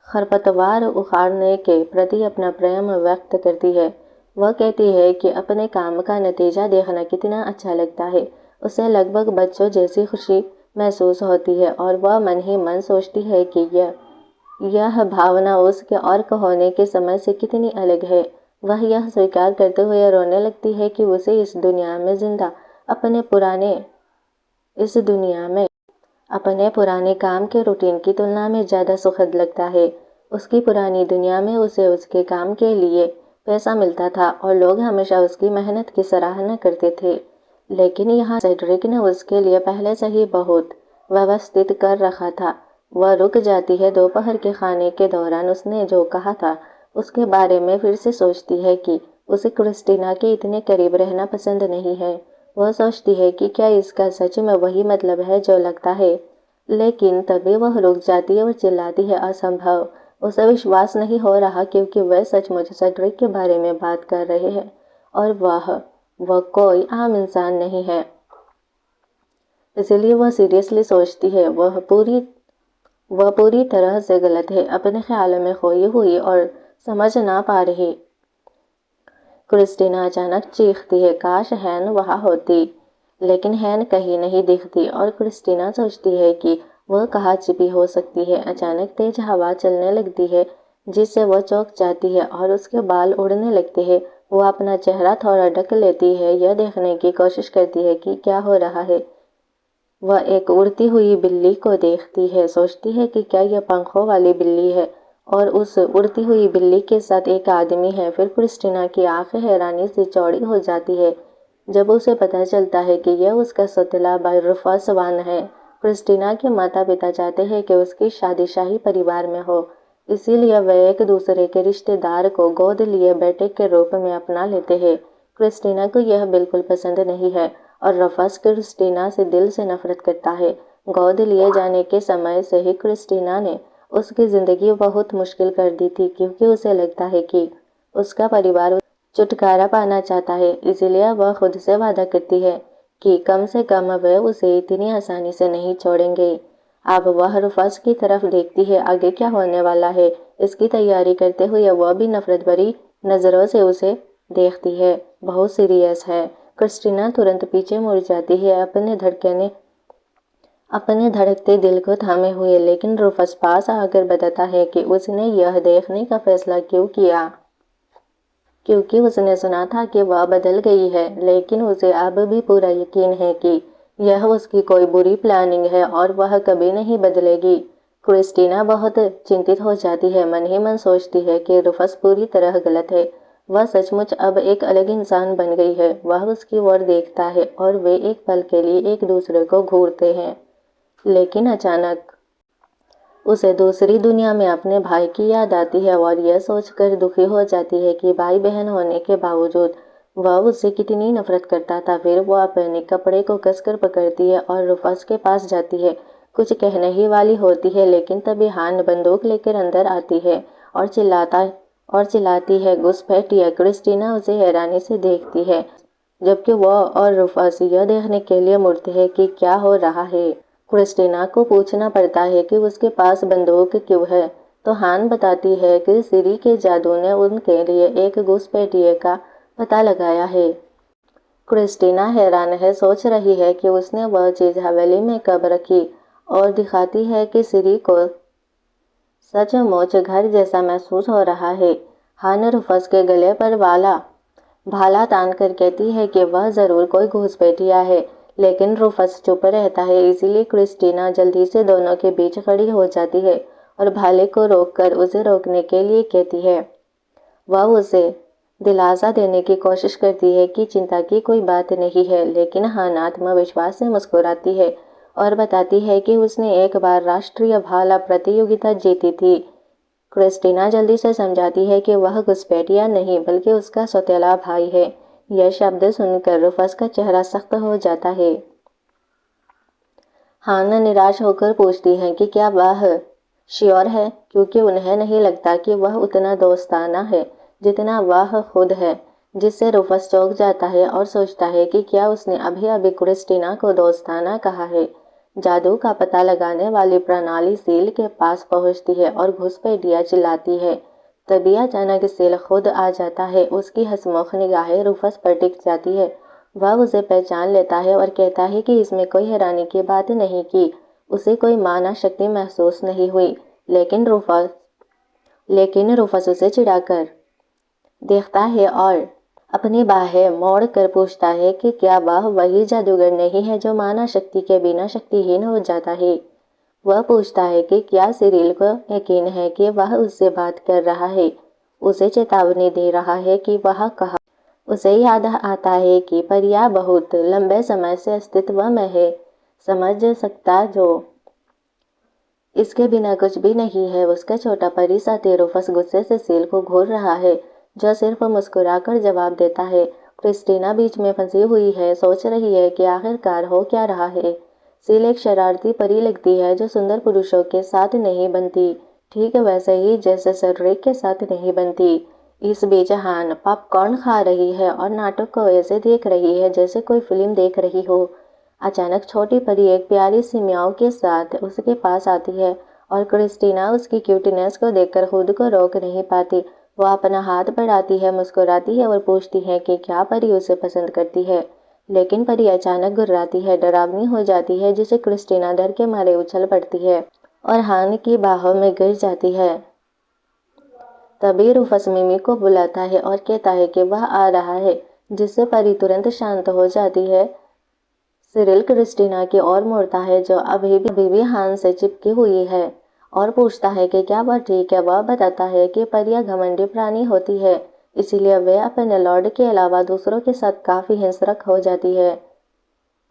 खरपतवार उखाड़ने के प्रति अपना प्रेम व्यक्त करती है। वह कहती है कि अपने काम का नतीजा देखना कितना अच्छा लगता है। उसे लगभग बच्चों जैसी खुशी महसूस होती है और वह मन ही मन सोचती है कि यह भावना उसके ऑर्क होने के समय से कितनी अलग है। वह यह स्वीकार करते हुए रोने लगती है कि उसे इस दुनिया में अपने पुराने काम के रूटीन की तुलना में ज़्यादा सुखद लगता है। उसकी पुरानी दुनिया में उसे उसके काम के लिए पैसा मिलता था और लोग हमेशा उसकी मेहनत की सराहना करते थे। लेकिन यहाँ सेड्रिक ने उसके लिए पहले से ही बहुत व्यवस्थित कर रखा था। वह रुक जाती है। दोपहर के खाने के दौरान उसने जो कहा था उसके बारे में फिर से सोचती है कि उसे क्रिस्टीना के इतने करीब रहना पसंद नहीं है। वह सोचती है कि क्या इसका सच में वही मतलब है जो लगता है, लेकिन तभी वह रुक जाती है और चिल्लाती है, असंभव। उसे विश्वास नहीं हो रहा क्योंकि वह सचमुच सेड्रिक के बारे में बात कर रहे हैं और वह कोई आम इंसान नहीं है। इसलिए वह सीरियसली सोचती है वह पूरी तरह से गलत है, अपने ख्यालों में खोई हुई और समझ ना पा रही। क्रिस्टीना अचानक चीखती है, काश हैन वहाँ होती। लेकिन हैन कहीं नहीं दिखती और क्रिस्टीना सोचती है कि वह कहाँ छिपी हो सकती है। अचानक तेज हवा चलने लगती है जिससे वह चौंक जाती है और उसके बाल उड़ने लगते हैं। वह अपना चेहरा थोड़ा ढक लेती है, यह देखने की कोशिश करती है कि क्या हो रहा है। वह एक उड़ती हुई बिल्ली को देखती है, सोचती है कि क्या यह पंखों वाली बिल्ली है और उस उड़ती हुई बिल्ली के साथ एक आदमी है। फिर क्रिस्टीना की आंखें हैरानी से चौड़ी हो जाती है जब उसे पता चलता है कि यह उसका सौतेला भाई रुफस वान है। क्रिस्टीना के माता पिता चाहते हैं कि उसकी शादी शाही परिवार में हो, इसीलिए वे एक दूसरे के रिश्तेदार को गोद लिए बेटे के रूप में अपना लेते हैं। क्रिस्टीना को यह बिल्कुल पसंद नहीं है और रफस क्रिस्टीना से दिल से नफरत करता है। गोद लिए जाने के समय से ही क्रिस्टीना ने उसकी ज़िंदगी बहुत मुश्किल कर दी थी, क्योंकि उसे लगता है कि उसका परिवार छुटकारा पाना चाहता है। इसीलिए वह खुद से वादा करती है कि कम से कम वह उसे इतनी आसानी से नहीं छोड़ेंगे। अब वह रुफस की तरफ देखती है, आगे क्या होने वाला है इसकी तैयारी करते हुए वह भी नफरत भरी नज़रों से उसे देखती है। बहुत सीरियस है। क्रिस्टीना तुरंत पीछे मुड़ जाती है, अपने धड़कते दिल को थामे हुए। लेकिन रुफस पास आकर बताता है कि उसने यह देखने का फैसला क्यों किया। क्योंकि उसने सुना था कि वह बदल गई है, लेकिन उसे अब भी पूरा यकीन है कि यह उसकी कोई बुरी प्लानिंग है और वह कभी नहीं बदलेगी। क्रिस्टीना बहुत चिंतित हो जाती है, मन ही मन सोचती है कि रुफस पूरी तरह गलत है। वह सचमुच अब एक अलग इंसान बन गई है। वह उसकी ओर देखता है और वे एक पल के लिए एक दूसरे को घूरते हैं, लेकिन अचानक उसे दूसरी दुनिया में अपने भाई की याद आती है और यह सोचकर दुखी हो जाती है कि भाई बहन होने के बावजूद वह उससे कितनी नफरत करता था। फिर वह अपने कपड़े को कसकर पकड़ती है और रुफस के पास जाती है। कुछ कहने ही वाली होती है, लेकिन तभी हान बंदूक लेकर अंदर आती है और चिल्लाती है, घुसपैठिए। क्रिस्टीना उसे हैरानी से देखती है, जबकि वह और रुफस यह देखने के लिए मुड़ते हैं कि क्या हो रहा है। क्रिस्टीना को पूछना पड़ता है कि उसके पास बंदूक क्यों है, तो हान बताती है कि सिरी के जादू ने उनके लिए एक घुसपैठिए का पता लगाया है। क्रिस्टीना हैरान है, सोच रही है कि उसने वह चीज हवेली में कब रखी, और दिखाती है कि सिरी को सचमुच घर जैसा महसूस हो रहा है। हान रुफस के गले पर भाला तान कर कहती है कि वह जरूर कोई घुसपैठिया है, लेकिन रुफस चुप रहता है। इसीलिए क्रिस्टीना जल्दी से दोनों के बीच खड़ी हो जाती है और भाले को रोककर उसे रोकने के लिए कहती है। वह उसे दिलासा देने की कोशिश करती है कि चिंता की कोई बात नहीं है, लेकिन हान आत्मविश्वास से मुस्कुराती है और बताती है कि उसने एक बार राष्ट्रीय भाला प्रतियोगिता जीती थी। क्रिस्टीना जल्दी से समझाती है कि वह घुसपैठिया नहीं बल्कि उसका सौतेला भाई है। यह शब्द सुनकर रुफस का चेहरा सख्त हो जाता है। हान निराश होकर पूछती है कि क्या वह श्योर है, क्योंकि उन्हें नहीं लगता कि वह उतना दोस्ताना है जितना वह खुद है, जिससे रुफस चौंक जाता है और सोचता है कि क्या उसने अभी अभी क्रिस्टीना को दोस्ताना कहा है। जादू का पता लगाने वाली प्रणाली सील के पास पहुंचती है और घुसपैठिया चिल्लाती है। तभी अचानक सील खुद आ जाता है। उसकी हंसमुख निगाहें रुफस पर टिक जाती है। वह उसे पहचान लेता है और कहता है कि इसमें कोई हैरानी की बात नहीं की उसे कोई माना शक्ति महसूस नहीं हुई, लेकिन रुफस उसे चिढ़ाकर देखता है और अपनी बाहें मोड़ कर पूछता है कि क्या वह वही जादूगर नहीं है जो माना शक्ति के बिना शक्तिहीन हो जाता है। वह पूछता है कि क्या सिरिल को यकीन है कि वह उससे बात कर रहा है, उसे चेतावनी दे रहा है कि वह कहा। उसे याद आता है कि परिया बहुत लंबे समय से अस्तित्व में है, समझ सकता जो इसके बिना कुछ भी नहीं है। उसका छोटा परी साथी रुफस गुस्से से सील को घूर रहा है, जो सिर्फ मुस्कुराकर जवाब देता है। क्रिस्टीना बीच में फंसी हुई है, सोच रही है कि आखिरकार हो क्या रहा है। सील एक शरारती परी लगती है जो सुंदर पुरुषों के साथ नहीं बनती, ठीक वैसे ही जैसे सेड्रिक के साथ नहीं बनती। इस बीच हान पॉपकॉर्न खा रही है और नाटक को ऐसे देख रही है जैसे कोई फिल्म देख रही हो। अचानक छोटी परी एक प्यारी सी म्याऊ के साथ उसके पास आती है और क्रिस्टीना उसकी क्यूटनेस को देखकर खुद को रोक नहीं पाती। वह अपना हाथ बढ़ाती है, मुस्कुराती है और पूछती है कि क्या परी उसे पसंद करती है, लेकिन परी अचानक गुर्राती है, डरावनी हो जाती है, जिसे क्रिस्टीना डर के मारे उछल पड़ती है और हान की बाहों में गिर जाती है। तभी रुफस मिमी को बुलाता है और कहता है कि वह आ रहा है, जिससे परी तुरंत शांत हो जाती है। सिरिल क्रिस्टीना की ओर मुड़ता है, जो अभी भी हान से चिपकी हुई है, और पूछता है कि क्या वह ठीक है। वह बताता है कि परियां घमंडी प्राणी होती है, इसीलिए वे अपने लॉर्ड के अलावा दूसरों के साथ काफी हिंसक हो जाती है।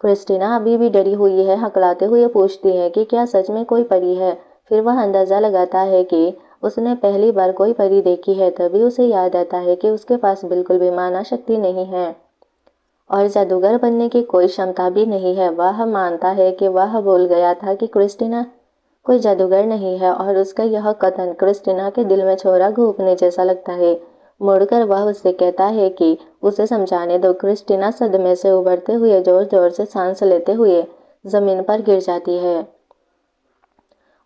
क्रिस्टीना अभी भी डरी हुई है, हकलाते हुए पूछती है कि क्या सच में कोई परी है। फिर वह अंदाजा लगाता है कि उसने पहली बार कोई परी देखी है। तभी उसे याद आता है कि उसके पास बिल्कुल भी माना शक्ति नहीं है और जादूगर बनने की कोई क्षमता भी नहीं है। वह मानता है कि वह भूल गया था कि क्रिस्टीना कोई जादूगर नहीं है, और उसका यह कथन क्रिस्टीना के दिल में छोरा घूंपने जैसा लगता है। मुड़कर वह उससे कहता है कि उसे समझाने दो। क्रिस्टीना सदमे से उबरते हुए जोर जोर से सांस लेते हुए जमीन पर गिर जाती है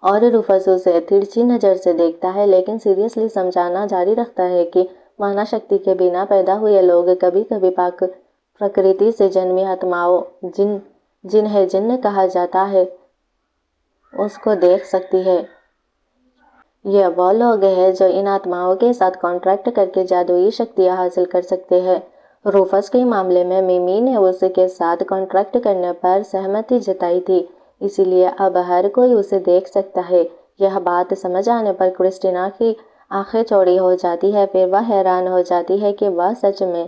और रुफस उसे तिरछी नजर से देखता है, लेकिन सीरियसली समझाना जारी रखता है कि माना शक्ति के बिना पैदा हुए लोग कभी कभी पाक प्रकृति से जन्मी आत्माओं, जिन्हें जिन्न कहा जाता है, उसको देख सकती है। ये वो लोग हैं जो इन आत्माओं के साथ कॉन्ट्रैक्ट करके जादुई शक्तियां हासिल कर सकते हैं। रूफस के मामले में मिमी ने उसके साथ कॉन्ट्रैक्ट करने पर सहमति जताई थी, इसीलिए अब हर कोई उसे देख सकता है। यह बात समझ आने पर क्रिस्टीना की आंखें चौड़ी हो जाती है। फिर वह हैरान हो जाती है कि वह सच में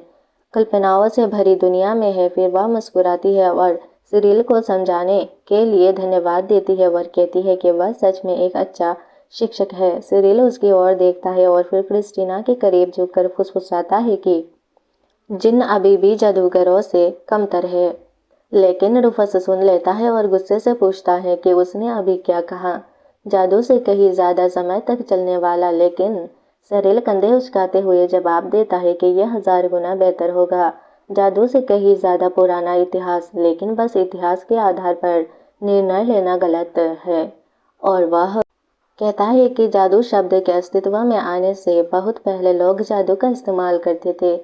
कल्पनाओं से भरी दुनिया में है। फिर वह मुस्कुराती है और सिरिल को समझाने के लिए धन्यवाद देती है और कहती है कि वह सच में एक अच्छा शिक्षक है। सिरिल उसकी ओर देखता है और फिर क्रिस्टीना के करीब झुककर फुसफुसाता है कि जिन अभी भी जादूगरों से कमतर है। लेकिन रूफस सुन लेता है और गुस्से से पूछता है कि उसने अभी क्या कहा। जादू से कहीं ज्यादा समय तक चलने वाला, लेकिन सरेल कंधे उचकाते हुए जवाब देता है कि यह 1000 गुना बेहतर होगा। जादू से कहीं ज्यादा पुराना इतिहास, लेकिन बस इतिहास के आधार पर निर्णय लेना गलत है। और वह कहता है कि जादू शब्द के अस्तित्व में आने से बहुत पहले लोग जादू का इस्तेमाल करते थे।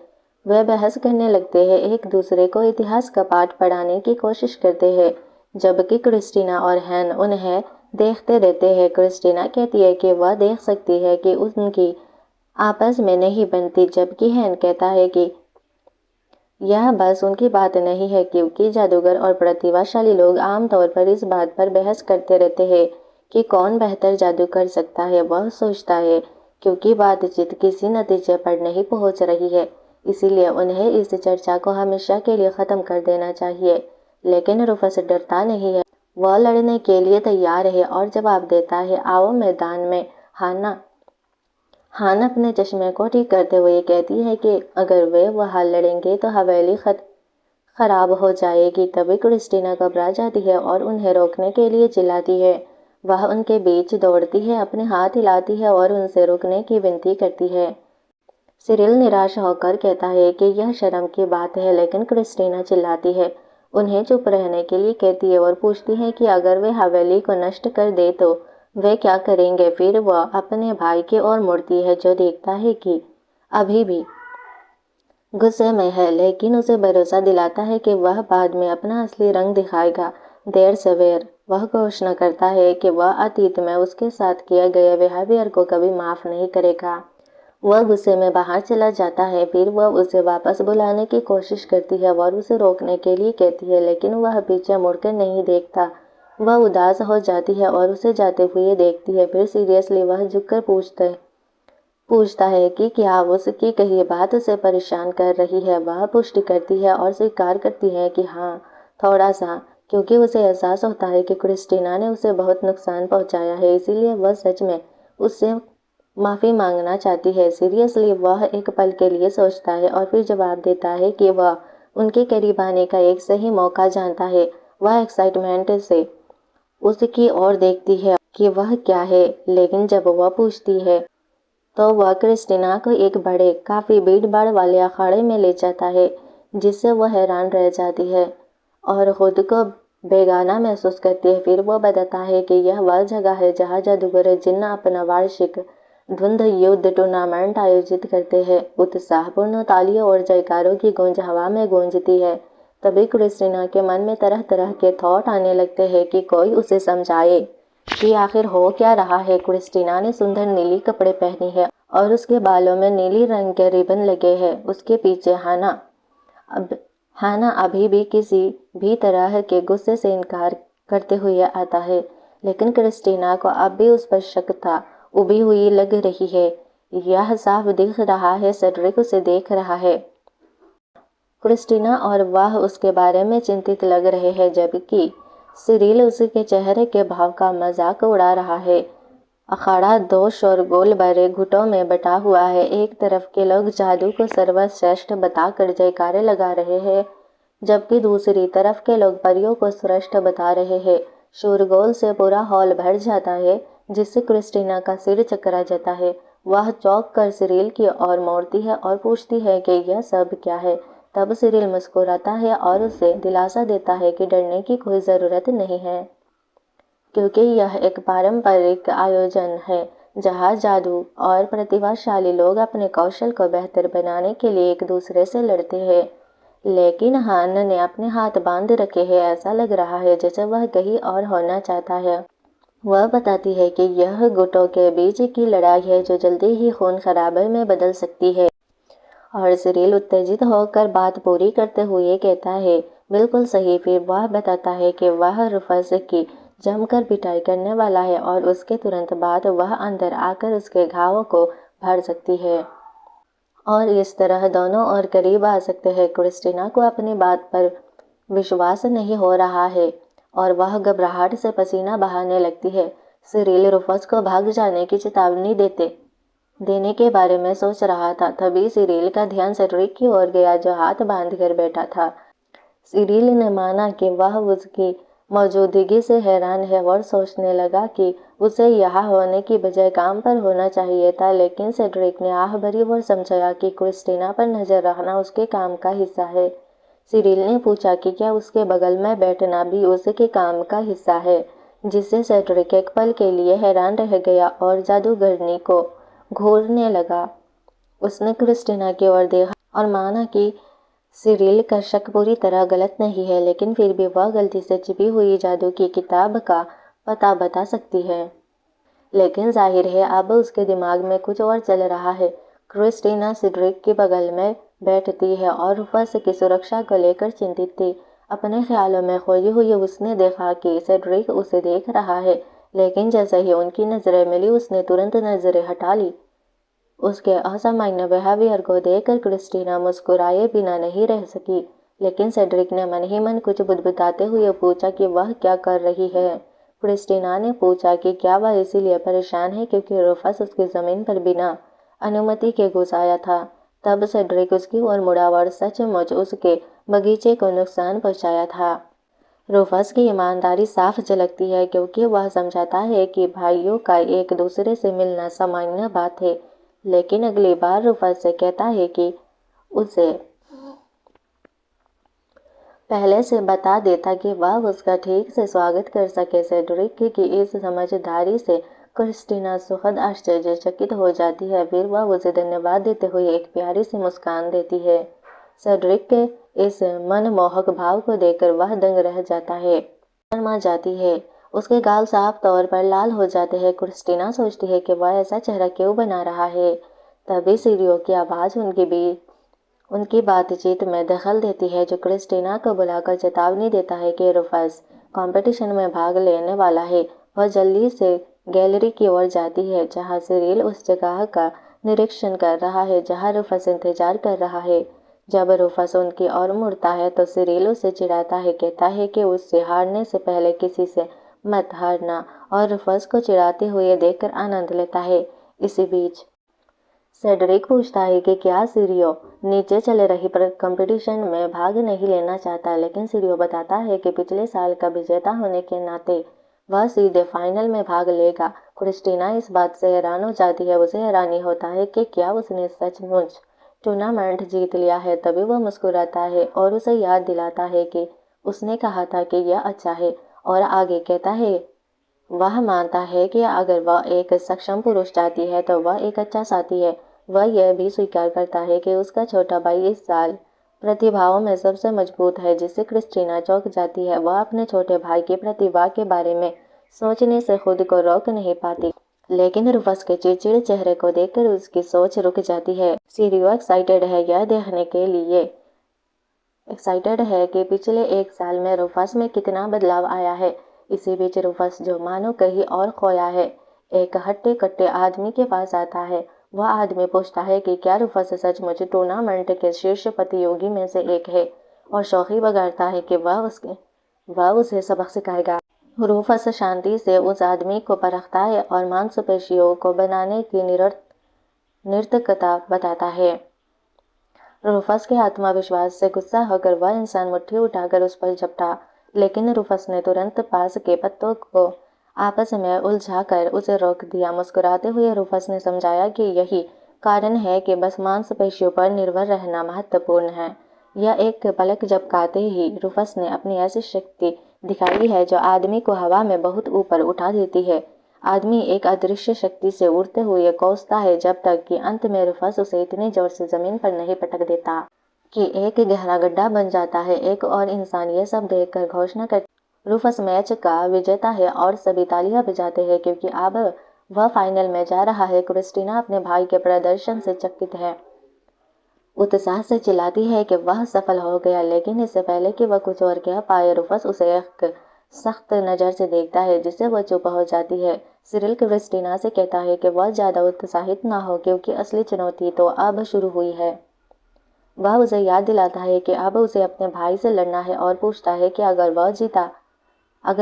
वे बहस करने लगते हैं, एक दूसरे को इतिहास का पाठ पढ़ाने की कोशिश करते हैं, जबकि क्रिस्टीना और हैन उन्हें देखते रहते हैं। क्रिस्टीना कहती है कि वह देख सकती है कि उनकी आपस में नहीं बनती, जबकि हैन कहता है कि यह बस उनकी बात नहीं है, क्योंकि जादूगर और प्रतिभाशाली लोग आमतौर पर इस बात पर बहस करते रहते हैं कि कौन बेहतर जादू कर सकता है। वह सोचता है क्योंकि बातचीत किसी नतीजे पर नहीं पहुंच रही है, इसीलिए उन्हें इस चर्चा को हमेशा के लिए ख़त्म कर देना चाहिए। लेकिन रूफस डरता नहीं है, वह लड़ने के लिए तैयार है और जवाब देता है, आओ मैदान में। हान अपने चश्मे को ठीक करते हुए कहती है कि अगर वे वहाँ लड़ेंगे तो हवेली खराब हो जाएगी। तभी क्रिस्टीना घबरा जाती है और उन्हें रोकने के लिए चिल्लाती है। वह उनके बीच दौड़ती है, अपने हाथ हिलाती है और उनसे रुकने की विनती करती है। सिरिल निराश होकर कहता है कि यह शर्म की बात है, लेकिन क्रिस्टीना चिल्लाती है, उन्हें चुप रहने के लिए कहती है और पूछती है कि अगर वे हवेली को नष्ट कर दे तो वे क्या करेंगे। फिर वह अपने भाई की ओर मुड़ती है, जो देखता है कि अभी भी गुस्से में है, लेकिन उसे भरोसा दिलाता है कि वह बाद में अपना असली रंग दिखाएगा। देर सवेर वह घोषणा करता है कि वह अतीत में उसके साथ किए गए बिहेवियर को कभी माफ नहीं करेगा। वह गुस्से में बाहर चला जाता है। फिर वह उसे वापस बुलाने की कोशिश करती है और उसे रोकने के लिए कहती है, लेकिन वह पीछे मुड़कर नहीं देखता। वह उदास हो जाती है और उसे जाते हुए देखती है। फिर सीरियसली वह झुककर पूछता है कि क्या उसकी कही बात उसे परेशान कर रही है। वह पुष्टि करती है और स्वीकार करती है कि हाँ, थोड़ा सा, क्योंकि उसे एहसास होता है कि क्रिस्टीना ने उसे बहुत नुकसान पहुंचाया है, इसीलिए वह सच में उससे माफ़ी मांगना चाहती है। सीरियसली वह एक पल के लिए सोचता है और फिर जवाब देता है कि वह उनके करीब आने का एक सही मौका जानता है। वह एक्साइटमेंट से उसकी ओर देखती है कि वह क्या है, लेकिन जब वह पूछती है तो वह क्रिस्टीना को एक बड़े, काफ़ी भीड़-भाड़ वाले अखाड़े में ले जाता है, जिससे वह हैरान रह जाती है और खुद को बेगाना महसूस करती है। फिर वो बताता है कि यह वह जगह है जहाँ जादूगर जिन्न अपना वार्षिक द्वंद्व युद्ध टूर्नामेंट आयोजित करते हैं। उत्साहपूर्ण तालियों और जयकारों की गूंज हवा में गूंजती है। तभी क्रिस्टीना के मन में तरह तरह के थॉट आने लगते हैं कि कोई उसे समझाए कि आखिर हो क्या रहा है। क्रिस्टीना ने सुंदर नीली कपड़े पहनी है और उसके बालों में नीली रंग के रिबन लगे हैं। उसके पीछे हाना अभी भी किसी भी तरह के गुस्से से इनकार करते हुए आता है, लेकिन क्रिस्टीना को अब भी उस पर शक था। उभी हुई लग रही है, यह साफ दिख रहा है सेड्रिक उसे देख रहा है। क्रिस्टीना और वह उसके बारे में चिंतित लग रहे हैं, जबकि सिरिल उसके चेहरे के भाव का मजाक उड़ा रहा है। अखाड़ा दो शोरगुल भरे गुटों में बटा हुआ है। एक तरफ के लोग जादू को सर्वश्रेष्ठ बताकर जयकारे लगा रहे हैं, जबकि दूसरी तरफ के लोग परियों को श्रेष्ठ बता रहे हैं। शोरगुल से पूरा हॉल भर जाता है, जिससे क्रिस्टीना का सिर चकरा जाता है। वह चौंक कर सिरिल की ओर मोड़ती है और पूछती है कि यह सब क्या है। तब सिरिल मुस्कुराता है और उसे दिलासा देता है कि डरने की कोई ज़रूरत नहीं है, क्योंकि यह एक पारंपरिक आयोजन है जहाँ जादू और प्रतिभाशाली लोग अपने कौशल को बेहतर बनाने के लिए एक दूसरे से लड़ते हैं। लेकिन हान ने अपने हाथ बांध रखे हैं, ऐसा लग रहा है जैसे वह कहीं और होना चाहता है। वह बताती है कि यह गुटों के बीच की लड़ाई है जो जल्दी ही खून खराबे में बदल सकती है। और सिरिल उत्तेजित होकर बात पूरी करते हुए कहता है, बिल्कुल सही। फिर वह बताता है कि वह रुफस की जमकर पिटाई करने वाला है और उसके तुरंत बाद वह अंदर आकर उसके घावों को भर सकती है और इस तरह दोनों और करीब आ सकते हैं। क्रिस्टीना को अपनी बात पर विश्वास नहीं हो रहा है और वह घबराहट से पसीना बहाने लगती है। सिरिल रुफस को भाग जाने की चेतावनी देने के बारे में सोच रहा था, तभी सिरिल का ध्यान सेड्रिक की ओर गया जो हाथ बांध कर बैठा था। सिरिल ने माना कि वह उसकी मौजूदगी से हैरान है और सोचने लगा कि उसे यहाँ होने की बजाय काम पर होना चाहिए था, लेकिन सेड्रिक ने आह भरी और समझाया कि क्रिस्टीना पर नजर रखना उसके काम का हिस्सा है। सिरिल ने पूछा कि क्या उसके बगल में बैठना भी उसके काम का हिस्सा है, जिससे सेड्रिक एक पल के लिए हैरान रह गया और जादूगरनी को घूरने लगा। उसने क्रिस्टीना की ओर देखा और माना कि सिरिल का शक पूरी तरह गलत नहीं है, लेकिन फिर भी वह गलती से छिपी हुई जादू की किताब का पता बता सकती है। लेकिन जाहिर है अब उसके दिमाग में कुछ और चल रहा है। क्रिस्टीना सिड्रिक के बगल में बैठती है और रुफस की सुरक्षा को लेकर चिंतित थी। अपने ख्यालों में खोई हुई उसने देखा कि सिड्रिक उसे देख रहा है, लेकिन जैसे ही उनकी नजरें मिली उसने तुरंत नजरें हटा ली। उसके असामान्य बिहेवियर को देखकर क्रिस्टीना मुस्कुराए बिना नहीं रह सकी, लेकिन सेड्रिक ने मन ही मन कुछ बुदबुदाते हुए पूछा कि वह क्या कर रही है। क्रिस्टीना ने पूछा कि क्या वह इसीलिए परेशान है क्योंकि रुफस उसकी जमीन पर बिना अनुमति के घुस आया था। तब सेड्रिक उसकी ओर मुड़ा और सचमुच उसके बगीचे को नुकसान पहुंचाया था। रुफस की ईमानदारी साफ झलकती है क्योंकि वह समझाता है कि भाइयों का एक दूसरे से मिलना सामान्य बात है, लेकिन अगली बार रुफस से कहता है कि उसे पहले से बता देता कि वह उसका ठीक से स्वागत कर सके। सेड्रिक की इस समझदारी से क्रिस्टीना सुखद आश्चर्यचकित हो जाती है। फिर वह उसे धन्यवाद देते हुए एक प्यारी सी मुस्कान देती है। सेड्रिक के इस मनमोहक भाव को देखकर वह दंग रह जाता है, शर्मा जाती है। उसके गाल साफ तौर पर लाल हो जाते हैं। क्रिस्टीना सोचती है कि वह ऐसा चेहरा क्यों बना रहा है। तभी सीढ़ियों की आवाज़ उनकी बातचीत में दखल देती है, जो क्रिस्टीना को बुलाकर चेतावनी देता है कि रुफस कंपटीशन में भाग लेने वाला है। वह जल्दी से गैलरी की ओर जाती है जहां सिरिल उस जगह का निरीक्षण कर रहा है जहां रुफस इंतजार कर रहा है। जब रुफस उनकी ओर मुड़ता है तो सिरिल उसे चिढ़ाता है, कहता है कि उससे हारने से पहले किसी से मत हारना, और रुफस को चिढ़ाते हुए देखकर आनंद लेता है। इसी बीच सेड्रिक पूछता है कि क्या सिरियो नीचे चल रही कंपटीशन में भाग नहीं लेना चाहता, लेकिन सिरियो बताता है कि पिछले साल का विजेता होने के नाते वह सीधे फाइनल में भाग लेगा। क्रिस्टीना इस बात से हैरान हो जाती है। उसे हैरानी होता है कि क्या उसने सचमुच टूर्नामेंट जीत लिया है। तभी वह मुस्कुराता है और उसे याद दिलाता है कि उसने कहा था कि यह अच्छा है, और आगे कहता है वह मानता है कि अगर वह एक सक्षम पुरुष चाहती है तो वह एक अच्छा साथी है। वह यह भी स्वीकार करता है कि उसका छोटा भाई इस साल प्रतिभाओं में सबसे मजबूत है, जिससे क्रिस्टीना चौंक जाती है। वह अपने छोटे भाई की प्रतिभा के बारे में सोचने से खुद को रोक नहीं पाती, लेकिन रुफस के चिड़चिड़े चेहरे को देखकर उसकी सोच रुक जाती है। सीरियो एक्साइटेड है यह देखने के लिए एक्साइटेड है कि पिछले एक साल में रुफस में कितना बदलाव आया है। इसी बीच रुफस, जो मानो कहीं और खोया है, एक हट्टे कट्टे आदमी के पास आता है। वह आदमी पूछता है कि क्या रुफस सचमुच टूर्नामेंट के शीर्ष प्रतियोगी में से एक है, और शौखी बगाड़ता है कि वह उसे सबक सिखाएगा। रुफस शांति से उस आदमी को परखता है और मांसपेशियों को बनाने की नृतकता बताता है। रुफस के आत्मविश्वास से गुस्सा होकर वह इंसान मुट्ठी उठाकर उस पर झपटा, लेकिन रुफस ने तुरंत पास के पत्तों को आपस में उलझाकर उसे रोक दिया। मुस्कुराते हुए रुफस ने समझाया कि यही कारण है कि बस मांसपेशियों पर निर्भर रहना महत्वपूर्ण है। यह एक पलक झपकाते ही रुफस ने अपनी ऐसी शक्ति दिखाई है जो आदमी को हवा में बहुत ऊपर उठा देती है। आदमी एक अदृश्य शक्ति से उड़ते हुए कोसता है जब तक कि अंत में रुफस उसे इतनी जोर से जमीन पर नहीं पटक देता कि एक गहरा गड्ढा बन जाता है। एक और इंसान यह सब देखकर घोषणा कर रूफस मैच का विजेता है और सभी तालियां बजाते हैं क्योंकि अब वह फाइनल में जा रहा है। क्रिस्टीना अपने भाई के प्रदर्शन से चकित है, उत्साह से चिल्लाती है कि वह सफल हो गया, लेकिन इससे पहले कि वह कुछ और कह पाए रूफस उसे एक सख्त नज़र से देखता है जिससे वह चुप हो जाती है। सिरिल क्रिस्टीना से कहता है कि वह ज़्यादा उत्साहित ना हो क्योंकि असली चुनौती तो अब शुरू हुई है। वह उसे याद दिलाता है कि अब उसे अपने भाई से लड़ना है और पूछता है कि अगर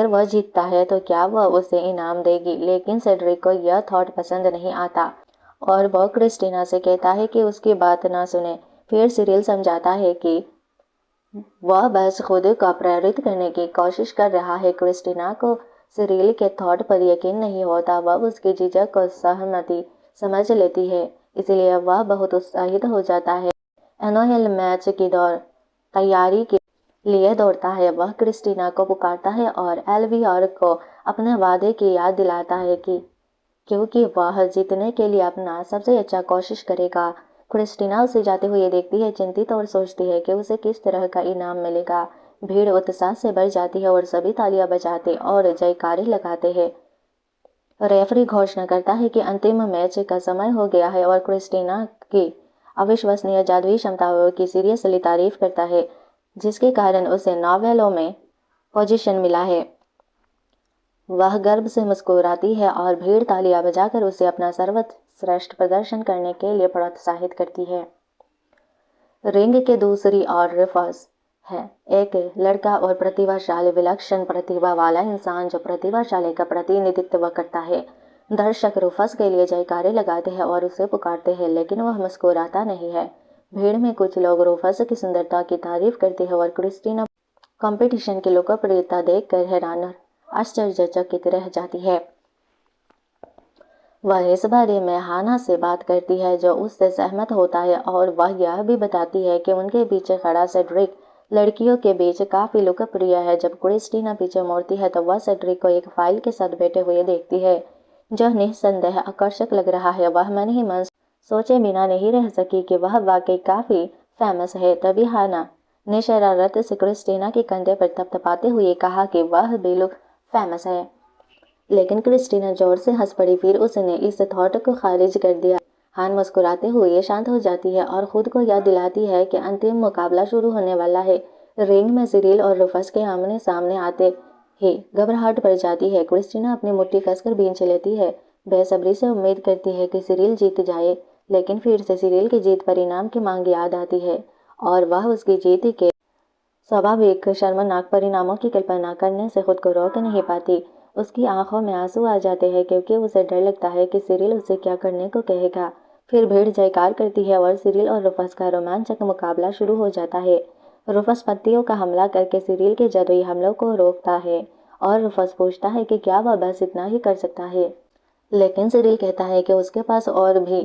वह जीतता है तो क्या वह उसे इनाम देगी। लेकिन सेड्रिक को यह थॉट पसंद नहीं आता और वह क्रिस्टीना से कहता है कि उसकी बात ना सुने। फिर सिरिल समझाता है कि वह बस खुद को प्रेरित करने की कोशिश कर रहा है। क्रिस्टीना को सिरिल के थॉट पर यकीन नहीं होता। वह उसकी झिझक को सहमति समझ लेती है, इसलिए वह बहुत उत्साहित हो जाता है। एनोहेल मैच की तैयारी के लिए दौड़ता है। वह क्रिस्टीना को पुकारता है और एल्वियर को अपने वादे की याद दिलाता है कि क्योंकि वह जीतने के लिए अपना सबसे अच्छा कोशिश करेगा। क्रिस्टीना उसे जाते हुए देखती है, चिंतित, और सोचती है कि उसे किस तरह का इनाम मिलेगा। भीड़ उत्साह से भर जाती है और सभी तालियां बजाते और जयकारे लगाते हैं। रेफरी घोषणा करता है कि अंतिम मैच का समय हो गया है और क्रिस्टीना की अविश्वसनीय जादुई क्षमताओं की सीरियसली तारीफ करता है, जिसके कारण उसे नॉवेलों में पोजीशन मिला है। वह गर्व से मुस्कुराती है और भीड़ तालियां बजाकर उसे अपना सर्वश्रेष्ठ प्रदर्शन करने के लिए प्रोत्साहित करती है। रिंग के दूसरी ओर रूफस है, एक लड़का और प्रतिभाशाली, विलक्षण प्रतिभा वाला इंसान जो प्रतिभाशाली का प्रतिनिधित्व करता है। दर्शक रूफस के लिए जयकारे लगाते हैं और उसे पुकारते हैं, लेकिन वह मुस्कुराता नहीं है। भीड़ में कुछ लोग रूफस की सुंदरता की तारीफ करते हैं और क्रिस्टीना कंपटीशन की लोकप्रियता देखकर हैरान और आश्चर्यचकित रह जाती है। वह इस बारे में हाना से बात करती है जो उससे सहमत होता है और वह यह भी बताती है कि उनके पीछे खड़ा सेड्रिक लड़कियों के बीच काफी लोकप्रिय है। जब क्रिस्टीना पीछे मोड़ती है तो वह सेड्रिक को एक फाइल के साथ बैठे हुए देखती है जो निस्संदेह आकर्षक लग रहा है। वह मन ही मन सोचे बिना नहीं रह सकी कि वह वाकई काफी फेमस है। तभी हाना ने शरारत से क्रिस्टीना के कंधे पर थपथपाते हुए कहा कि वह भी लोग फेमस है, लेकिन क्रिस्टीना जोर से हंस पड़ी। फिर उसने इस थॉट को खारिज कर दिया। हान मुस्कुराते हुए शांत हो जाती है और खुद को याद दिलाती है कि अंतिम मुकाबला शुरू होने वाला है। रिंग में सिरिल और रूफस के आमने सामने आते ही घबराहट बढ़ जाती है। क्रिस्टीना अपनी मुट्ठी कसकर भींच लेती है, बेसब्री से उम्मीद करती है कि सिरिल जीत जाए, लेकिन फिर से सिरिल की जीत पर इनाम की मांग याद आती है और वह उसकी जीत के स्वाभाविक शर्मनाक परिणामों की कल्पना करने से खुद को रोक नहीं पाती। उसकी आंखों में आंसू आ जाते हैं क्योंकि उसे डर लगता है कि सिरिल उसे क्या करने को कहेगा। फिर भीड़ जयकार करती है और सिरिल और रूफस का रोमांचक मुकाबला शुरू हो जाता है। रूफस पत्तियों का हमला करके सिरिल के जादुई हमलों को रोकता है और रूफस पूछता है कि क्या वह बस इतना ही कर सकता है, लेकिन सिरिल कहता है कि उसके पास और भी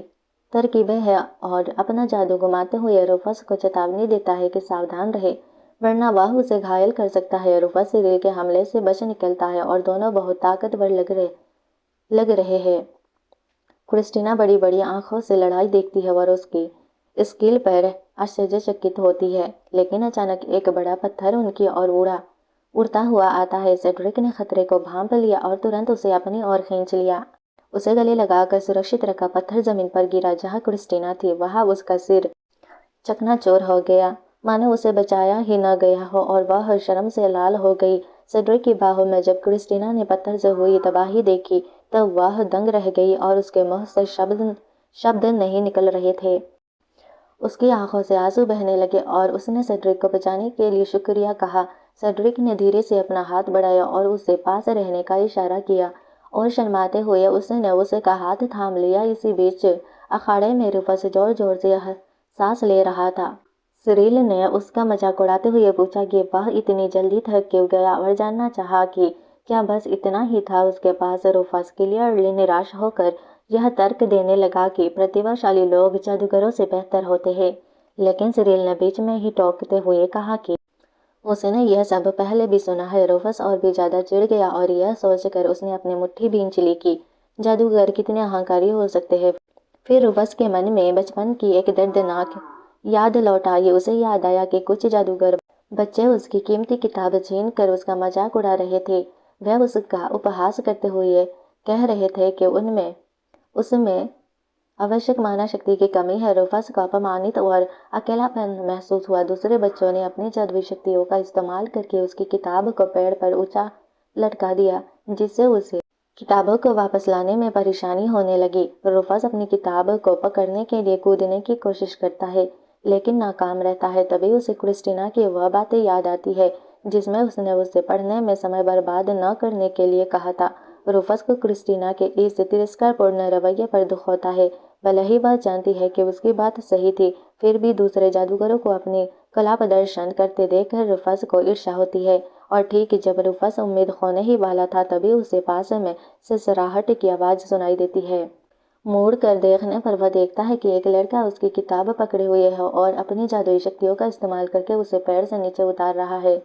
तरकीबें हैं और अपना जादू घुमाते हुए रूफस को चेतावनी देता है कि सावधान रहे, वरना वह उसे घायल कर सकता है। रूफस सिरिल के हमले से बच निकलता है और दोनों बहुत ताकतवर लग रहे हैं। क्रिस्टीना बड़ी बड़ी आंखों से लड़ाई देखती है और उसकी स्किल पर आश्चर्यचकित होती है, लेकिन अचानक एक बड़ा पत्थर उनकी ओर उड़ता हुआ आता है। सेड्रिक ने खतरे को भांप लिया और तुरंत उसे अपनी ओर खींच लिया। उसे गले लगाकर सुरक्षित रखा। पत्थर जमीन पर गिरा जहाँ क्रिस्टीना थी। वहां उसका सिर चकनाचूर हो गया, मानो उसे बचाया ही न गया हो, और वह शर्म से लाल हो गई। सेड्रिक की बाहों में जब क्रिस्टीना ने पत्थर से हुई तबाही देखी तब वह दंग रह गई और उसके मुंह से शब्द नहीं निकल रहे थे। उसकी आंखों से आंसू बहने लगे और उसने सेड्रिक को बचाने के लिए शुक्रिया कहा। सेड्रिक ने धीरे से अपना हाथ बढ़ाया और उसे पास रहने का इशारा किया और शर्माते हुए उसने उसका हाथ थाम लिया। इसी बीच अखाड़े में रूफस जोर जोर से सांस ले रहा था। सिरिल ने उसका मजाक उड़ाते हुए पूछा कि वह इतनी जल्दी थक क्यों गया और जानना चाहा कि क्या बस इतना ही था उसके पास। रूफस क्लियरली निराश होकर यह तर्क देने लगा कि प्रतिभाशाली लोग जादूगरों से बेहतर होते हैं, लेकिन सिरिल ने बीच में ही टोकते हुए कहा कि उसने यह सब पहले भी सुना है। रूफस और भी ज्यादा चिढ़ गया और यह सोचकर उसने अपनी मुट्ठी भींच ली कि जादूगर कितने अहंकारी हो सकते हैं। फिर रूफस के मन में बचपन की एक दर्दनाक याद लौट आई। उसे याद आया कि कुछ जादूगर बच्चे उसकी कीमती किताब छीन कर उसका मजाक उड़ा रहे थे। वह उसका उपहास करते हुए कह रहे थे कि उसमें आवश्यक माना शक्ति की कमी है। रूफस को अपमानित और अकेलापन महसूस हुआ। दूसरे बच्चों ने अपनी जादुई शक्तियों का इस्तेमाल करके उसकी किताब को पेड़ पर ऊंचा लटका दिया, जिससे उसे किताबों को वापस लाने में परेशानी होने लगी। रूफस अपनी किताब को पकड़ने के लिए कूदने की कोशिश करता है, लेकिन नाकाम रहता है। तभी उसे क्रिस्टीना की वह बातें याद आती है जिसमें उसने उसे पढ़ने में समय बर्बाद न करने के लिए कहा था। रूफस को क्रिस्टीना के इस तिरस्कारपूर्ण रवैये पर दुख होता है। भले ही वह जानती है कि उसकी बात सही थी, फिर भी दूसरे जादूगरों को अपनी कला प्रदर्शन करते देखकर रूफस को ईर्ष्या होती है। और ठीक जब रूफस उम्मीद खोने ही वाला था, तभी उसे पास में ससराहट की आवाज़ सुनाई देती है। मुड़ कर देखने पर वह देखता है कि एक लड़का उसकी किताब पकड़े हुए है और अपनी जादुई शक्तियों का इस्तेमाल करके उसे पेड़ से नीचे उतार रहा है।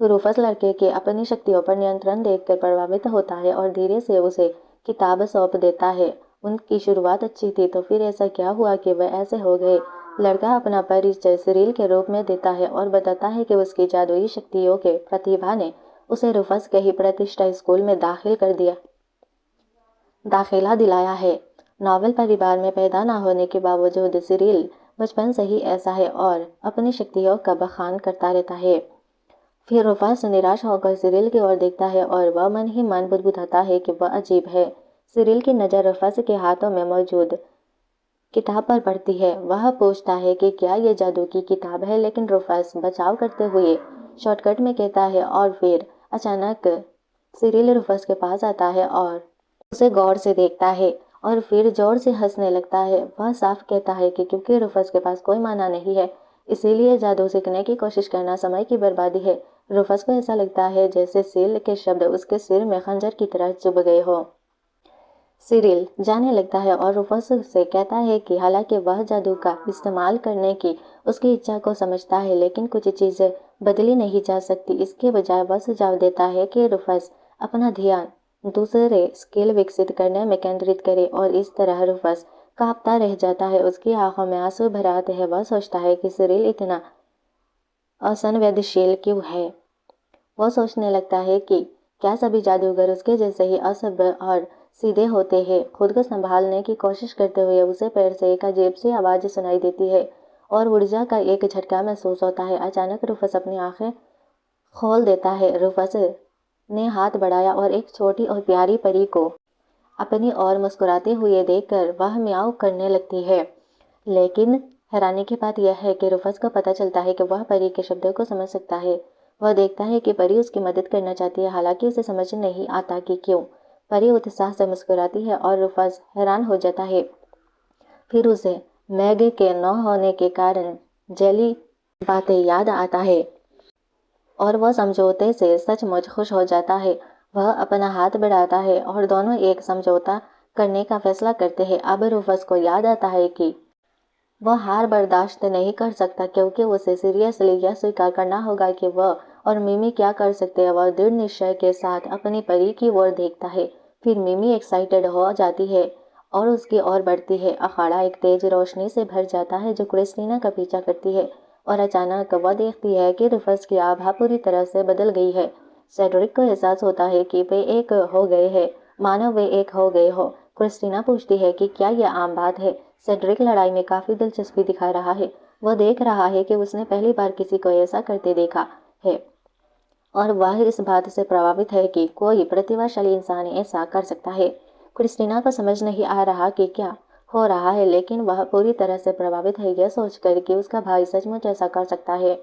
रूफस लड़के के अपनी शक्तियों पर नियंत्रण देखकर प्रभावित होता है और धीरे से उसे किताब सौंप देता है। उनकी शुरुआत अच्छी थी, तो फिर ऐसा क्या हुआ कि वह ऐसे हो गए? लड़का अपना परिचय सिरिल के रूप में देता है और बताता है कि उसकी जादुई शक्तियों के प्रतिभा ने उसे रूफस के ही प्रतिष्ठित स्कूल में दाखिला दिलाया है। नॉवल परिवार में पैदा न होने के बावजूद सिरिल बचपन से ही ऐसा है और अपनी शक्तियों का बखान करता रहता है। फिर रूफस निराश होकर सिरिल की ओर देखता है और वह मन ही मन बुदबुदाता है कि वह अजीब है। सिरिल की नज़र रूफस के हाथों में मौजूद किताब पर पड़ती है। वह पूछता है कि क्या ये जादू की किताब है, लेकिन रूफस बचाव करते हुए शॉर्टकट में कहता है। और फिर अचानक सिरिल रूफस के पास आता है और उसे गौर से देखता है और फिर जोर से हंसने लगता है। वह साफ कहता है कि क्योंकि रूफस के पास कोई माना नहीं है, इसीलिए जादू सीखने की कोशिश करना समय की बर्बादी है। रूफस को ऐसा लगता है जैसे सिल के शब्द उसके सिर में खंजर की तरह चुभ गए हो। सिरिल जाने लगता है और रूफस से कहता है कि हालांकि वह जादू का इस्तेमाल करने की उसकी इच्छा को समझता है, लेकिन कुछ चीज़ें बदली नहीं जा सकती। इसके बजाय वह सुझाव देता है कि रूफस अपना ध्यान दूसरे स्किल विकसित करने में केंद्रित करे, और इस तरह रूफस कांपता रह जाता है। उसकी आंखों में आंसू भर आते हैं। वह सोचता है कि सिरिल इतना असंवेदनशील क्यों है। वो सोचने लगता है कि क्या सभी जादूगर उसके जैसे ही असभ्य और सीधे होते हैं। खुद को संभालने की कोशिश करते हुए उसे पैर से एक अजीब सी आवाज़ सुनाई देती है और ऊर्जा का एक झटका महसूस होता है। अचानक रूफस अपनी आंखें खोल देता है। रूफस ने हाथ बढ़ाया और एक छोटी और प्यारी परी को अपनी ओर मुस्कुराते हुए देखकर वह म्याऊं करने लगती है। लेकिन हैरानी की बात यह है कि रूफस को पता चलता है कि वह परी के शब्दों को समझ सकता है। वह देखता है कि परी उसकी मदद करना चाहती है, हालांकि उसे समझ नहीं आता कि क्यों। परी उत्साह से मुस्कुराती है और रूफस हैरान हो जाता है। फिर उसे मैग के न होने के कारण जेली बातें याद आता है और वह समझौते से सचमुच खुश हो जाता है। वह अपना हाथ बढ़ाता है और दोनों एक समझौता करने का फैसला करते हैं। अब रूफस को याद आता है कि वह हार बर्दाश्त नहीं कर सकता, क्योंकि उसे सीरियसली यह स्वीकार करना होगा कि वह और मिमी क्या कर सकते हैं। वह दृढ़ निश्चय के साथ अपनी परी की ओर देखता है। फिर मिमी एक्साइटेड हो जाती है और उसकी ओर बढ़ती है। अखाड़ा एक तेज रोशनी से भर जाता है जो क्रिस्टीना का पीछा करती है, और अचानक वह देखती है कि रूफस की आभा पूरी तरह से बदल गई है। सेड्रिक को एहसास होता है कि वे एक हो गए हैं, मानो वे एक हो गए हो। क्रिस्टीना पूछती है कि क्या यह आम बात है। सेड्रिक लड़ाई में काफ़ी दिलचस्पी दिखा रहा है। वह देख रहा है कि उसने पहली बार किसी को ऐसा करते देखा है और वह इस बात से प्रभावित है कि कोई प्रतिभाशाली इंसान ऐसा कर सकता है। क्रिस्टीना को समझ नहीं आ रहा कि क्या हो रहा है, लेकिन वह पूरी तरह से प्रभावित है यह सोचकर कि उसका भाई सचमुच ऐसा कर सकता है।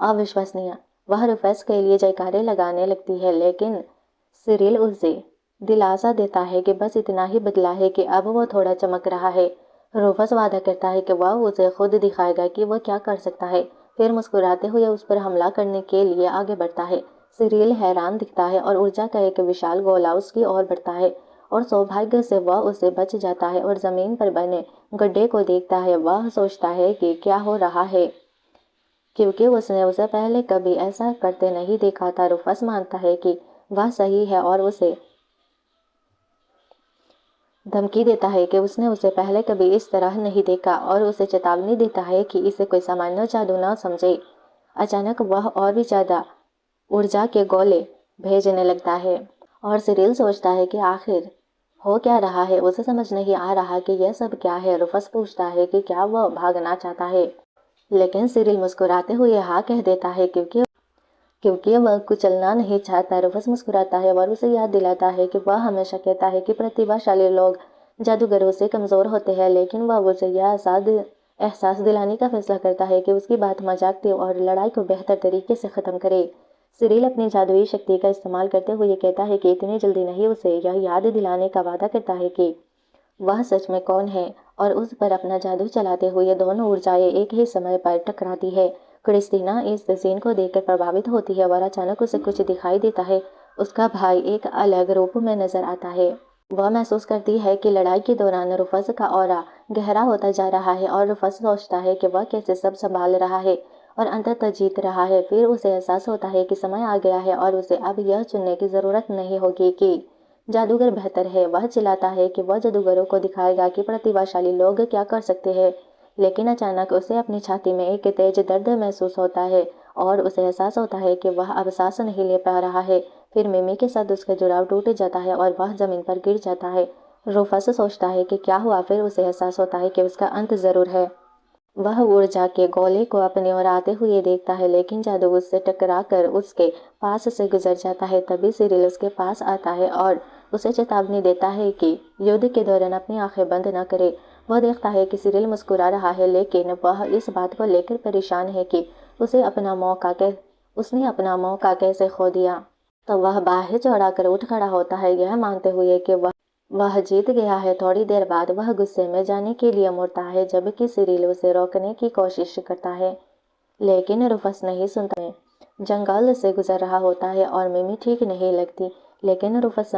अविश्वसनीय। वह रूफस के लिए जयकारे लगाने लगती है, लेकिन सिरिल उसे दिलासा देता है कि बस इतना ही बदला है कि अब वो थोड़ा चमक रहा है। रूफस वादा करता है कि वह उसे खुद दिखाएगा कि वह क्या कर सकता है। फिर मुस्कुराते हुए उस पर हमला करने के लिए आगे बढ़ता है। सिरिल हैरान दिखता है और ऊर्जा का एक विशाल गोला उसकी ओर बढ़ता है और सौभाग्य से वह उसे बच जाता है और ज़मीन पर बने गड्ढे को देखता है। वह सोचता है कि क्या हो रहा है, क्योंकि उसने उसे पहले कभी ऐसा करते नहीं देखा था। रूफस मानता है कि वह सही है और उसे धमकी देता है कि उसने उसे पहले कभी इस तरह नहीं देखा और उसे चेतावनी देता है कि इसे कोई सामान्य जादू न समझे। अचानक वह और भी ज़्यादा ऊर्जा के गोले भेजने लगता है और सिरिल सोचता है कि आखिर हो क्या रहा है। उसे समझ नहीं आ रहा कि यह सब क्या है। रुफस पूछता है कि क्या वह भागना चाहता है, लेकिन सिरिल मुस्कुराते हुए हाँ कह देता है क्योंकि वह कुचलना नहीं चाहता। रुफस मुस्कुराता है और उसे याद दिलाता है कि वह हमेशा कहता है कि प्रतिभाशाली लोग जादूगरों से कमज़ोर होते हैं, लेकिन वह उसे यह एहसास दिलाने का फैसला करता है कि उसकी बात मजाक थी और लड़ाई को बेहतर तरीके से ख़त्म करे। सिरिल अपनी जादुई शक्ति का इस्तेमाल करते हुए कहता है कि इतनी जल्दी नहीं। उसे यह याद दिलाने का वादा करता है कि वह सच में कौन है और उस पर अपना जादू चलाते हुए दोनों ऊर्जाएं एक ही समय पर टकराती है। क्रिस्टीना इस सीन को देखकर प्रभावित होती है और अचानक उसे कुछ दिखाई देता है। उसका भाई एक अलग रूप में नजर आता है। वह महसूस करती है कि लड़ाई के दौरान रुफस का ऑरा गहरा होता जा रहा है और रुफस सोचता है कि वह कैसे सब संभाल रहा है और अंततः जीत रहा है। फिर उसे एहसास होता है कि समय आ गया है और उसे अब यह चुनने की ज़रूरत नहीं होगी कि जादूगर बेहतर है। वह चिल्लाता है कि वह जादूगरों को दिखाएगा कि प्रतिभाशाली लोग क्या कर सकते हैं, लेकिन अचानक उसे अपनी छाती में एक तेज दर्द महसूस होता है और उसे एहसास होता है कि वह अब सांस नहीं ले पा रहा है। फिर मिमी के साथ उसका जुड़ाव टूट जाता है और वह जमीन पर गिर जाता है। रूफस सोचता है कि क्या हुआ, फिर उसे एहसास होता है कि उसका अंत ज़रूर है। वह ऊर्जा के गोले को अपनी ओर आते हुए देखता है, लेकिन जादू उससे टकराकर उसके पास से गुजर जाता है। तभी सिरिल उसके पास आता है और उसे चेतावनी देता है कि युद्ध के दौरान अपनी आंखें बंद न करे। वह देखता है कि सिरिल मुस्कुरा रहा है, लेकिन वह इस बात को लेकर परेशान है कि उसने अपना मौका कैसे खो दिया। तो वह बाहें चौड़ाकर उठ खड़ा होता है, यह मानते हुए कि वह जीत गया है। थोड़ी देर बाद वह गुस्से में जाने के लिए मुड़ता है, जबकि सिरिल उसे रोकने की कोशिश करता है, लेकिन रुफस नहीं सुनता है। जंगल से गुजर रहा होता है और मिमी ठीक नहीं लगती, लेकिन रुफस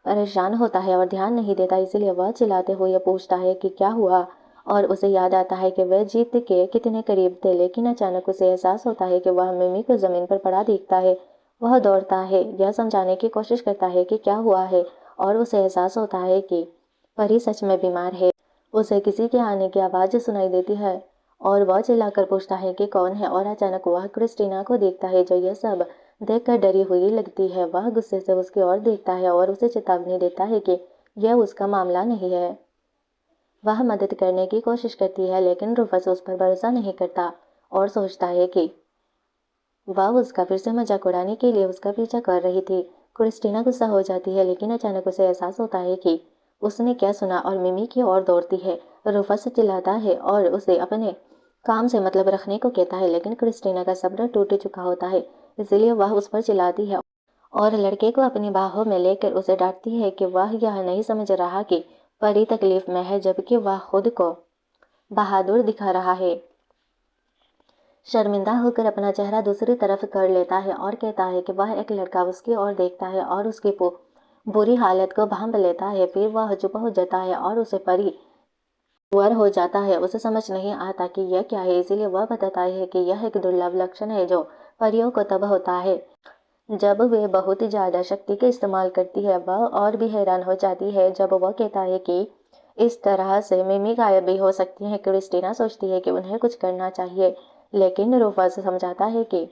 परेशान होता है और ध्यान नहीं देता, इसलिए वह चिल्लाते हुए पूछता है कि क्या हुआ। और उसे याद आता है कि वह जीत के कितने करीब थे, लेकिन अचानक उसे एहसास होता है कि वह मिमी को जमीन पर पड़ा देखता है। वह दौड़ता है, यह समझाने की कोशिश करता है कि क्या हुआ है, और उसे एहसास होता है कि परी सच में बीमार है। उसे किसी के आने की आवाज़ सुनाई देती है और वह चिल्लाकर पूछता है कि कौन है, और अचानक वह क्रिस्टीना को देखता है जो यह सब देखकर डरी हुई लगती है। वह गुस्से से उसकी ओर देखता है और उसे चेतावनी देता है कि यह उसका मामला नहीं है। वह मदद करने की कोशिश करती है, लेकिन रुफस उस पर भरोसा नहीं करता और सोचता है कि वह उसका फिर से मजाक उड़ाने के लिए उसका पीछा कर रही थी। क्रिस्टीना गुस्सा हो जाती है, लेकिन अचानक उसे एहसास होता है कि उसने क्या सुना और मिमी की ओर दौड़ती है। रुफस चिल्लाता है और उसे अपने काम से मतलब रखने को कहता है, लेकिन क्रिस्टीना का सब्र टूट चुका होता है, इसलिए वह उस पर चिल्लाती है और लड़के को अपनी बाहों में लेकर उसे डांटती है कि वह यह नहीं समझ रहा कि परी तकलीफ में है, जबकि वह खुद को बहादुर दिखा रहा है। शर्मिंदा होकर अपना चेहरा दूसरी तरफ कर लेता है और कहता है कि वह एक लड़का उसकी ओर देखता है और उसकी बुरी हालत को भांप लेता है। फिर वह चुप हो जाता है और उसे परी वर हो जाता है। उसे समझ नहीं आता कि यह क्या है, इसीलिए वह बताता है कि यह एक दुर्लभ लक्षण है जो परियों को तब होता है जब वे बहुत ज़्यादा शक्ति का इस्तेमाल करती है। वह और भी हैरान हो जाती है जब वह कहता है कि इस तरह से मिमी गायब भी हो सकती है। क्रिस्टीना सोचती है कि उन्हें कुछ करना चाहिए, लेकिन रूफस समझाता है कि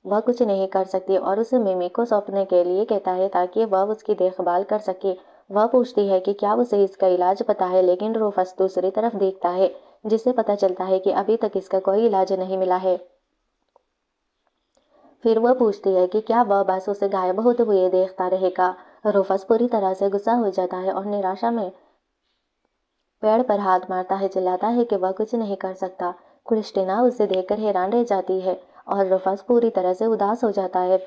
वह कुछ नहीं कर सकती और उसे मिमी को सौंपने के लिए कहता है ताकि वह उसकी देखभाल कर सके। वह पूछती है कि क्या उसे इसका इलाज पता है, लेकिन रूफस दूसरी तरफ देखता है, जिससे पता चलता है कि अभी तक इसका कोई इलाज नहीं मिला है। फिर वह पूछती है कि क्या वह बस उसे गायब होते हुए देखता रहेगा। रूफस पूरी तरह से गुस्सा हो जाता है और निराशा में पेड़ पर हाथ मारता है, चिल्लाता है कि वह कुछ नहीं कर सकता। क्रिस्टीना उसे देखकर हैरान रह जाती है और रूफस पूरी तरह से उदास हो जाता है।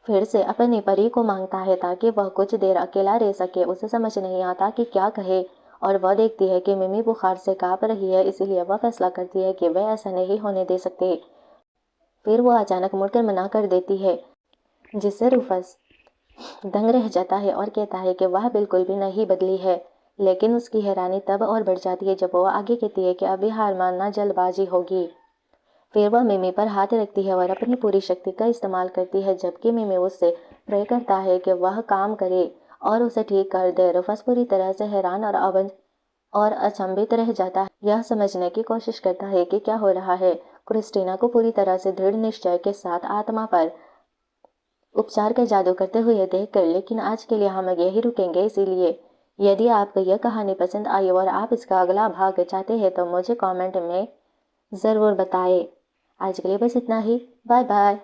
फिर से अपनी परी को मांगता है ताकि वह कुछ देर अकेला रह सके। उसे समझ नहीं आता कि क्या कहे और वह देखती है कि मिमी बुखार से कांप रही है, इसीलिए वह फैसला करती है कि वह ऐसा नहीं होने दे सकते। फिर वह अचानक मुड़कर मना कर देती है, जिससे रूफस दंग रह जाता है और कहता है कि वह बिल्कुल भी नहीं बदली है। लेकिन उसकी हैरानी तब और बढ़ जाती है जब वह आगे कहती है कि अभी हार मानना जल्दबाजी होगी। फिर वह मिमी पर हाथ रखती है और अपनी पूरी शक्ति का इस्तेमाल करती है, जबकि मिमी उससे प्रे करता है कि वह काम करे और उसे ठीक कर दे। रूफस पूरी तरह से हैरान और अचंभित रह जाता है। यह समझने की कोशिश करता है कि क्या हो रहा है। क्रिस्टीना को पूरी तरह से दृढ़ निश्चय के साथ आत्मा पर उपचार का जादू करते हुए देखकर। लेकिन आज के लिए हम यही रुकेंगे, इसीलिए यदि आपको यह कहानी पसंद आई और आप इसका अगला भाग चाहते हैं तो मुझे कमेंट में ज़रूर बताएं। आज के लिए बस इतना ही। Bye bye.